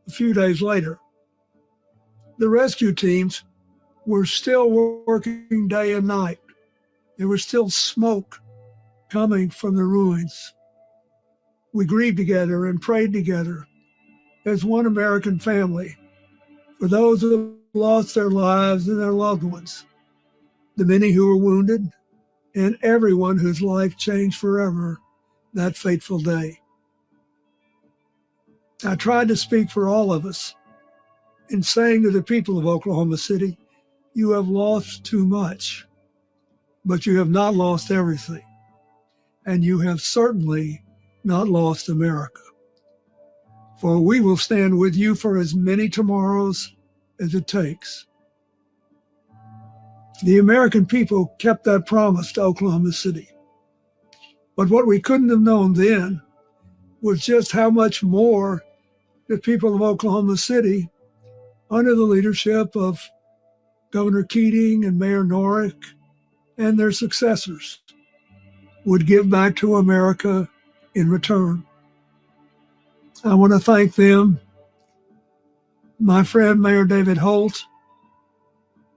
a few days later, the rescue teams were still working day and night. There was still smoke coming from the ruins. We grieved together and prayed together as one American family for those who lost their lives and their loved ones, the many who were wounded, and everyone whose life changed forever that fateful day. I tried to speak for all of us in saying to the people of Oklahoma City, you have lost too much, but you have not lost everything, and you have certainly not lost America. For we will stand with you for as many tomorrows as it takes. The American people kept that promise to Oklahoma City. But what we couldn't have known then was just how much more the people of Oklahoma City, under the leadership of Governor Keating and Mayor Norick and their successors, would give back to America in return. I want to thank them, my friend Mayor David Holt,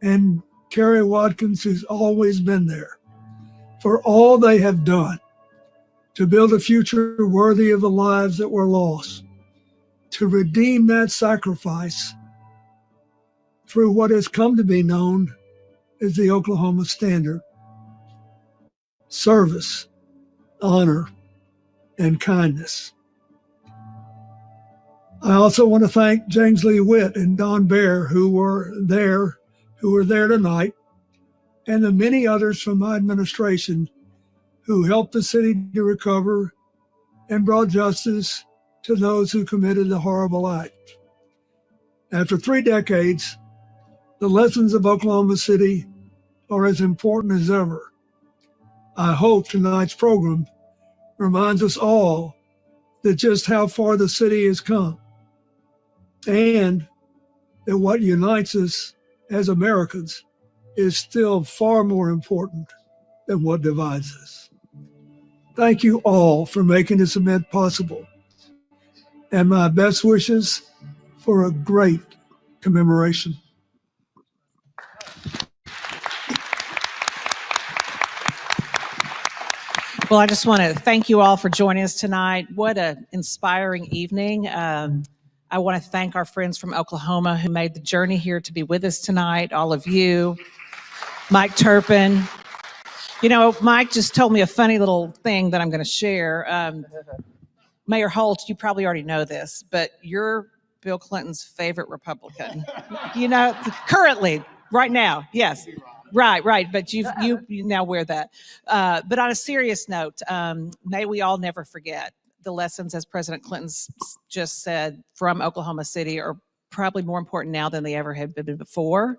and Kerry Watkins, who's always been there, for all they have done to build a future worthy of the lives that were lost, to redeem that sacrifice through what has come to be known as the Oklahoma Standard: service, honor, and kindness. I also want to thank James Lee Witt and Don Bear, who were there tonight, and the many others from my administration who helped the city to recover and brought justice to those who committed the horrible act. After 3 decades, the lessons of Oklahoma City are as important as ever. I hope tonight's program reminds us all that just how far the city has come, and that what unites us as Americans is still far more important than what divides us. Thank you all for making this event possible, and my best wishes for a great commemoration. Well, I just want to thank you all for joining us tonight. What an inspiring evening. I want to thank our friends from Oklahoma who made the journey here to be with us tonight, all of you, Mike Turpin, You know, Mike just told me a funny little thing that I'm going to share. Mayor Holt, you probably already know this, but you're Bill Clinton's favorite Republican. You know, currently, right now, yes. Right. But you now wear that. But on a serious note, may we all never forget the lessons, as President Clinton's just said, from Oklahoma City are probably more important now than they ever have been before.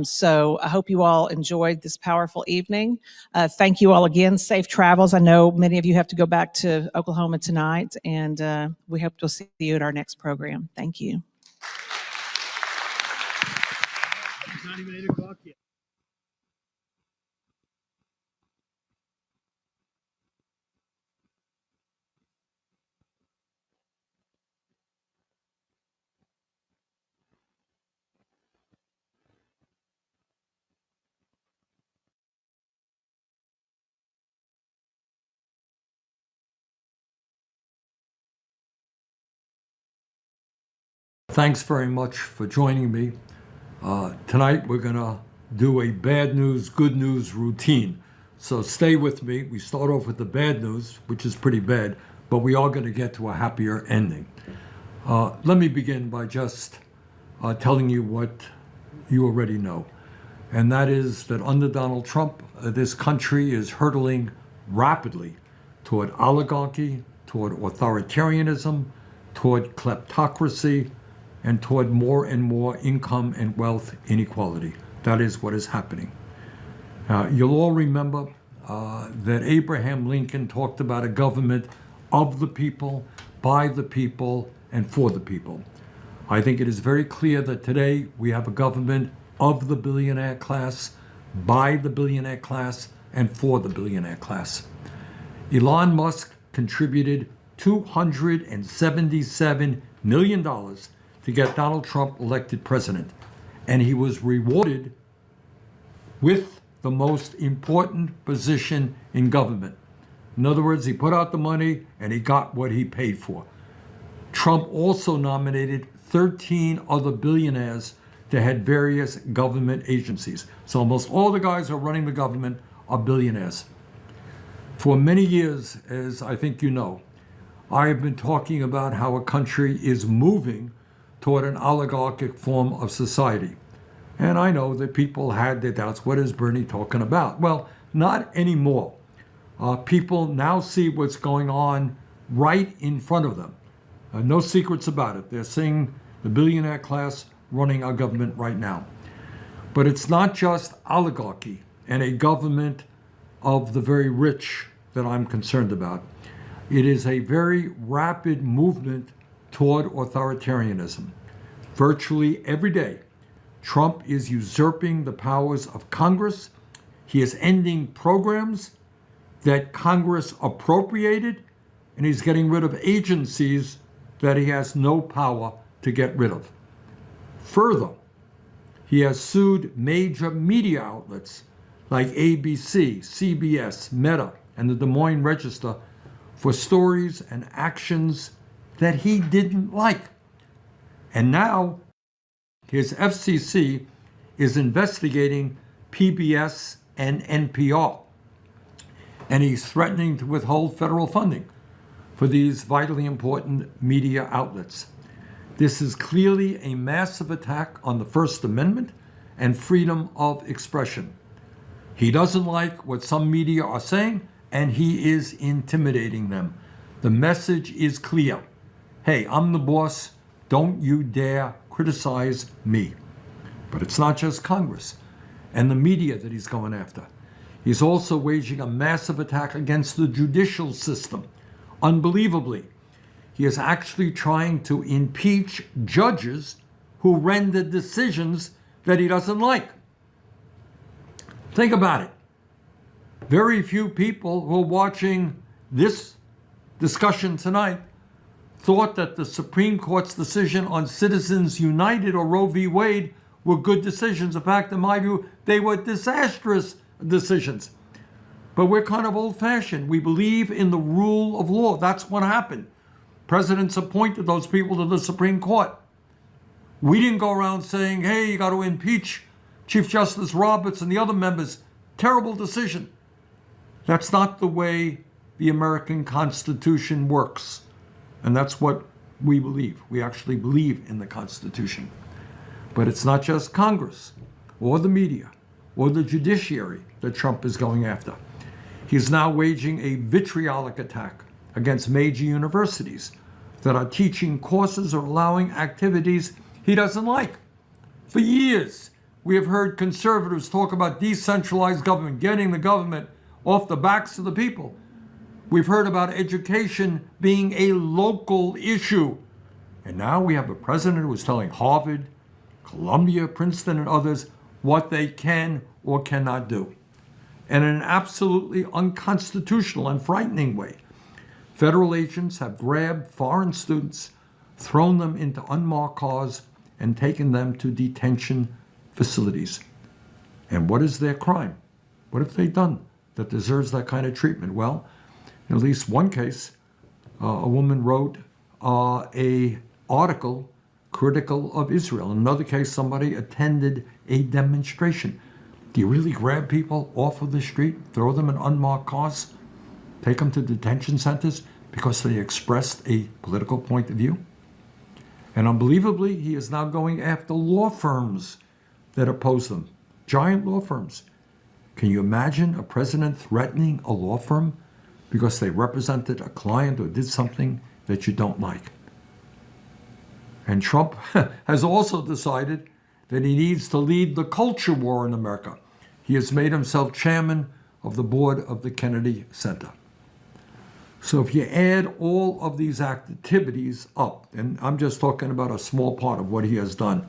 So I hope you all enjoyed this powerful evening. Thank you all again. Safe travels. I know many of you have to go back to Oklahoma tonight, and we hope to see you at our next program. Thank you. It's not even 8 o'clock yet. Thanks very much for joining me. Tonight we're going to do a bad news, good news routine. So stay with me. We start off with the bad news, which is pretty bad, but we are going to get to a happier ending. Let me begin by just telling you what you already know. And that is that under Donald Trump, this country is hurtling rapidly toward oligarchy, toward authoritarianism, toward kleptocracy, and toward more and more income and wealth inequality. That is what is happening. You'll all remember that Abraham Lincoln talked about a government of the people, by the people, and for the people. I think it is very clear that today we have a government of the billionaire class, by the billionaire class, and for the billionaire class. Elon Musk contributed $277 million to get Donald Trump elected president. And he was rewarded with the most important position in government. In other words, he put out the money and he got what he paid for. Trump also nominated 13 other billionaires to head various government agencies. So almost all the guys who are running the government are billionaires. For many years, as I think you know, I have been talking about how a country is moving toward an oligarchic form of society. And I know that people had their doubts. What is Bernie talking about? Well, not anymore. People now see what's going on right in front of them. No secrets about it. They're seeing the billionaire class running our government right now. But it's not just oligarchy and a government of the very rich that I'm concerned about. It is a very rapid movement toward authoritarianism. Virtually every day, Trump is usurping the powers of Congress. He is ending programs that Congress appropriated, and he's getting rid of agencies that he has no power to get rid of. Further, he has sued major media outlets like ABC, CBS, Meta, and the Des Moines Register for stories and actions that he didn't like. And now his FCC is investigating PBS and NPR. And he's threatening to withhold federal funding for these vitally important media outlets. This is clearly a massive attack on the First Amendment and freedom of expression. He doesn't like what some media are saying, and he is intimidating them. The message is clear. Hey, I'm the boss. Don't you dare criticize me. But it's not just Congress and the media that he's going after. He's also waging a massive attack against the judicial system. Unbelievably, he is actually trying to impeach judges who render decisions that he doesn't like. Think about it. Very few people who are watching this discussion tonight thought that the Supreme Court's decision on Citizens United or Roe v. Wade were good decisions. In fact, in my view, they were disastrous decisions. But we're kind of old-fashioned. We believe in the rule of law. That's what happened. Presidents appointed those people to the Supreme Court. We didn't go around saying, hey, you got to impeach Chief Justice Roberts and the other members. Terrible decision. That's not the way the American Constitution works. And that's what we believe. We actually believe in the Constitution. But it's not just Congress or the media or the judiciary that Trump is going after. He's now waging a vitriolic attack against major universities that are teaching courses or allowing activities he doesn't like. For years, we have heard conservatives talk about decentralized government, getting the government off the backs of the people. We've heard about education being a local issue. And now we have a president who is telling Harvard, Columbia, Princeton, and others what they can or cannot do. And in an absolutely unconstitutional and frightening way, federal agents have grabbed foreign students, thrown them into unmarked cars, and taken them to detention facilities. And what is their crime? What have they done that deserves that kind of treatment? Well, in at least one case, a woman wrote an article critical of Israel. In another case, somebody attended a demonstration. Do you really grab people off of the street, throw them in unmarked cars, take them to detention centers because they expressed a political point of view? And unbelievably, he is now going after law firms that oppose them, giant law firms. Can you imagine a president threatening a law firm because they represented a client or did something that you don't like? And Trump has also decided that he needs to lead the culture war in America. He has made himself chairman of the board of the Kennedy Center. So if you add all of these activities up, and I'm just talking about a small part of what he has done,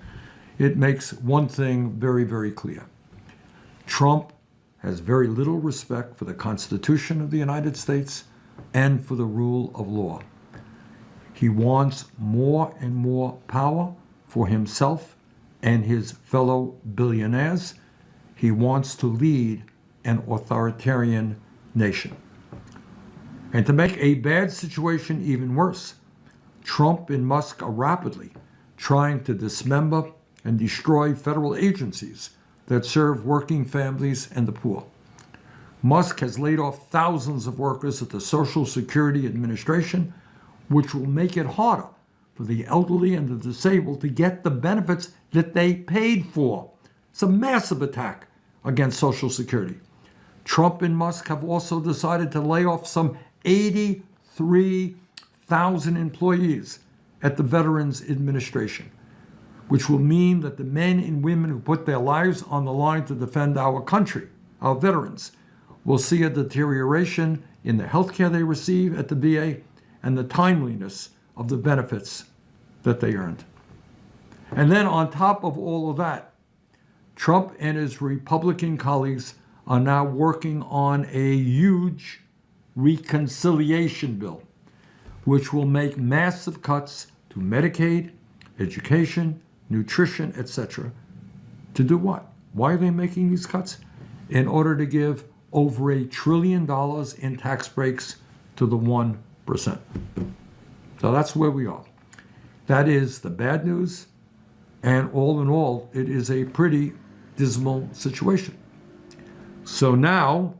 it makes one thing very, very clear. Trump has very little respect for the Constitution of the United States and for the rule of law. He wants more and more power for himself and his fellow billionaires. He wants to lead an authoritarian nation. And to make a bad situation even worse, Trump and Musk are rapidly trying to dismember and destroy federal agencies that serve working families and the poor. Musk has laid off thousands of workers at the Social Security Administration, which will make it harder for the elderly and the disabled to get the benefits that they paid for. It's a massive attack against Social Security. Trump and Musk have also decided to lay off some 83,000 employees at the Veterans Administration, which will mean that the men and women who put their lives on the line to defend our country, our veterans, will see a deterioration in the health care they receive at the VA and the timeliness of the benefits that they earned. And then on top of all of that, Trump and his Republican colleagues are now working on a huge reconciliation bill, which will make massive cuts to Medicaid, education, nutrition, etc. To do what? Why are they making these cuts? In order to give over $1 trillion in tax breaks to the 1%. So that's where we are. That is the bad news. And all in all, it is a pretty dismal situation. So now,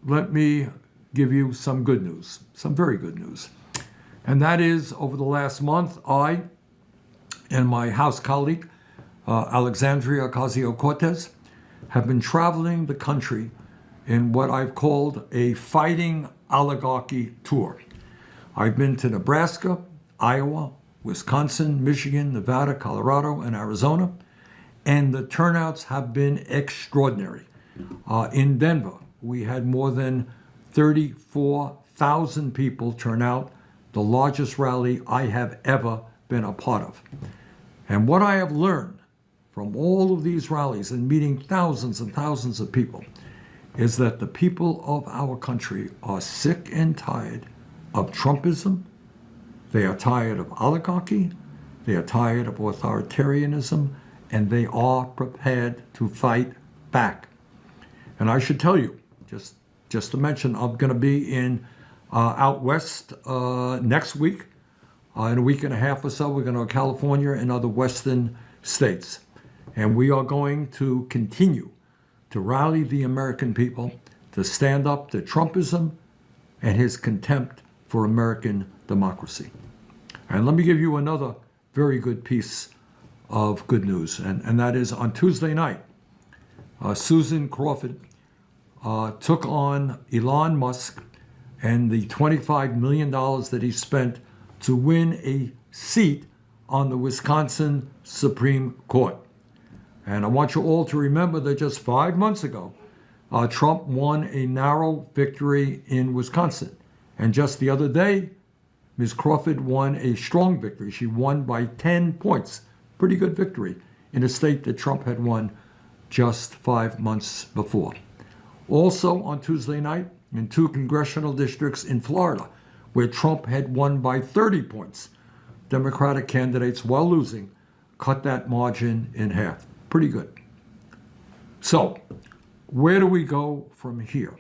let me give you some good news, some very good news. And that is, over the last month, I and my House colleague, Alexandria Ocasio-Cortez, have been traveling the country in what I've called a fighting oligarchy tour. I've been to Nebraska, Iowa, Wisconsin, Michigan, Nevada, Colorado, and Arizona, and the turnouts have been extraordinary. In Denver, we had more than 34,000 people turn out, the largest rally I have ever been a part of. And what I have learned from all of these rallies and meeting thousands and thousands of people is that the people of our country are sick and tired of Trumpism. They are tired of oligarchy. They are tired of authoritarianism, and they are prepared to fight back. And I should tell you, just to mention, I'm going to be in out west next week. In a week and a half or so, we're going to go to California and other western states. And we are going to continue to rally the American people to stand up to Trumpism and his contempt for American democracy. And let me give you another very good piece of good news, and that is on Tuesday night, Susan Crawford took on Elon Musk and the $25 million that he spent to win a seat on the Wisconsin Supreme Court. And I want you all to remember that just 5 months ago, Trump won a narrow victory in Wisconsin. And just the other day, Ms. Crawford won a strong victory. She won by 10 points. Pretty good victory in a state that Trump had won just 5 months before. Also on Tuesday night, in 2 congressional districts in Florida, where Trump had won by 30 points, Democratic candidates, while losing, cut that margin in half. Pretty good. So, where do we go from here?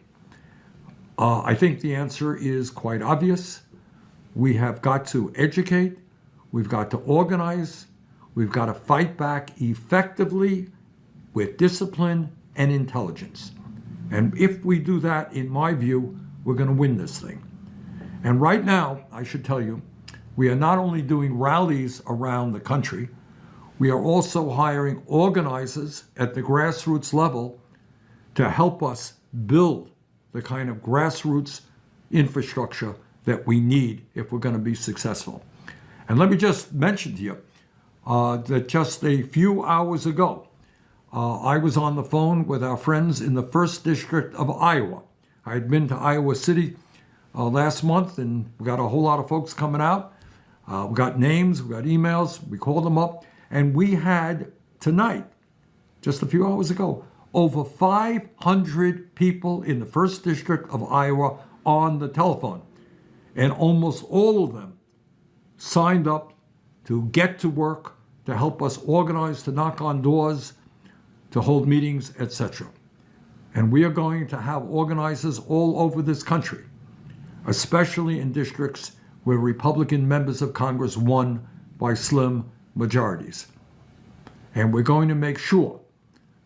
I think the answer is quite obvious. We have got to educate, we've got to organize, we've got to fight back effectively with discipline and intelligence. And if we do that, in my view, we're going to win this thing. And right now, I should tell you, we are not only doing rallies around the country, we are also hiring organizers at the grassroots level to help us build the kind of grassroots infrastructure that we need if we're going to be successful. And let me just mention to you that just a few hours ago, I was on the phone with our friends in the 1st District of Iowa. I had been to Iowa City last month, and we got a whole lot of folks coming out. We got names, we got emails, we called them up, and we had tonight, just a few hours ago, over 500 people in the 1st District of Iowa on the telephone. And almost all of them signed up to get to work, to help us organize, to knock on doors, to hold meetings, etc. And we are going to have organizers all over this country, especially in districts where Republican members of Congress won by slim majorities. And we're going to make sure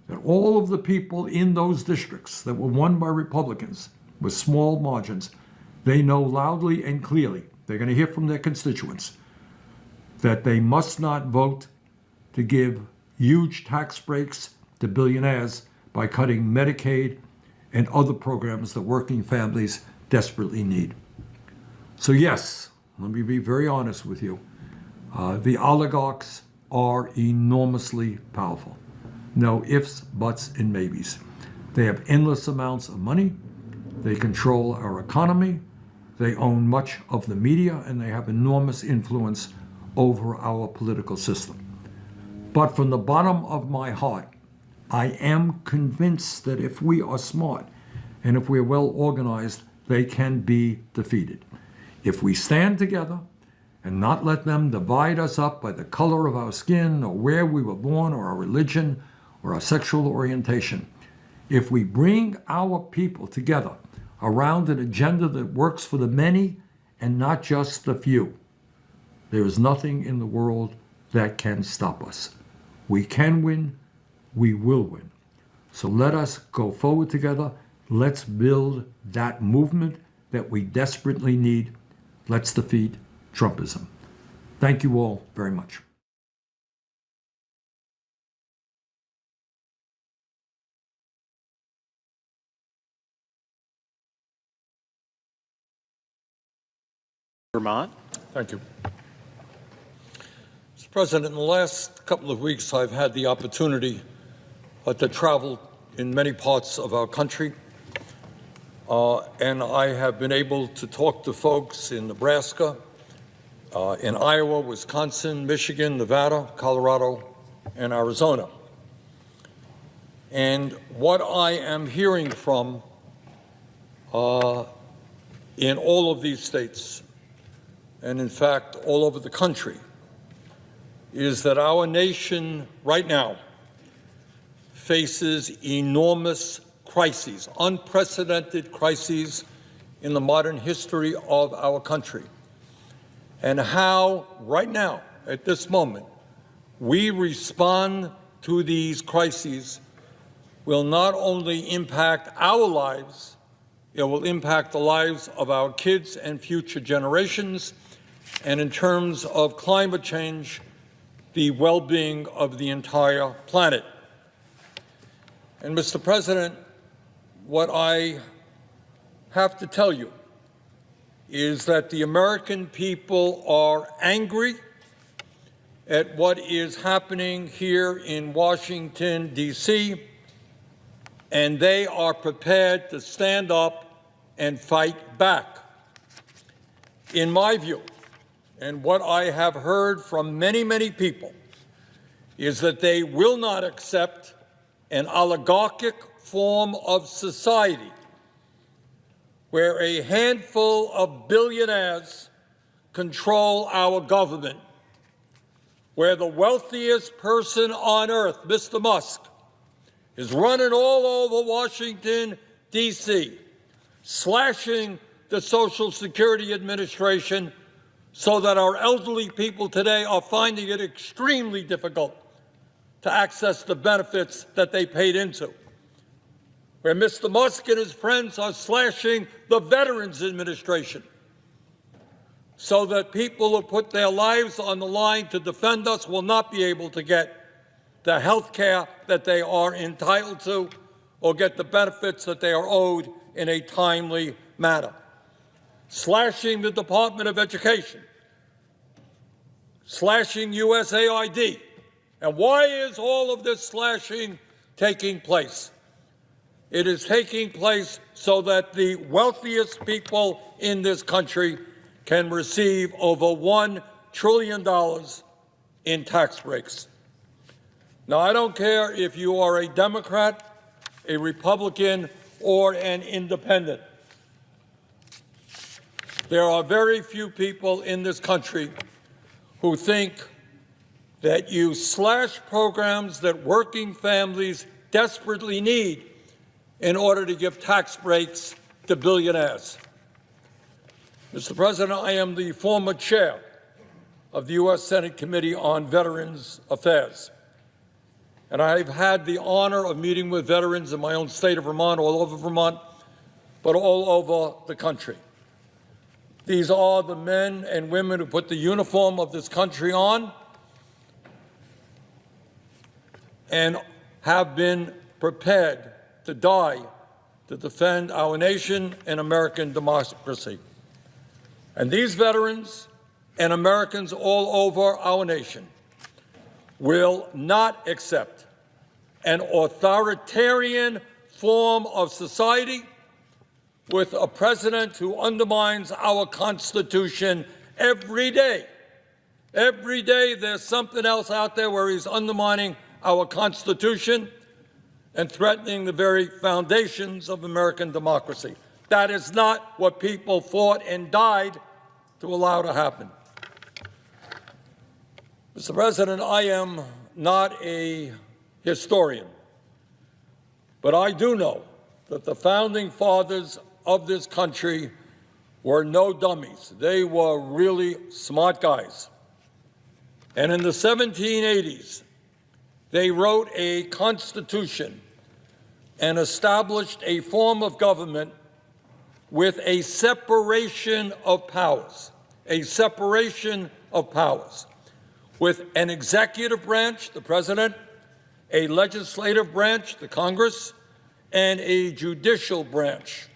that all of the people in those districts that were won by Republicans with small margins, they know loudly and clearly, they're going to hear from their constituents, that they must not vote to give huge tax breaks to billionaires by cutting Medicaid and other programs that working families desperately need. So yes, let me be very honest with you. The oligarchs are enormously powerful. No ifs, buts, and maybes. They have endless amounts of money. They control our economy. They own much of the media, and they have enormous influence over our political system. But from the bottom of my heart, I am convinced that if we are smart and if we are well organized, they can be defeated. If we stand together and not let them divide us up by the color of our skin or where we were born or our religion or our sexual orientation, if we bring our people together around an agenda that works for the many and not just the few, there is nothing in the world that can stop us. We can win, we will win. So let us go forward together. Let's build that movement that we desperately need. Let's defeat Trumpism. Thank you all very much. Vermont. Thank you. Mr. President, in the last couple of weeks, I've had the opportunity to travel in many parts of our country, and I have been able to talk to folks in Nebraska, in Iowa, Wisconsin, Michigan, Nevada, Colorado, and Arizona. And what I am hearing from in all of these states, and in fact all over the country, is that our nation right now faces enormous crises, unprecedented crises in the modern history of our country. And how right now, at this moment, we respond to these crises will not only impact our lives, It will impact the lives of our kids and future generations, and in terms of climate change, the well-being of the entire planet. And Mr. President, what I have to tell you is that the American people are angry at what is happening here in Washington, D.C., and they are prepared to stand up and fight back. In my view, and what I have heard from many, many people, is that they will not accept an oligarchic form of society where a handful of billionaires control our government, where the wealthiest person on earth, Mr. Musk, is running all over Washington, D.C., slashing the Social Security Administration so that our elderly people today are finding it extremely difficult to access the benefits that they paid into, where Mr. Musk and his friends are slashing the Veterans Administration so that people who put their lives on the line to defend us will not be able to get the health care that they are entitled to or get the benefits that they are owed in a timely manner. Slashing the Department of Education, slashing USAID. And why is all of this slashing taking place? It is taking place so that the wealthiest people in this country can receive over $1 trillion in tax breaks. Now, I don't care if you are a Democrat, a Republican, or an independent. There are very few people in this country who think that you slash programs that working families desperately need in order to give tax breaks to billionaires. Mr. President, I am the former chair of the U.S. Senate Committee on Veterans Affairs, and I've had the honor of meeting with veterans in my own state of Vermont, all over Vermont, but all over the country. These are the men and women who put the uniform of this country on and have been prepared to die to defend our nation and American democracy. And these veterans and Americans all over our nation will not accept an authoritarian form of society with a president who undermines our Constitution every day. Every day there's something else out there where he's undermining our Constitution and threatening the very foundations of American democracy. That is not what people fought and died to allow to happen. Mr. President, I am not a historian, but I do know that the founding fathers of this country were no dummies. They were really smart guys. And in the 1780s, they wrote a constitution and established a form of government with a separation of powers, with an executive branch, the president, a legislative branch, the Congress, and a judicial branch.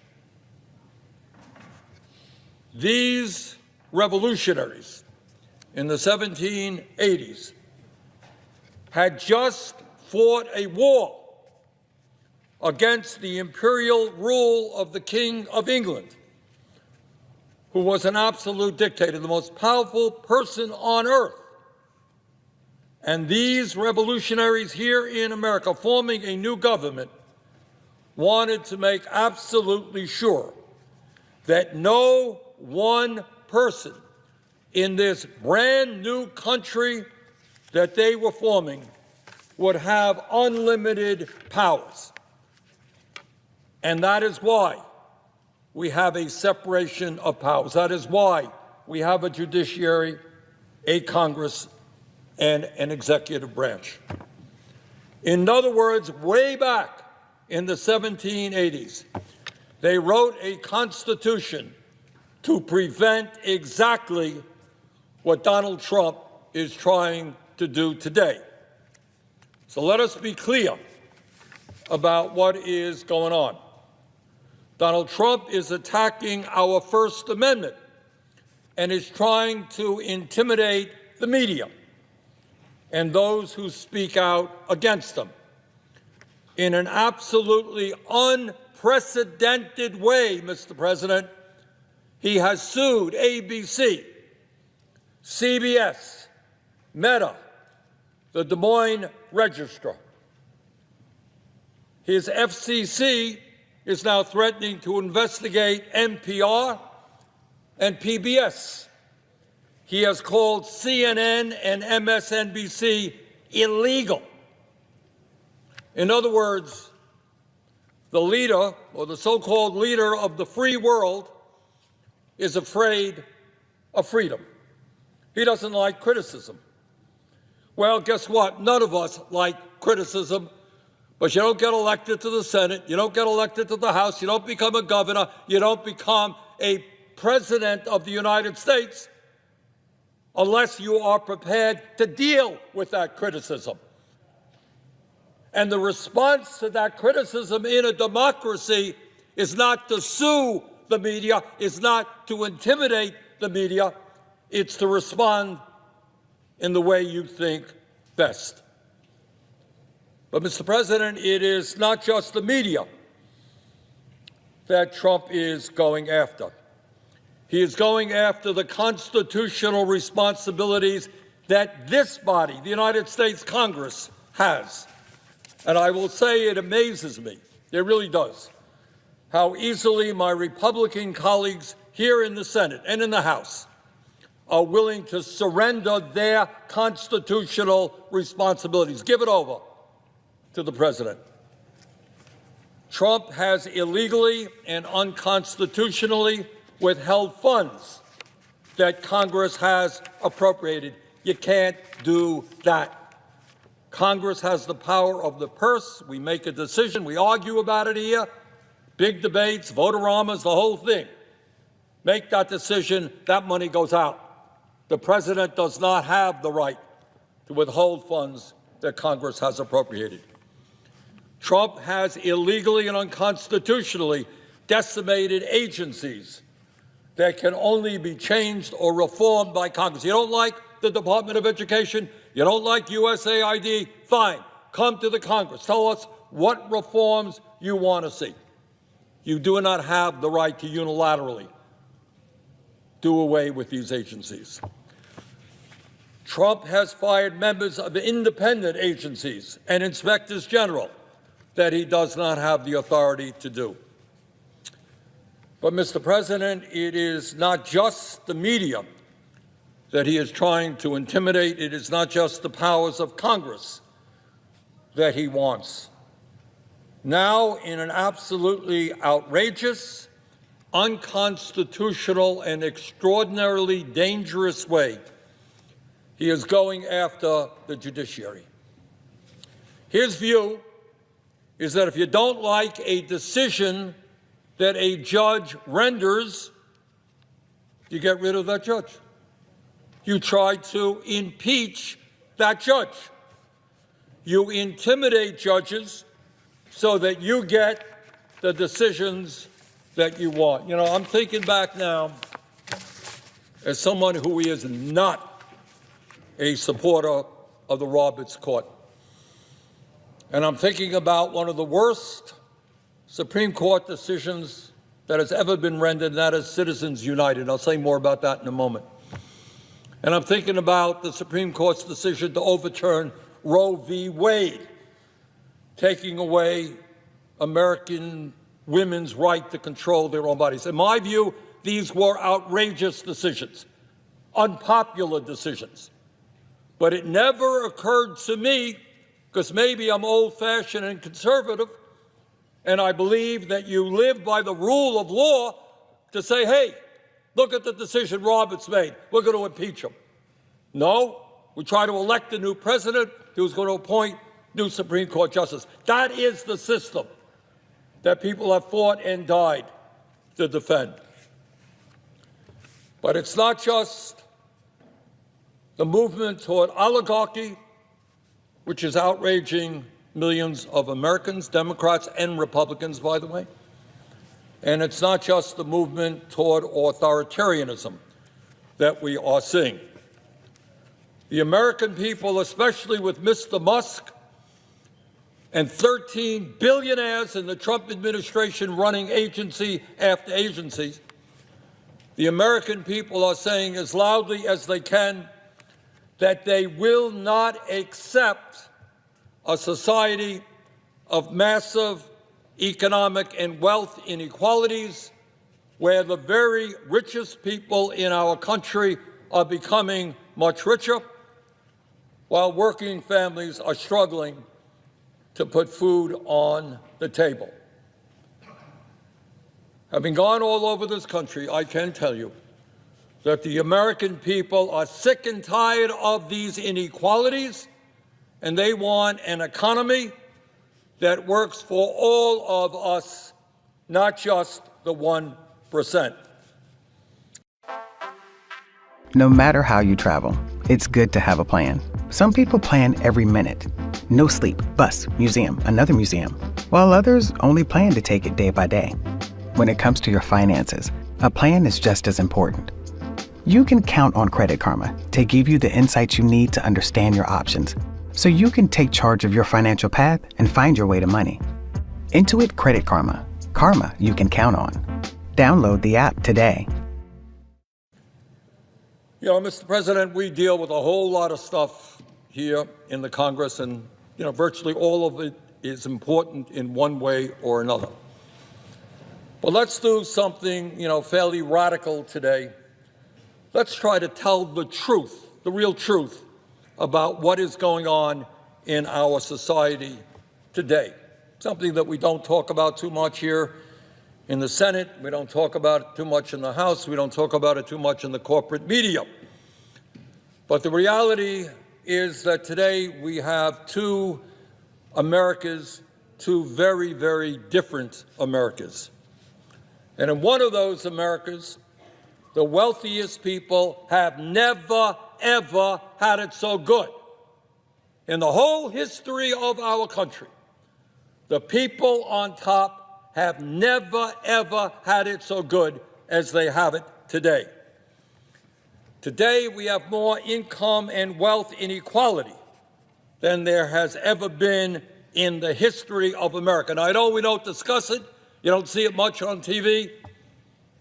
These revolutionaries in the 1780s had just fought a war against the imperial rule of the King of England, who was an absolute dictator, the most powerful person on earth. And these revolutionaries here in America, forming a new government, wanted to make absolutely sure that no one person in this brand new country that they were forming would have unlimited powers. And that is why we have a separation of powers. That is why we have a judiciary, a Congress, and an executive branch. In other words, way back in the 1780s, They wrote a constitution to prevent exactly what Donald Trump is trying to do today. So let us be clear about what is going on. Donald Trump is attacking our First Amendment and is trying to intimidate the media and those who speak out against them in an absolutely unprecedented way, Mr. President. He has sued ABC, CBS, Meta, the Des Moines Register. His FCC is now threatening to investigate NPR and PBS. He has called CNN and MSNBC illegal. In other words, the leader, or the so-called leader of the free world, is afraid of freedom. He doesn't like criticism. Well, guess what? None of us like criticism, but you don't get elected to the Senate, you don't get elected to the House, you don't become a governor, you don't become a president of the United States unless you are prepared to deal with that criticism. And the response to that criticism in a democracy is not to sue the media, is not to intimidate the media, it's to respond in the way you think best. But, Mr. President, it is not just the media that Trump is going after. He is going after the constitutional responsibilities that this body, the United States Congress, has. And I will say it amazes me, it really does, how easily my Republican colleagues here in the Senate and in the House are willing to surrender their constitutional responsibilities, give it over to the president. Trump has illegally and unconstitutionally withheld funds that Congress has appropriated. You can't do that. Congress has the power of the purse. We make a decision. We argue about it here. Big debates, vote-a-ramas, the whole thing. Make that decision. That money goes out. The president does not have the right to withhold funds that Congress has appropriated. Trump has illegally and unconstitutionally decimated agencies that can only be changed or reformed by Congress. You don't like the Department of Education? You don't like USAID? Fine. Come to the Congress. Tell us what reforms you want to see. You do not have the right to unilaterally do away with these agencies. Trump has fired members of independent agencies and inspectors general that he does not have the authority to do. But, Mr. President, it is not just the media that he is trying to intimidate. It is not just the powers of Congress that he wants. Now, in an absolutely outrageous, unconstitutional, and extraordinarily dangerous way, he is going after the judiciary. His view is that if you don't like a decision that a judge renders, you get rid of that judge. You try to impeach that judge. You intimidate judges so that you get the decisions that you want. You know, I'm thinking back now as someone who is not a supporter of the Roberts Court. And I'm thinking about one of the worst Supreme Court decisions that has ever been rendered, and that is Citizens United. I'll say more about that in a moment. And I'm thinking about the Supreme Court's decision to overturn Roe v. Wade, taking away American women's right to control their own bodies. In my view, these were outrageous decisions, unpopular decisions. But it never occurred to me, because maybe I'm old-fashioned and conservative, and I believe that you live by the rule of law, to say, hey, look at the decision Roberts made. We're going to impeach him. No, we try to elect a new president who's going to appoint new Supreme Court justice. That is the system. that people have fought and died to defend. But it's not just the movement toward oligarchy, which is outraging millions of Americans, Democrats and Republicans, by the way. And it's not just the movement toward authoritarianism that we are seeing. The American people, especially with Mr. Musk and 13 billionaires in the Trump administration running agency after agency, the American people are saying as loudly as they can that they will not accept a society of massive economic and wealth inequalities where the very richest people in our country are becoming much richer while working families are struggling to put food on the table. Having gone all over this country, I can tell you that the American people are sick and tired of these inequalities, and they want an economy that works for all of us, not just the 1%. No matter how you travel, it's good to have a plan. Some people plan every minute. No sleep, bus, museum, another museum, while others only plan to take it day by day. When it comes to your finances, a plan is just as important. You can count on Credit Karma to give you the insights you need to understand your options, so you can take charge of your financial path and find your way to money. Intuit Credit Karma. Karma you can count on. Download the app today. You know, Mr. President, we deal with a whole lot of stuff here in the Congress, and, you know, virtually all of it is important in one way or another. But let's do something, you know, fairly radical today. Let's try to tell the truth, the real truth, about what is going on in our society today. Something that we don't talk about too much here in the Senate. We don't talk about it too much in the House. We don't talk about it too much in the corporate media. But the reality is that today we have two Americas, two very, very different Americas. And in one of those Americas, the wealthiest people have never, ever had it so good. In the whole history of our country, the people on top have never, ever had it so good as they have it today. Today, we have more income and wealth inequality than there has ever been in the history of America. Now, I know we don't discuss it. You don't see it much on TV.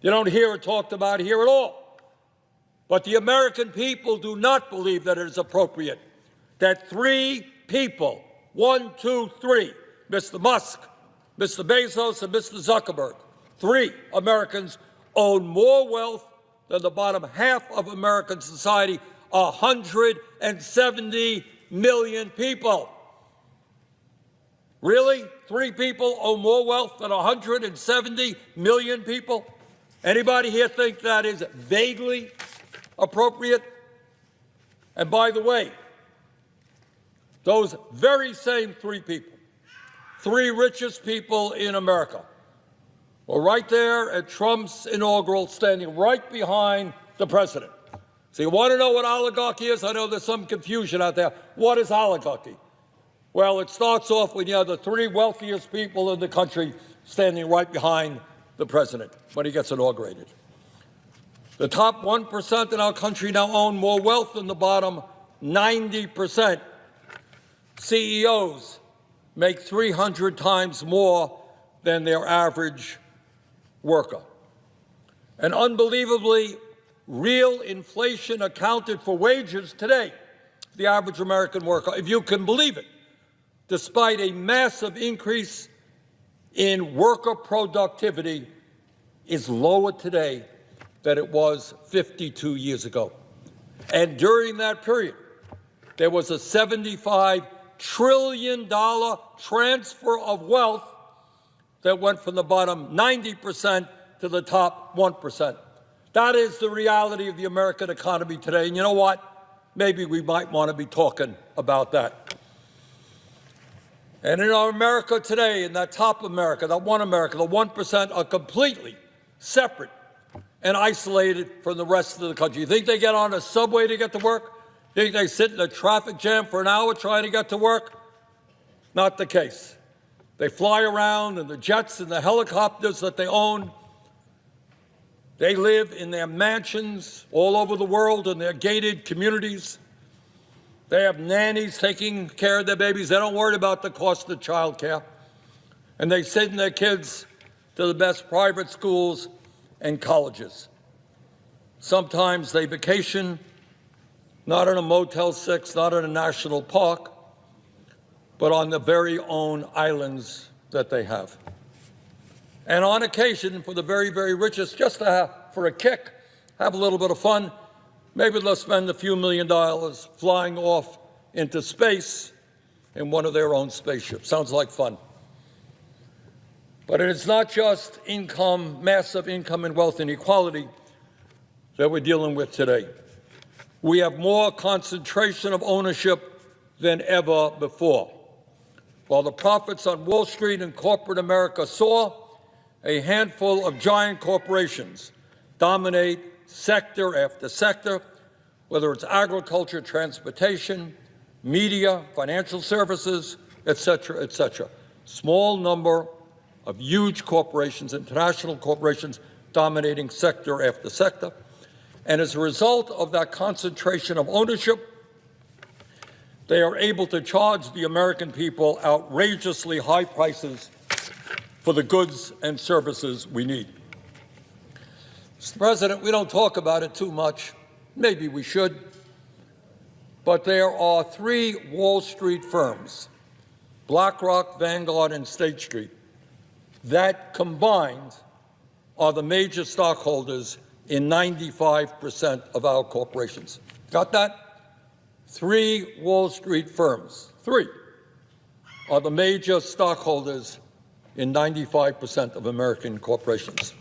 You don't hear it talked about here at all. But the American people do not believe that it is appropriate that three people, 1, 2, 3, Mr. Musk, Mr. Bezos, and Mr. Zuckerberg, three Americans own more wealth than the bottom half of American society, 170 million people. Really? Three people own more wealth than 170 million people? Anybody here think that is vaguely appropriate? And by the way, those very same three people, three richest people in America, were right there at Trump's inaugural, standing right behind the president. So you want to know what oligarchy is? I know there's some confusion out there. What is oligarchy? Well, it starts off when you have the three wealthiest people in the country standing right behind the president when he gets inaugurated. The top 1% in our country now own more wealth than the bottom 90%. CEOs make 300 times more than their average worker. And unbelievably, real inflation accounted for wages today, the average American worker, if you can believe it, despite a massive increase in worker productivity, is lower today than it was 52 years ago. And during that period, there was a $75 trillion transfer of wealth that went from the bottom 90% to the top 1%. That is the reality of the American economy today. And you know what? Maybe we might want to be talking about that. And in our America today, in that top America, the 1% are completely separate and isolated from the rest of the country. You think they get on a subway to get to work? You think they sit in a traffic jam for an hour trying to get to work? Not the case. They fly around in the jets and the helicopters that they own. They live in their mansions all over the world in their gated communities. They have nannies taking care of their babies. They don't worry about the cost of child care. And they send their kids to the best private schools and colleges. Sometimes they vacation, not in a Motel 6, not in a national park, but on the very own islands that they have. And on occasion, for the very, very richest, just to have, for a kick, have a little bit of fun, maybe they'll spend a few $1 million flying off into space in one of their own spaceships. Sounds like fun. But it's not just income, massive income and wealth inequality that we're dealing with today. We have more concentration of ownership than ever before. While the profits on Wall Street and corporate America soar, a handful of giant corporations dominate sector after sector, whether it's agriculture, transportation, media, financial services, et cetera, et cetera. Small number of huge corporations, international corporations, dominating sector after sector. And as a result of that concentration of ownership, they are able to charge the American people outrageously high prices for the goods and services we need. Mr. President, we don't talk about it too much. Maybe we should. But there are 3 Wall Street firms, BlackRock, Vanguard, and State Street, that combined are the major stockholders in 95% of our corporations. Got that? 3 Wall Street firms, 3, are the major stockholders in 95% of American corporations.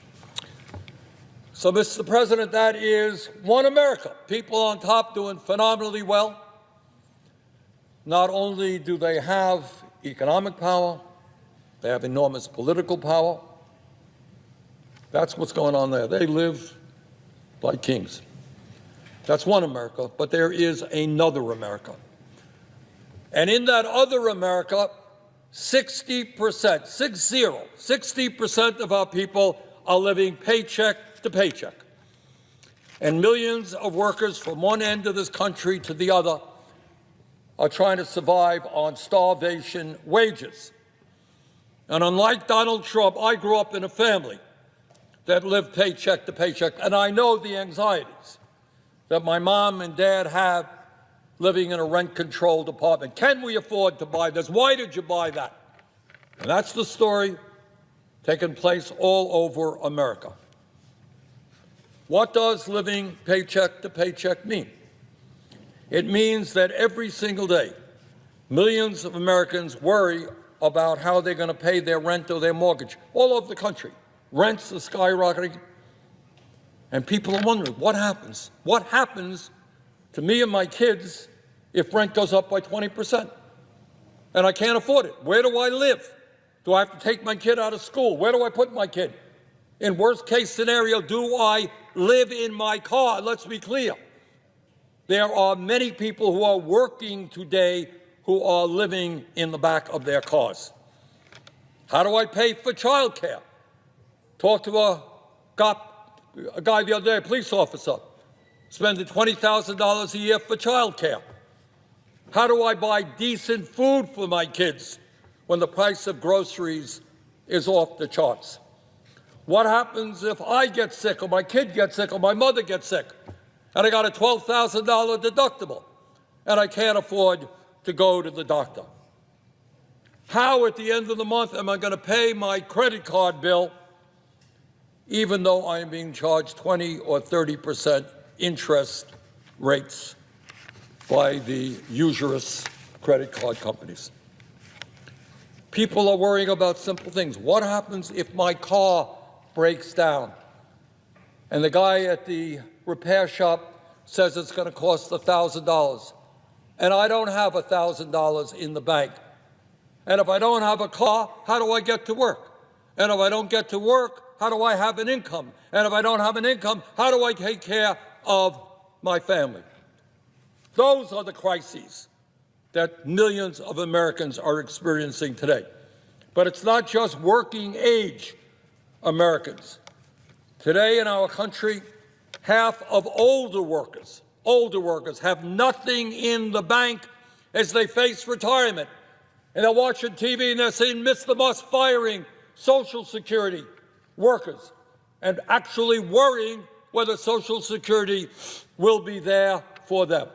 So, Mr. President, that is one America. People on top doing phenomenally well. Not only do they have economic power, they have enormous political power. That's what's going on there. They live like kings. That's one America, but there is another America. And in that other America, 60% of our people are living paycheck to paycheck. And millions of workers from one end of this country to the other are trying to survive on starvation wages. And unlike Donald Trump, I grew up in a family that lived paycheck to paycheck, and I know the anxieties that my mom and dad have living in a rent-controlled apartment. Can we afford to buy this? Why did you buy that? And that's the story taking place all over America. What does living paycheck to paycheck mean? It means that every single day, millions of Americans worry about how they're going to pay their rent or their mortgage all over the country. Rents are skyrocketing, and people are wondering, what happens? What happens to me and my kids if rent goes up by 20%? And I can't afford it. Where do I live? Do I have to take my kid out of school? Where do I put my kid? In worst case scenario, do I live in my car? Let's be clear. There are many people who are working today who are living in the back of their cars. How do I pay for child care? Talked to a guy the other day, a police officer, spending $20,000 a year for child care. How do I buy decent food for my kids when the price of groceries is off the charts? What happens if I get sick or my kid gets sick or my mother gets sick and I got a $12,000 deductible and I can't afford to go to the doctor? How at the end of the month am I going to pay my credit card bill even though I am being charged 20 or 30% interest rates by the usurious credit card companies? People are worrying about simple things. What happens if my car breaks down and the guy at the repair shop says it's going to cost $1,000 and I don't have $1,000 in the bank And if I don't have a car, how do I get to work? And if I don't get to work, how do I have an income? And if I don't have an income, how do I take care of my family? Those are the crises that millions of Americans are experiencing today. But it's not just working age Americans. Today in our country, half of older workers have nothing in the bank as they face retirement. And they're watching TV and they're saying, Mr. Musk firing Social Security workers and actually worrying whether Social Security will be there for them.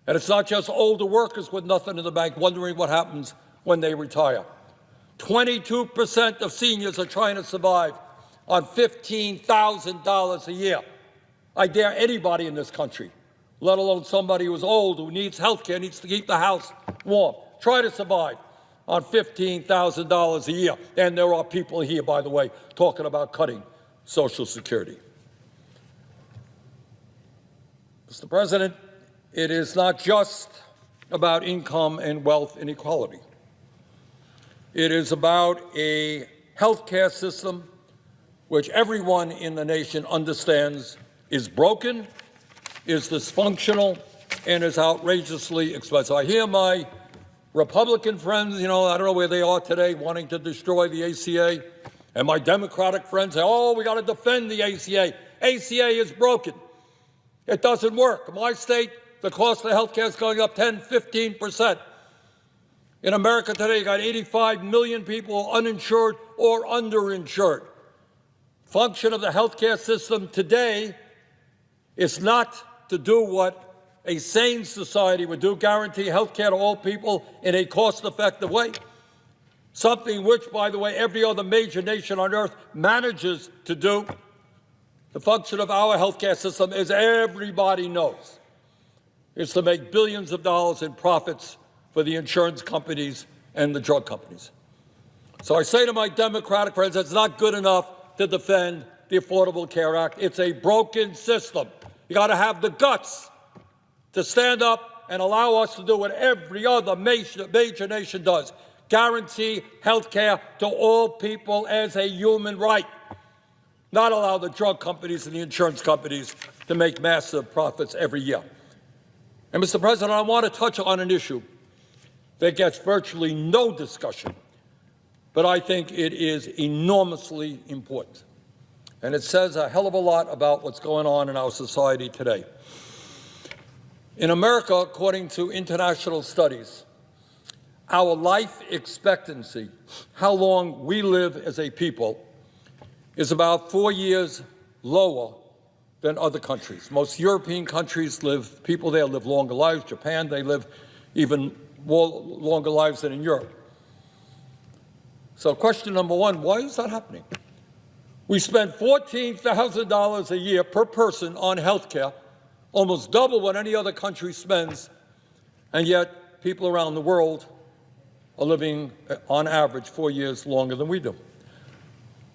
And it's not just older workers with nothing in the bank wondering what happens when they retire. 22% of seniors are trying to survive on $15,000 a year. I dare anybody in this country, let alone somebody who's old, who needs health care, needs to keep the house warm, try to survive on $15,000 a year. And there are people here, by the way, talking about cutting Social Security. Mr. President, it is not just about income and wealth inequality. It is about a health care system which everyone in the nation understands is broken, is dysfunctional, and is outrageously expensive. I hear my Republican friends, I don't know where they are today, wanting to destroy the ACA. And my Democratic friends say, oh, we got to defend the ACA. ACA is broken. It doesn't work. In my state, the cost of health care is going up 10, 15%. In America today, you got 85 million people uninsured or underinsured. Function of the health care system today is not to do what a sane society would do, guarantee health care to all people in a cost-effective way. Something which, by the way, every other major nation on earth manages to do. The function of our health care system, as everybody knows, is to make billions of dollars in profits for the insurance companies and the drug companies. So I say to my Democratic friends, it's not good enough to defend the Affordable Care Act. It's a broken system. You got to have the guts to stand up and allow us to do what every other major nation does, guarantee health care to all people as a human right, not allow the drug companies and the insurance companies to make massive profits every year. And, Mr. President, I want to touch on an issue that gets virtually no discussion, but I think it is enormously important. And it says a hell of a lot about what's going on in our society today. In America, according to international studies, our life expectancy, how long we live as a people, is about 4 years lower than other countries. Most European countries people there live longer lives. Japan, they live even more longer lives than in Europe. So question number one, why is that happening? We spend $14,000 a year per person on health care, almost double what any other country spends, and yet people around the world are living, on average, 4 years longer than we do.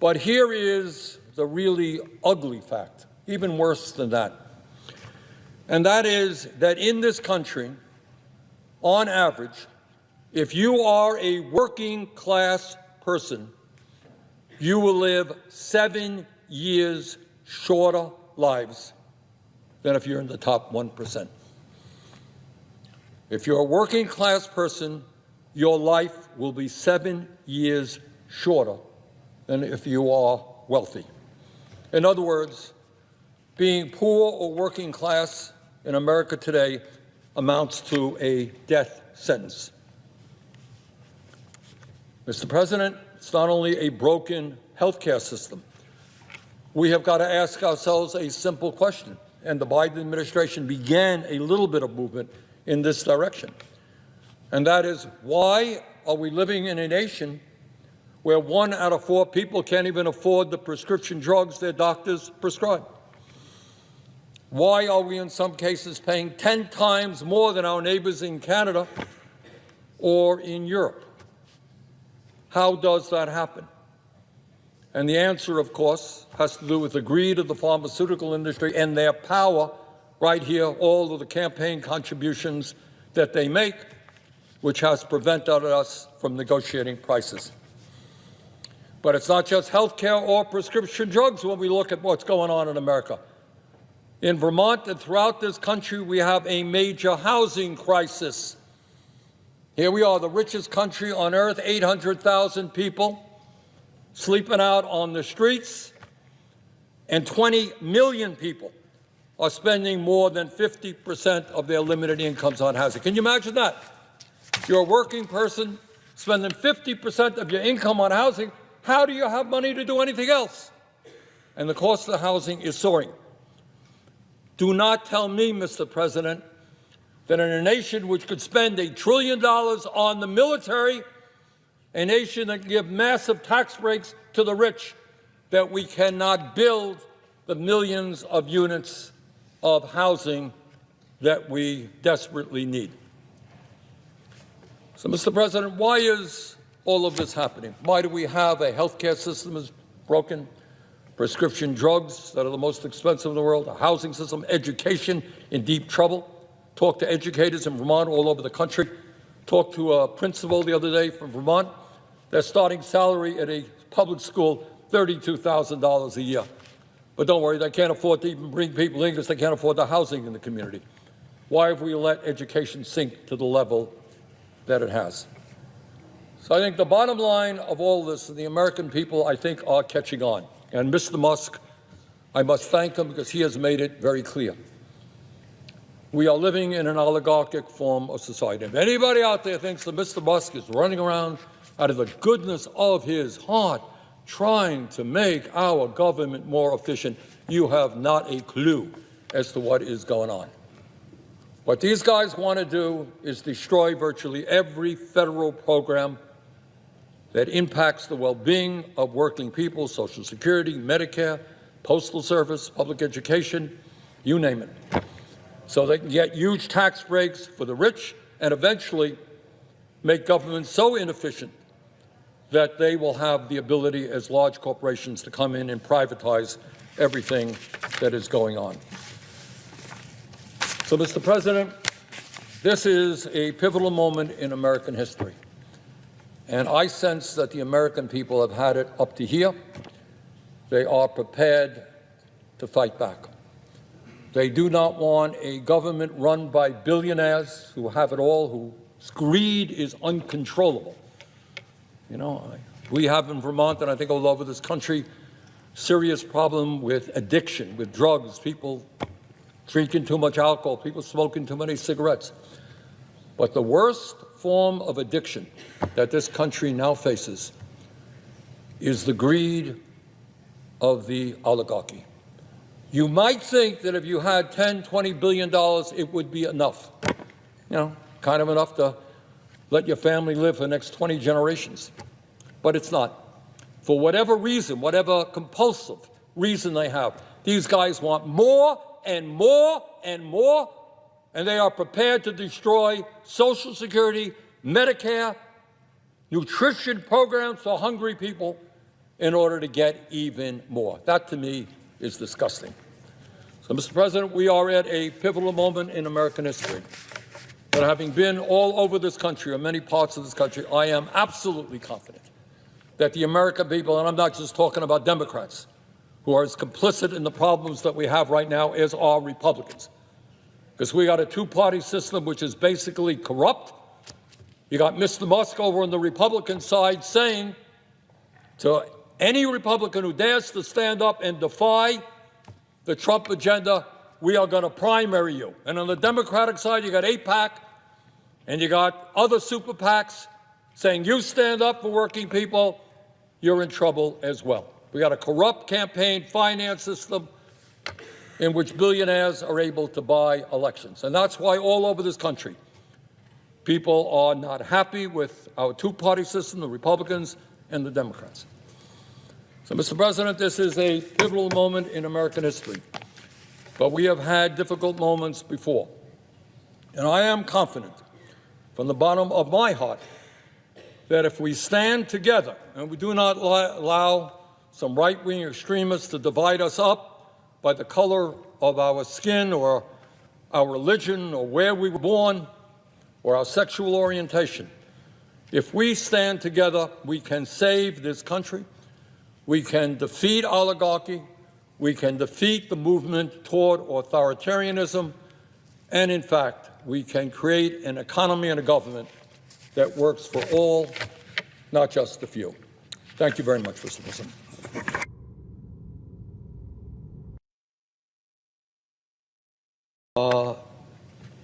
But here is the really ugly fact, even worse than that. And that is that in this country, on average, if you are a working class person, you will live 7 years shorter lives than if you're in the top 1%. If you're a working class person, your life will be 7 years shorter than if you are wealthy. In other words, being poor or working class in America today amounts to a death sentence. Mr. President, it's not only a broken healthcare system. We have got to ask ourselves a simple question, and the Biden administration began a little bit of movement in this direction. And that is, why are we living in a nation where 1 out of 4 people can't even afford the prescription drugs their doctors prescribe? Why are we in some cases paying 10 times more than our neighbors in Canada or in Europe? How does that happen? And the answer, of course, has to do with the greed of the pharmaceutical industry and their power right here, all of the campaign contributions that they make, which has prevented us from negotiating prices. But it's not just health care or prescription drugs when we look at what's going on in America. In Vermont and throughout this country, we have a major housing crisis. Here we are, the richest country on earth, 800,000 people sleeping out on the streets, and 20 million people are spending more than 50% of their limited incomes on housing. Can you imagine that? You're a working person spending 50% of your income on housing. How do you have money to do anything else? And the cost of housing is soaring. Do not tell me, Mr. President, that in a nation which could spend $1 trillion on the military, a nation that can give massive tax breaks to the rich, that we cannot build the millions of units of housing that we desperately need. So, Mr. President, why is all of this happening? Why do we have a healthcare system that's broken, prescription drugs that are the most expensive in the world, a housing system, education in deep trouble? Talked to educators in Vermont all over the country. Talked to a principal the other day from Vermont. Their starting salary at a public school, $32,000 a year. But don't worry, they can't afford to even bring people in because they can't afford the housing in the community. Why have we let education sink to the level that it has? So I think the bottom line of all this, the American people, I think, are catching on. And Mr. Musk, I must thank him because he has made it very clear. We are living in an oligarchic form of society. If anybody out there thinks that Mr. Musk is running around out of the goodness of his heart, trying to make our government more efficient, you have not a clue as to what is going on. What these guys want to do is destroy virtually every federal program that impacts the well-being of working people, Social Security, Medicare, Postal Service, public education, you name it. So they can get huge tax breaks for the rich and eventually make government so inefficient that they will have the ability as large corporations to come in and privatize everything that is going on. So, Mr. President, this is a pivotal moment in American history. And I sense that the American people have had it up to here. They are prepared to fight back. They do not want a government run by billionaires who have it all, whose greed is uncontrollable. You know, we have in Vermont, and I think all over this country, serious problem with addiction, with drugs, people drinking too much alcohol, people smoking too many cigarettes. But the worst form of addiction that this country now faces is the greed of the oligarchy. You might think that if you had $10, $20 billion, it would be enough. You know, kind of enough to let your family live for the next 20 generations. But it's not. For whatever reason, whatever compulsive reason they have, these guys want more and more and more, and they are prepared to destroy Social Security, Medicare, nutrition programs for hungry people in order to get even more. That, to me, is disgusting. So, Mr. President, we are at a pivotal moment in American history. But having been all over this country, or many parts of this country, I am absolutely confident that the American people, and I'm not just talking about Democrats, who are as complicit in the problems that we have right now as are Republicans. Because we got a two-party system which is basically corrupt. You got Mr. Musk over on the Republican side saying to any Republican who dares to stand up and defy the Trump agenda, we are going to primary you. And on the Democratic side, you got AIPAC and you got other super PACs saying you stand up for working people, you're in trouble as well. We got a corrupt campaign finance system in which billionaires are able to buy elections. And that's why all over this country, people are not happy with our two-party system, the Republicans and the Democrats. So, Mr. President, this is a pivotal moment in American history. But we have had difficult moments before. And I am confident from the bottom of my heart that if we stand together and we do not allow some right-wing extremists to divide us up by the color of our skin or our religion or where we were born, or our sexual orientation. If we stand together, we can save this country. We can defeat oligarchy. We can defeat the movement toward authoritarianism. And in fact, we can create an economy and a government that works for all, not just the few. Thank you very much, Mr. President.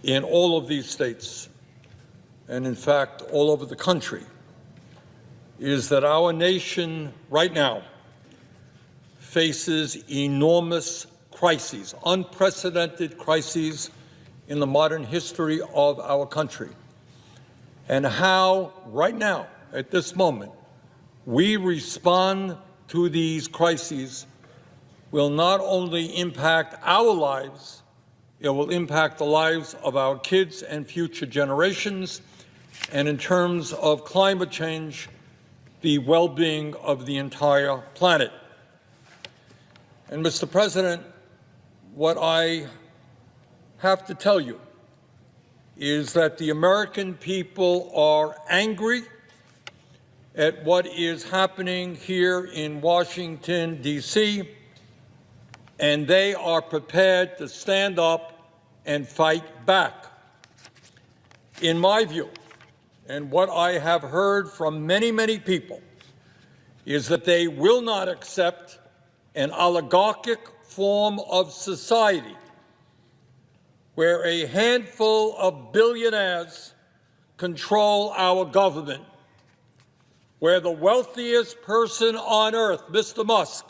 In all of these states, and in fact all over the country, is that our nation right now faces enormous crises, unprecedented crises in the modern history of our country. And how, right now, at this moment, we respond to these crises will not only impact our lives, it will impact the lives of our kids and future generations, and in terms of climate change, the well-being of the entire planet. And Mr. President, what I have to tell you is that the American people are angry at what is happening here in Washington, D.C., and they are prepared to stand up and fight back. In my view, and what I have heard from many, many people, is that they will not accept an oligarchic form of society where a handful of billionaires control our government, where the wealthiest person on earth, Mr. Musk,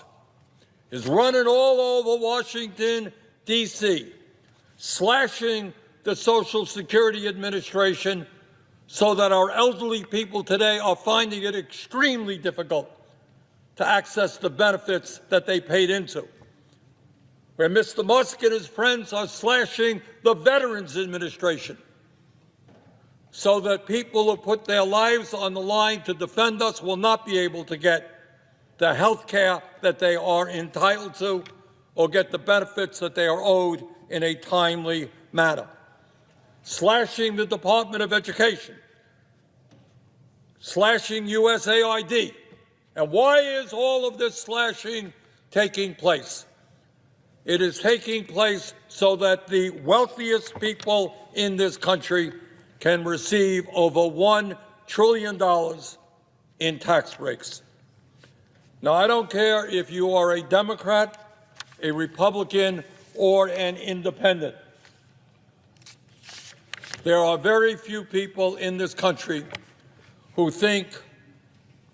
is running all over Washington, D.C., slashing the Social Security Administration so that our elderly people today are finding it extremely difficult to access the benefits that they paid into, where Mr. Musk and his friends are slashing the Veterans Administration so that people who put their lives on the line to defend us will not be able to get the health care that they are entitled to or get the benefits that they are owed in a timely manner. Slashing the Department of Education, slashing USAID. And why is all of this slashing taking place? It is taking place so that the wealthiest people in this country can receive over $1 trillion in tax breaks. Now, I don't care if you are a Democrat, a Republican, or an independent. There are very few people in this country who think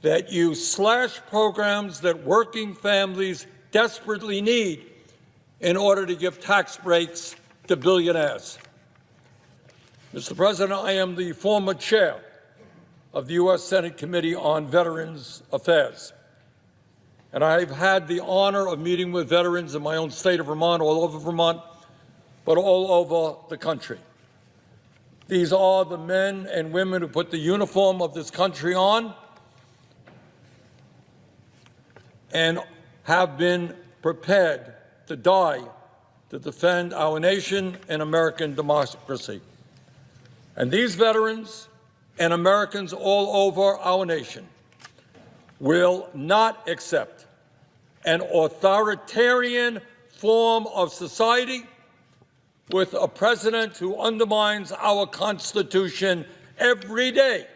that you slash programs that working families desperately need in order to give tax breaks to billionaires. Mr. President, I am the former chair of the U.S. Senate Committee on Veterans Affairs. And I've had the honor of meeting with veterans in my own state of Vermont, all over Vermont, but all over the country. These are the men and women who put the uniform of this country on and have been prepared to die to defend our nation and American democracy. And these veterans and Americans all over our nation will not accept an authoritarian form of society with a president who undermines our Constitution every day.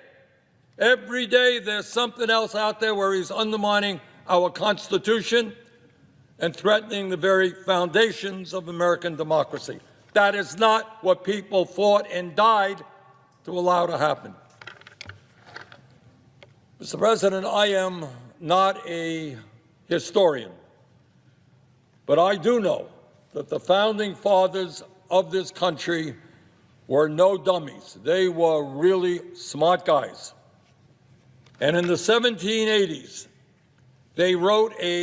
Every day there's something else out there where he's undermining our Constitution and threatening the very foundations of American democracy. That is not what people fought and died to allow to happen. Mr. President, I am not a historian, but I do know that the founding fathers of this country were no dummies. They were really smart guys. And in the 1780s, they wrote a